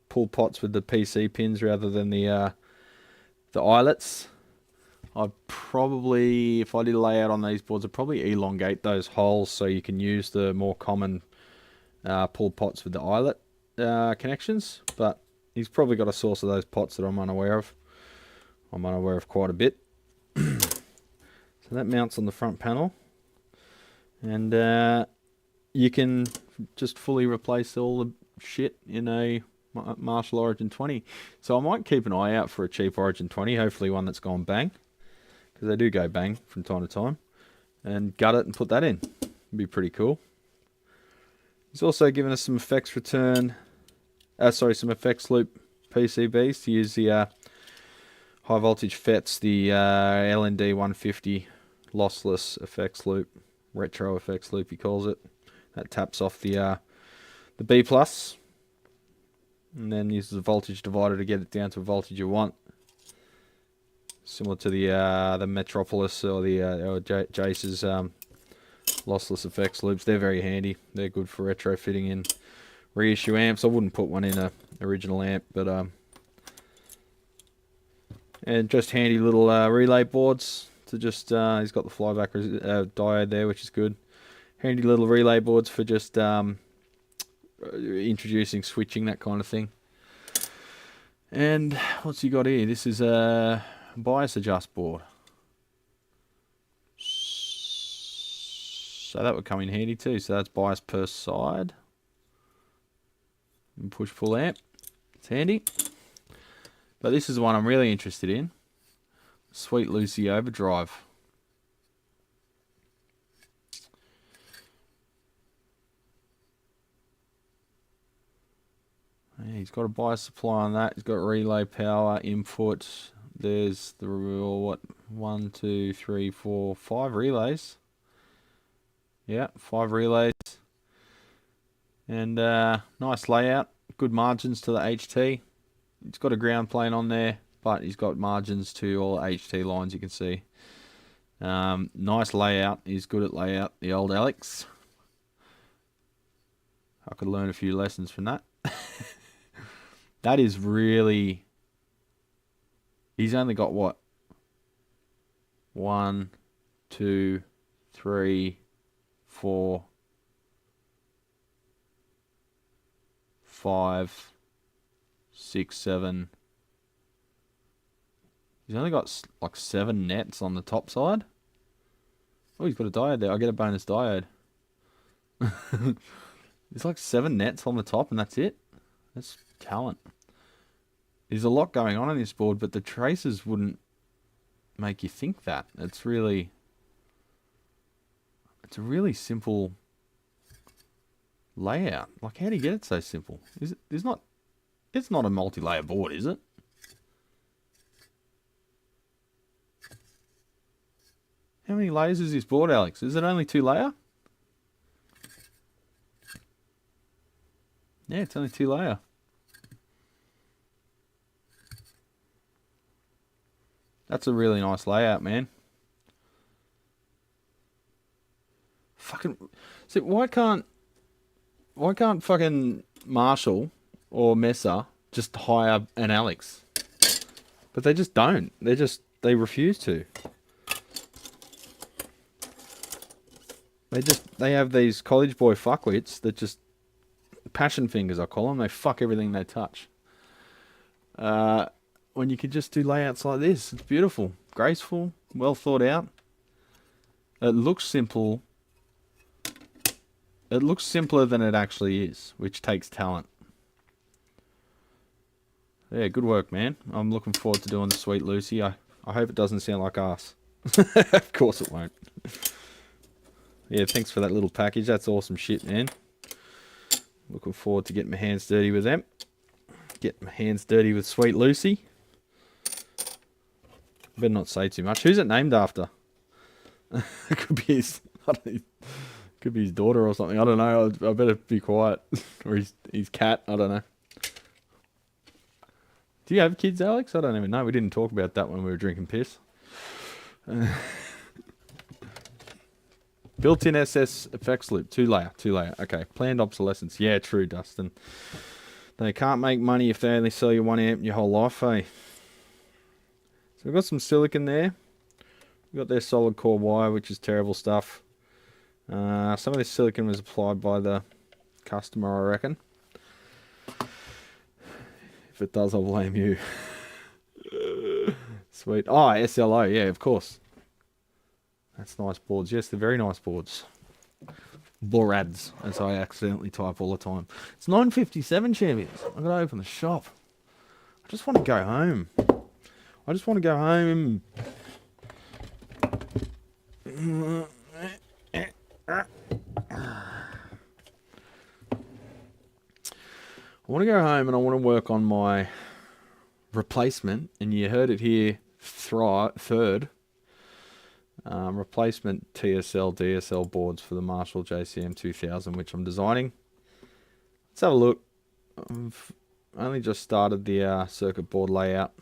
pull pots with the PC pins rather than the eyelets. I'd probably, if I did a layout on these boards, I'd probably elongate those holes so you can use the more common pull pots with the eyelet connections. But he's probably got a source of those pots that I'm unaware of. I'm unaware of quite a bit. So that mounts on the front panel, and you can just fully replace all the shit in a Marshall Origin 20. So I might keep an eye out for a cheap Origin 20, hopefully one that's gone bang, because they do go bang from time to time, and gut it and put that in. It'd be pretty cool. He's also given us some effects some effects loop PCBs to use the high voltage FETs, the LND 150 lossless effects loop, retro effects loop he calls it. That taps off the B plus, and then uses a voltage divider to get it down to a voltage you want. Similar to the Metropolis or the Jace's lossless effects loops. They're very handy. They're good for retrofitting in reissue amps. I wouldn't put one in a original amp, but and just handy little relay boards to just, he's got the flyback diode there, which is good. Handy little relay boards for just introducing switching, that kind of thing. And what's he got here? This is a bias adjust board. So that would come in handy too. So that's bias per side. And push pull amp. It's handy. But this is the one I'm really interested in. Sweet Lucy Overdrive. Yeah, he's got a bias supply on that. He's got relay power, input. There's the, what, 1, 2, 3, 4, 5 relays. Yeah, 5 relays. And nice layout. Good margins to the HT. It's got a ground plane on there, but he's got margins to all HT lines, you can see. Nice layout. He's good at layout, the old Alex. I could learn a few lessons from that. That is really... He's only got, what? 1, 2, 3, 4, 5, 6, 7. He's only got like 7 nets on the top side. Oh, he's got a diode there. I get a bonus diode. There's like 7 nets on the top and that's it. That's talent. There's a lot going on this board, but the traces wouldn't make you think that. It's a really simple layout. Like, how do you get it so simple? It's not a multi-layer board, is it? How many layers is this board, Alex? Is it only 2 layer? Yeah, it's only 2 layer. That's a really nice layout, man. Fucking, see, why can't fucking Marshall or Mesa just hire an Alex? But they just don't. They refuse to. They have these college boy fuckwits that just, passion fingers I call them. They fuck everything they touch. When you could just do layouts like this, it's beautiful, graceful, well thought out. It looks simple. It looks simpler than it actually is, which takes talent. Yeah, good work, man. I'm looking forward to doing the Sweet Lucy. I hope it doesn't sound like ass. Of course it won't. Yeah, thanks for that little package. That's awesome shit, man. Looking forward to getting my hands dirty with them. Get my hands dirty with Sweet Lucy. Better not say too much. Who's it named after? It could be his, could be his daughter or something. I don't know. I better be quiet. Or his cat. I don't know. Do you have kids, Alex? I don't even know. We didn't talk about that when we were drinking piss. Built-in SS effects loop. 2 layer. Okay. Planned obsolescence. Yeah, true, Dustin. They can't make money if they only sell you 1 amp your whole life, eh? So we've got some silicon there. We've got their solid core wire, which is terrible stuff. Some of this silicon was applied by the customer, I reckon. If it does, I'll blame you. Sweet. Oh, SLO. Yeah, of course. That's nice boards. Yes, they're very nice boards. Borads, as I accidentally type all the time. It's 9:57, champions. I've got to open the shop. I just want to go home. I just want to go home. I want to go home and I want to work on my replacement. And you heard it here third. Replacement TSL DSL boards for the Marshall JCM 2000, which I'm designing. Let's have a look. I've only just started the circuit board layout.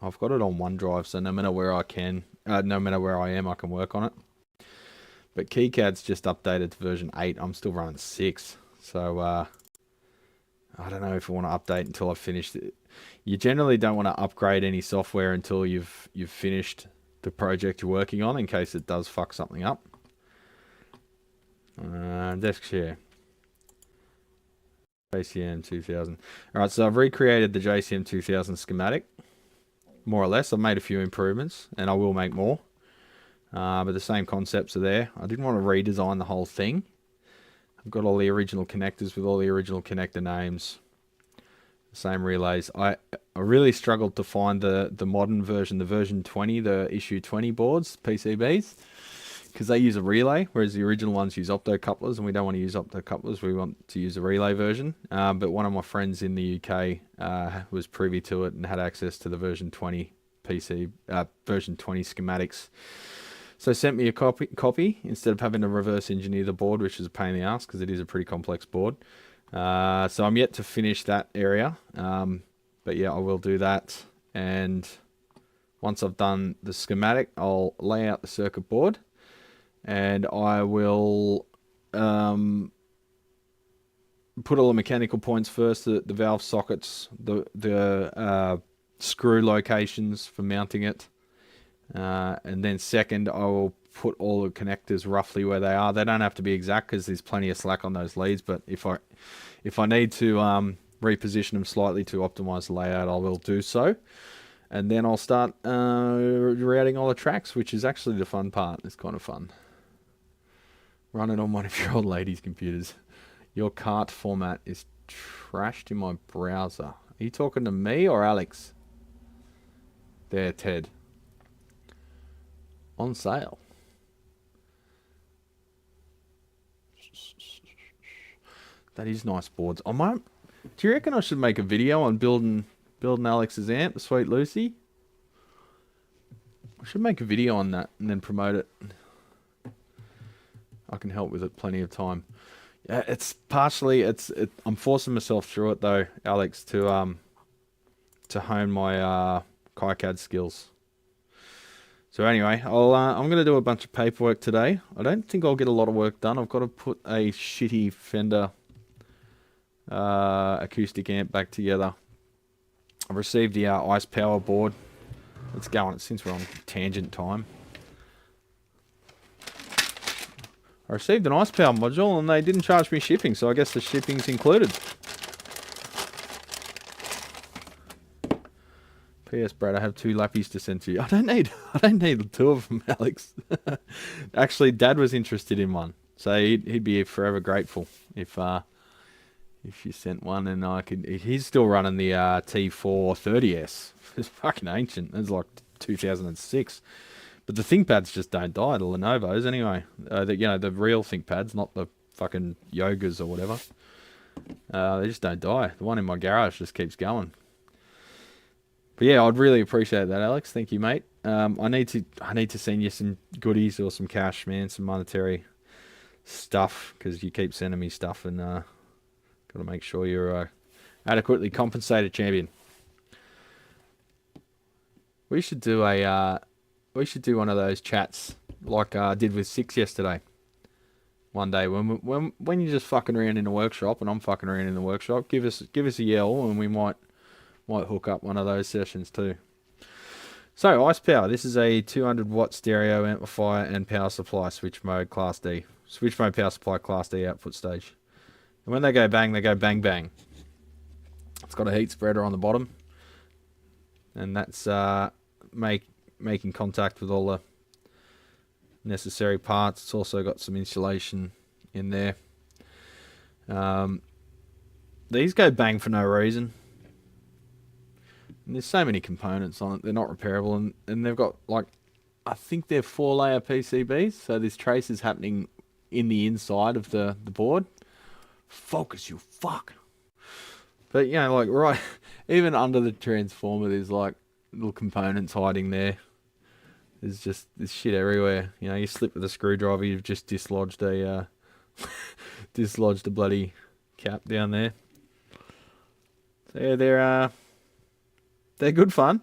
I've got it on OneDrive, so no matter where I am, I can work on it. But KiCad's just updated to version 8. I'm still running 6, so I don't know if I want to update until I've finished it. You generally don't want to upgrade any software until you've finished the project you're working on, in case it does fuck something up. Desk chair. JCM 2000. Alright, so I've recreated the JCM 2000 schematic. More or less. I've made a few improvements, and I will make more. But the same concepts are there. I didn't want to redesign the whole thing. I've got all the original connectors with all the original connector names. The same relays. I really struggled to find the modern version, the version 20, the issue 20 boards, PCBs, because they use a relay, whereas the original ones use optocouplers, and we don't want to use optocouplers. We want to use a relay version. But one of my friends in the UK was privy to it and had access to the version 20 version 20 schematics. So sent me a copy instead of having to reverse engineer the board, which is a pain in the ass because it is a pretty complex board. So I'm yet to finish that area, but yeah, I will do that. And once I've done the schematic, I'll lay out the circuit board, and I will put all the mechanical points first, the valve sockets, the screw locations for mounting it. And then second, I will put all the connectors roughly where they are. They don't have to be exact because there's plenty of slack on those leads, but if I need to reposition them slightly to optimize the layout, I will do so. And then I'll start routing all the tracks, which is actually the fun part. It's kind of fun. Run it on one of your old lady's computers. Your cart format is trashed in my browser. Are you talking to me or Alex? There, Ted. On sale. That is nice boards. I might. Do you reckon I should make a video on building Alex's amp, the Sweet Lucy? I should make a video on that and then promote it. I can help with it plenty of time. Yeah, it's partially I'm forcing myself through it though, Alex, to hone my KiCad skills. So anyway, I'm gonna do a bunch of paperwork today. I don't think I'll get a lot of work done. I've got to put a shitty Fender acoustic amp back together. I've received the Ice Power board. Let's go on it since we're on tangent time. I received an Ice Power module and they didn't charge me shipping, so I guess the shipping's included. P.S. Brad, I have 2 lappies to send to you. I don't need 2 of them, Alex. Actually, Dad was interested in one, so he'd be forever grateful if you sent one, and I could. He's still running the T430S. It's fucking ancient. It's like 2006. But the ThinkPads just don't die. The Lenovo's anyway. The real ThinkPads, not the fucking Yogas or whatever. They just don't die. The one in my garage just keeps going. But yeah, I'd really appreciate that, Alex. Thank you, mate. I need to send you some goodies or some cash, man, some monetary stuff, because you keep sending me stuff, and got to make sure you're adequately compensated, champion. We should do one of those chats like I did with Six yesterday. One day when you're just fucking around in the workshop and I'm fucking around in the workshop, give us a yell and we might hook up one of those sessions too. So Ice Power, this is a 200 watt stereo amplifier and power supply, switch mode Class D. Switch mode power supply Class D output stage. And when they go bang bang. It's got a heat spreader on the bottom. And that's making contact with all the necessary parts. It's also got some insulation in there. These go bang for no reason. And there's so many components on it, they're not repairable, and they've got, like, I think they're 4-layer PCBs, so this trace is happening in the inside of the board. Focus, you fuck. But, you know, like, right, even under the transformer, there's, like, little components hiding there. There's just this shit everywhere. You know, you slip with a screwdriver, you've just dislodged a bloody cap down there. So yeah, they're good fun.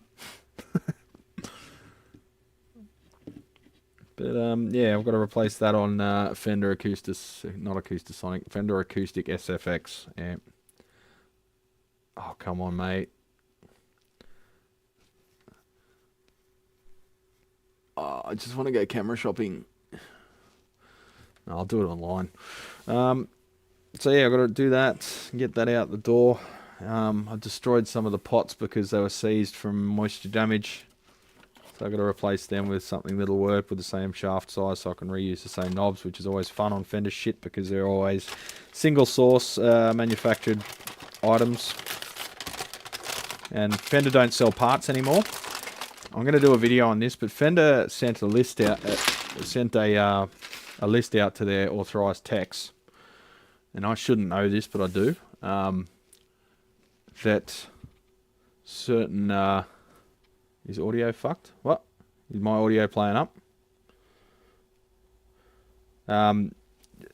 But yeah, I've got to replace that on Fender Acoustic SFX amp. Oh, come on, mate. Oh, I just want to go camera shopping. No, I'll do it online. So yeah, I've got to do that, get that out the door. I destroyed some of the pots because they were seized from moisture damage. So I've got to replace them with something that'll work with the same shaft size so I can reuse the same knobs, which is always fun on Fender shit because they're always single source manufactured items. And Fender don't sell parts anymore. I'm going to do a video on this, but Fender sent a list out, a list out to their authorized techs. And I shouldn't know this, but I do. That certain is audio fucked? What? Is my audio playing up?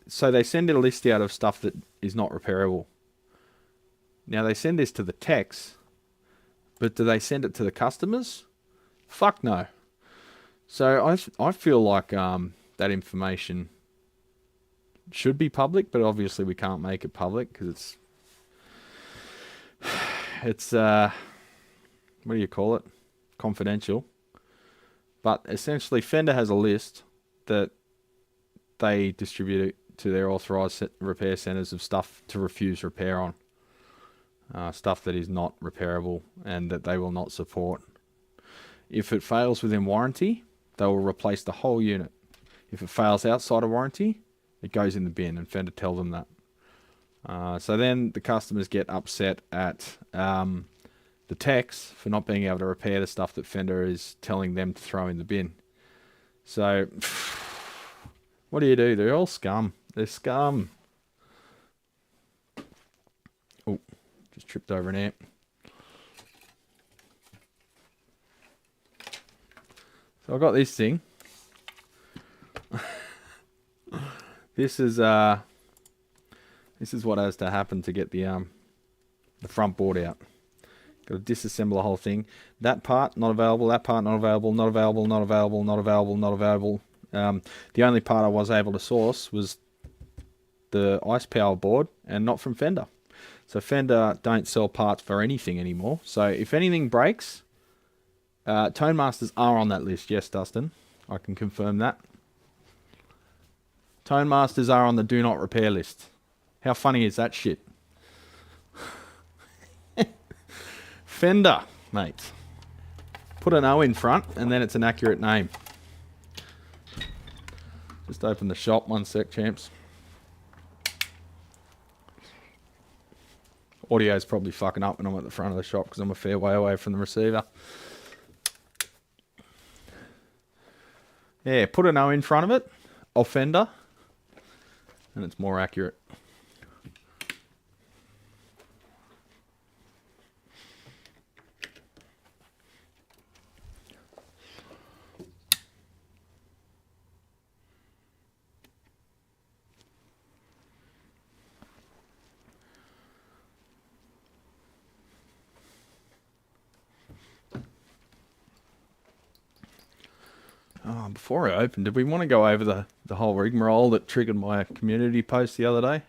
So they send a list out of stuff that is not repairable. Now they send this to the techs, but do they send it to the customers? Fuck no. So I feel like that information should be public, but obviously we can't make it public because it's what do you call it? Confidential. But essentially Fender has a list that they distribute it to their authorised repair centres of stuff to refuse repair on. Stuff that is not repairable and that they will not support. If it fails within warranty, they will replace the whole unit. If it fails outside of warranty, it goes in the bin, and Fender tell them that. So then the customers get upset at the techs for not being able to repair the stuff that Fender is telling them to throw in the bin. So, what do? They're all scum. They're scum. Oh, just tripped over an amp. So I got this thing. This is what has to happen to get the front board out. Got to disassemble the whole thing. That part not available. That part not available. Not available. Not available. Not available. Not available. The only part I was able to source was the ice power board, and not from Fender. So Fender don't sell parts for anything anymore. So if anything breaks, Tone Masters are on that list. Yes, Dustin, I can confirm that. Tone Masters are on the do not repair list. How funny is that shit? Fender, mate. Put an O in front and then it's an accurate name. Just open the shop. One sec, champs. Audio's probably fucking up when I'm at the front of the shop because I'm a fair way away from the receiver. Yeah, put an O in front of it. Offender. And it's more accurate. Before I open, did we want to go over the whole rigmarole that triggered my community post the other day?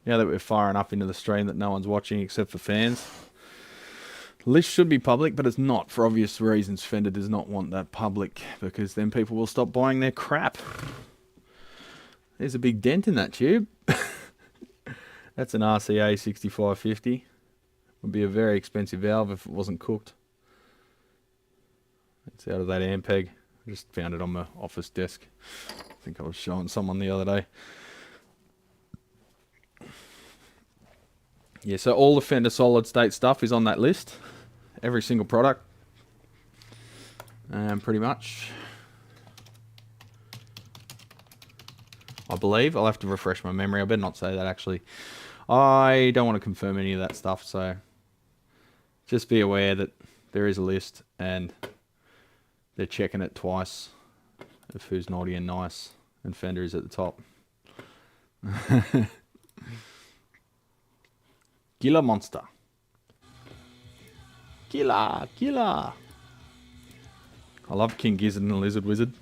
Now that we're firing up into the stream that no one's watching except for fans. The list should be public, but it's not for obvious reasons. Fender does not want that public because then people will stop buying their crap. There's a big dent in that tube. That's an RCA 6550. Would be a very expensive valve if it wasn't cooked. It's out of that Ampeg. I just found it on my office desk. I think I was showing someone the other day. Yeah, so all the Fender solid state stuff is on that list. Every single product. Pretty much. I believe. I'll have to refresh my memory. I better not say that actually. I don't want to confirm any of that stuff, so just be aware that there is a list and they're checking it twice of who's naughty and nice, and Fender is at the top. Gila Monster. Gila. I love King Gizzard and the Lizard Wizard.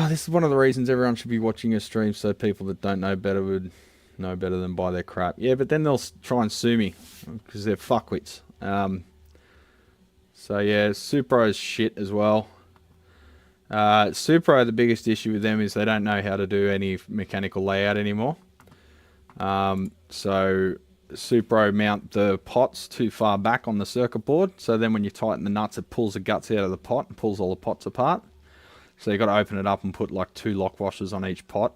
This is one of the reasons everyone should be watching your stream, so people that don't know better would know better than buy their crap. Yeah, but then they'll try and sue me because they're fuckwits. So yeah, Supro's shit as well. Supro, the biggest issue with them is they don't know how to do any mechanical layout anymore. So Supro mount the pots too far back on the circuit board, so then when you tighten the nuts it pulls the guts out of the pot and pulls all the pots apart. So you've got to open it up and put like 2 lock washers on each pot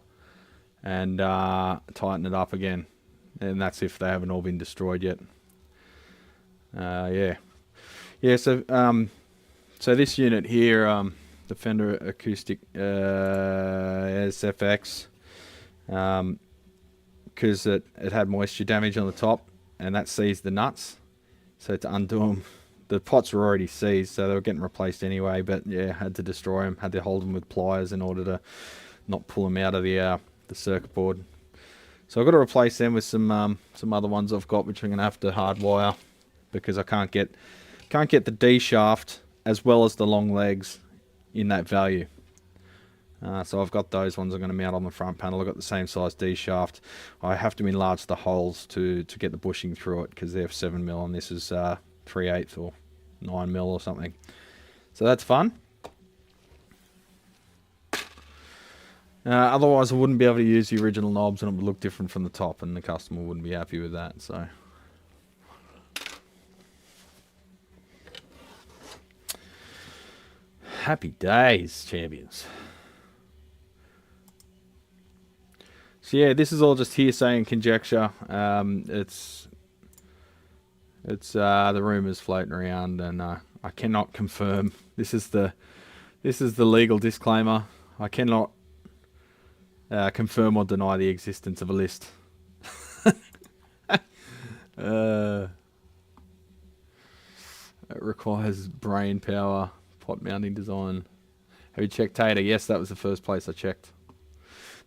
and tighten it up again. And that's if they haven't all been destroyed yet. Yeah, so this unit here, the Fender Acoustic SFX, because it had moisture damage on the top and that seized the nuts. So to undo them, the pots were already seized, so they were getting replaced anyway, but yeah, had to destroy them, had to hold them with pliers in order to not pull them out of the circuit board. So I've got to replace them with some other ones I've got, which I'm going to have to hardwire because I can't get the D shaft as well as the long legs in that value. So I've got those ones I'm going to mount on the front panel. I've got the same size D shaft. I have to enlarge the holes to get the bushing through it because they're 7mm and this is 3/8 or 9mm or something. So that's fun. Otherwise I wouldn't be able to use the original knobs and it would look different from the top and the customer wouldn't be happy with that. So happy days, champions. So yeah, this is all just hearsay and conjecture. It's the rumors floating around, and I cannot confirm. This is the legal disclaimer. I cannot confirm or deny the existence of a list. It requires brain power. Pot mounting design. Have you checked Tater? Yes, that was the first place I checked.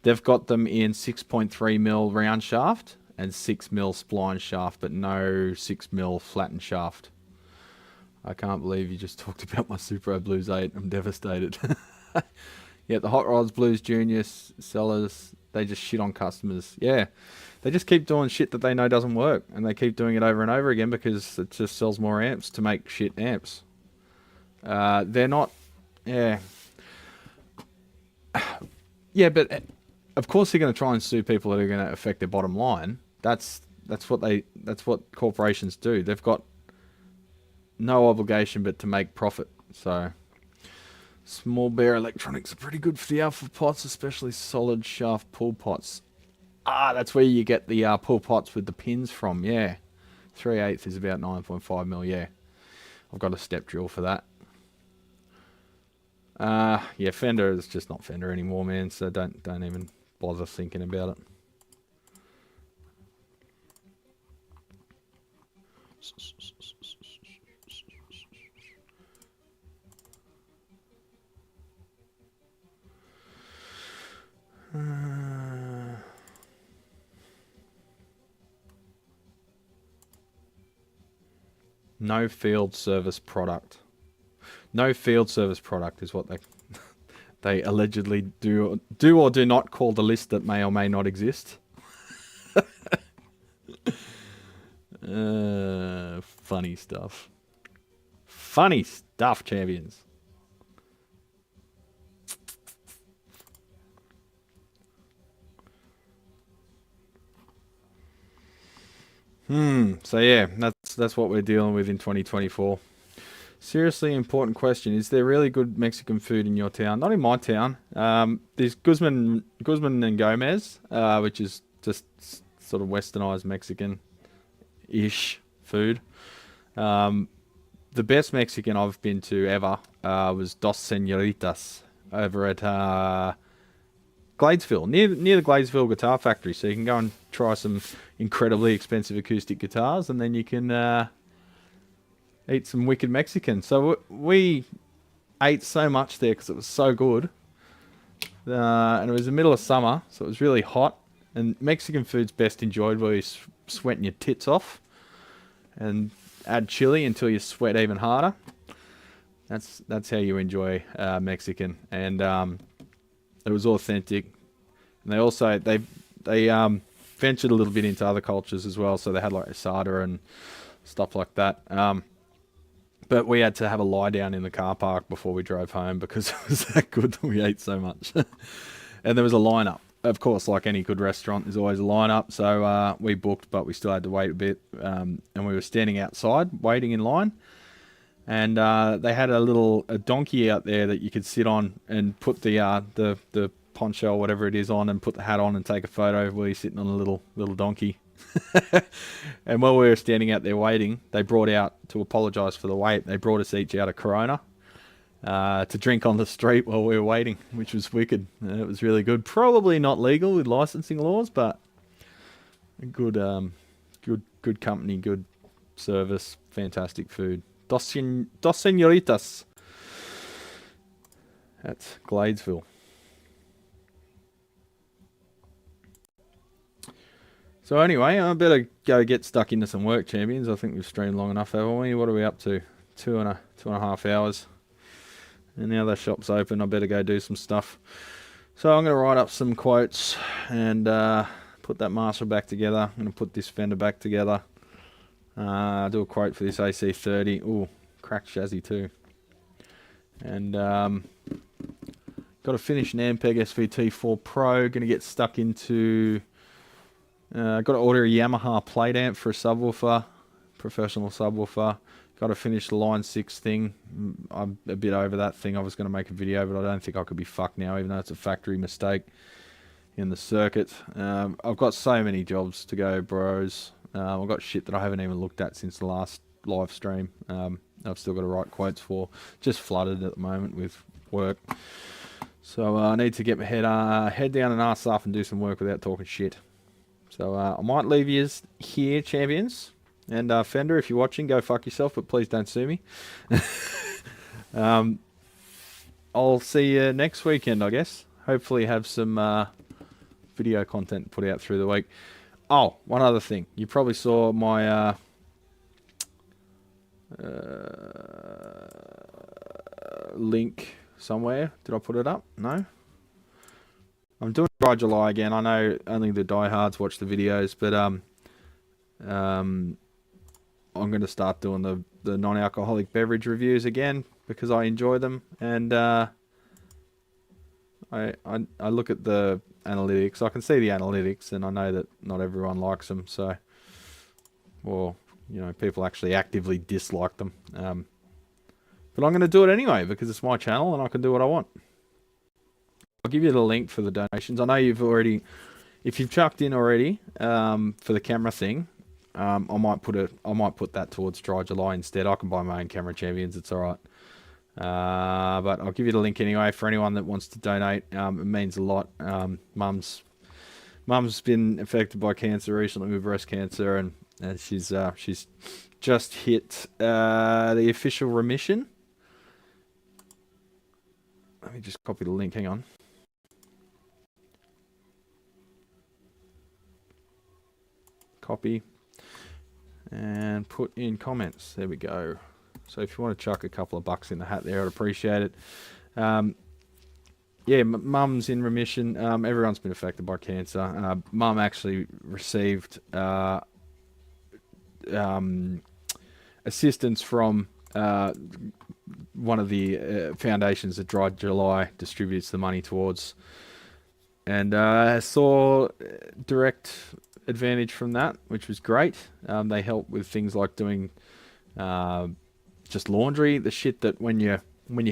They've got them in 6.3mm round shaft and 6mm spline shaft, but no 6mm flattened shaft. I can't believe you just talked about my Supro Blues 8. I'm devastated. Yeah, the Hot Rods Blues Junior sellers, they just shit on customers. Yeah, they just keep doing shit that they know doesn't work, and they keep doing it over and over again because it just sells more amps to make shit amps. They're not, yeah. Yeah, but of course they're going to try and sue people that are going to affect their bottom line. That's what corporations do. They've got no obligation but to make profit. So small bear electronics are pretty good for the alpha pots, especially solid shaft pull pots. That's where you get the pull pots with the pins from. Yeah, 3/8 is about 9.5mm. Yeah, I've got a step drill for that. Yeah, Fender is just not Fender anymore, man. So don't even bother thinking about it. No field service product. No field service product is what they allegedly do or do not call the list that may or may not exist. Funny stuff. Funny stuff, champions. So yeah, that's what we're dealing with in 2024. Seriously important question. Is there really good Mexican food in your town? Not in my town. There's Guzman and Gomez, which is just sort of westernized Mexican-ish food. The best Mexican I've been to ever was Dos Señoritas over at Gladesville, near the Gladesville Guitar Factory. So you can go and try some incredibly expensive acoustic guitars, and then you can eat some wicked Mexican. So we ate so much there because it was so good. And it was the middle of summer, so it was really hot. And Mexican food's best enjoyed where you're sweating your tits off. And add chili until you sweat even harder. That's how you enjoy Mexican. And it was authentic. And they also, they ventured a little bit into other cultures as well. So they had like asada and stuff like that. But we had to have a lie down in the car park before we drove home because it was that good that we ate so much. And there was a lineup. Of course, like any good restaurant, there's always a lineup. So we booked, but we still had to wait a bit. And we were standing outside waiting in line. And they had a donkey out there that you could sit on and put the poncho or whatever it is on and put the hat on and take a photo while you're sitting on a little donkey. And while we were standing out there waiting, they brought out, to apologise for the wait, they brought us each out a Corona to drink on the street while we were waiting, which was wicked. It was really good. Probably not legal with licensing laws, but good company, good service, fantastic food. Dos Señoritas at Gladesville. So anyway, I better go get stuck into some work, champions. I think we've streamed long enough, haven't we? What are we up to? Two and a half hours. And now the shop's open. I better go do some stuff. So I'm going to write up some quotes and put that Marshall back together. I'm going to put this fender back together. Do a quote for this AC30. Ooh, cracked chassis too. And got to finish an Ampeg SVT4 Pro. Going to get stuck into... got to order a Yamaha plate amp for a subwoofer. Professional subwoofer. Got to finish the Line 6 thing. I'm a bit over that thing. I was going to make a video, but I don't think I could be fucked now, even though it's a factory mistake in the circuit. I've got so many jobs to go, bros. I've got shit that I haven't even looked at since the last live stream. I've still got to write quotes for. Just flooded at the moment with work. So I need to get my head down and ass off and do some work without talking shit. So I might leave you here, champions. And Fender, if you're watching, go fuck yourself, but please don't sue me. I'll see you next weekend, I guess. Hopefully have some video content put out through the week. Oh, one other thing. You probably saw my link somewhere. Did I put it up? No? I'm doing Dry July again. I know only the diehards watch the videos, but I'm going to start doing the non-alcoholic beverage reviews again because I enjoy them, and I look at the analytics. I can see the analytics, and I know that not everyone likes them. So, or you know, people actually actively dislike them. But I'm going to do it anyway because it's my channel and I can do what I want. I'll give you the link for the donations. I know you've already, if you've chucked in already for the camera thing. I might put that towards Dry July instead. I can buy my own camera, champions. It's all right. But I'll give you the link anyway for anyone that wants to donate. It means a lot. Mum's been affected by cancer recently with breast cancer, and she's just hit the official remission. Let me just copy the link. Hang on. Copy. And put in comments. There we go. So if you want to chuck a couple of bucks in the hat there, I'd appreciate it. Yeah, Mum's in remission. Everyone's been affected by cancer. Mum actually received assistance from one of the foundations that Dry July distributes the money towards. And saw direct advantage from that, which was great. They help with things like doing just laundry, the shit that when your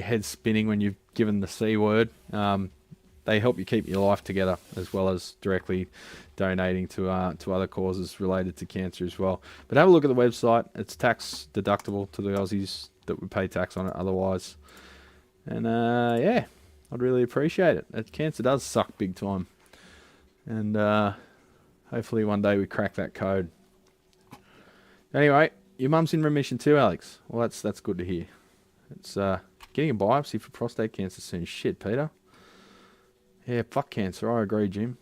head's spinning when you've given the C word. They help you keep your life together, as well as directly donating to other causes related to cancer as well. But have a look at the website. It's tax deductible to the Aussies that would pay tax on it otherwise. And yeah, I'd really appreciate it. Cancer does suck big time. And hopefully one day we crack that code. Anyway, your mum's in remission too, Alex. Well, that's good to hear. It's getting a biopsy for prostate cancer soon. Shit, Peter. Yeah, fuck cancer. I agree, Jim.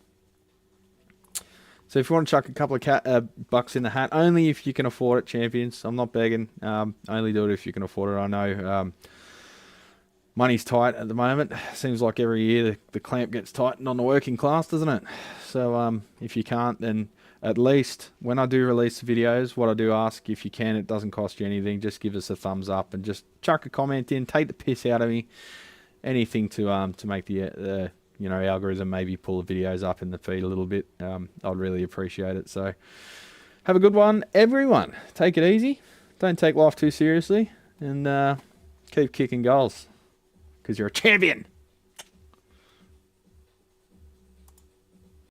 So if you want to chuck a couple of bucks in the hat, only if you can afford it, champions. I'm not begging. Only do it if you can afford it. I know money's tight at the moment. Seems like every year the clamp gets tightened on the working class, doesn't it? So if you can't, then at least when I do release the videos, what I do ask, if you can, it doesn't cost you anything. Just give us a thumbs up and just chuck a comment in. Take the piss out of me. Anything to make the you know, algorithm maybe pull the videos up in the feed a little bit. I'd really appreciate it. So have a good one, everyone. Take it easy. Don't take life too seriously, and keep kicking goals, because you're a champion.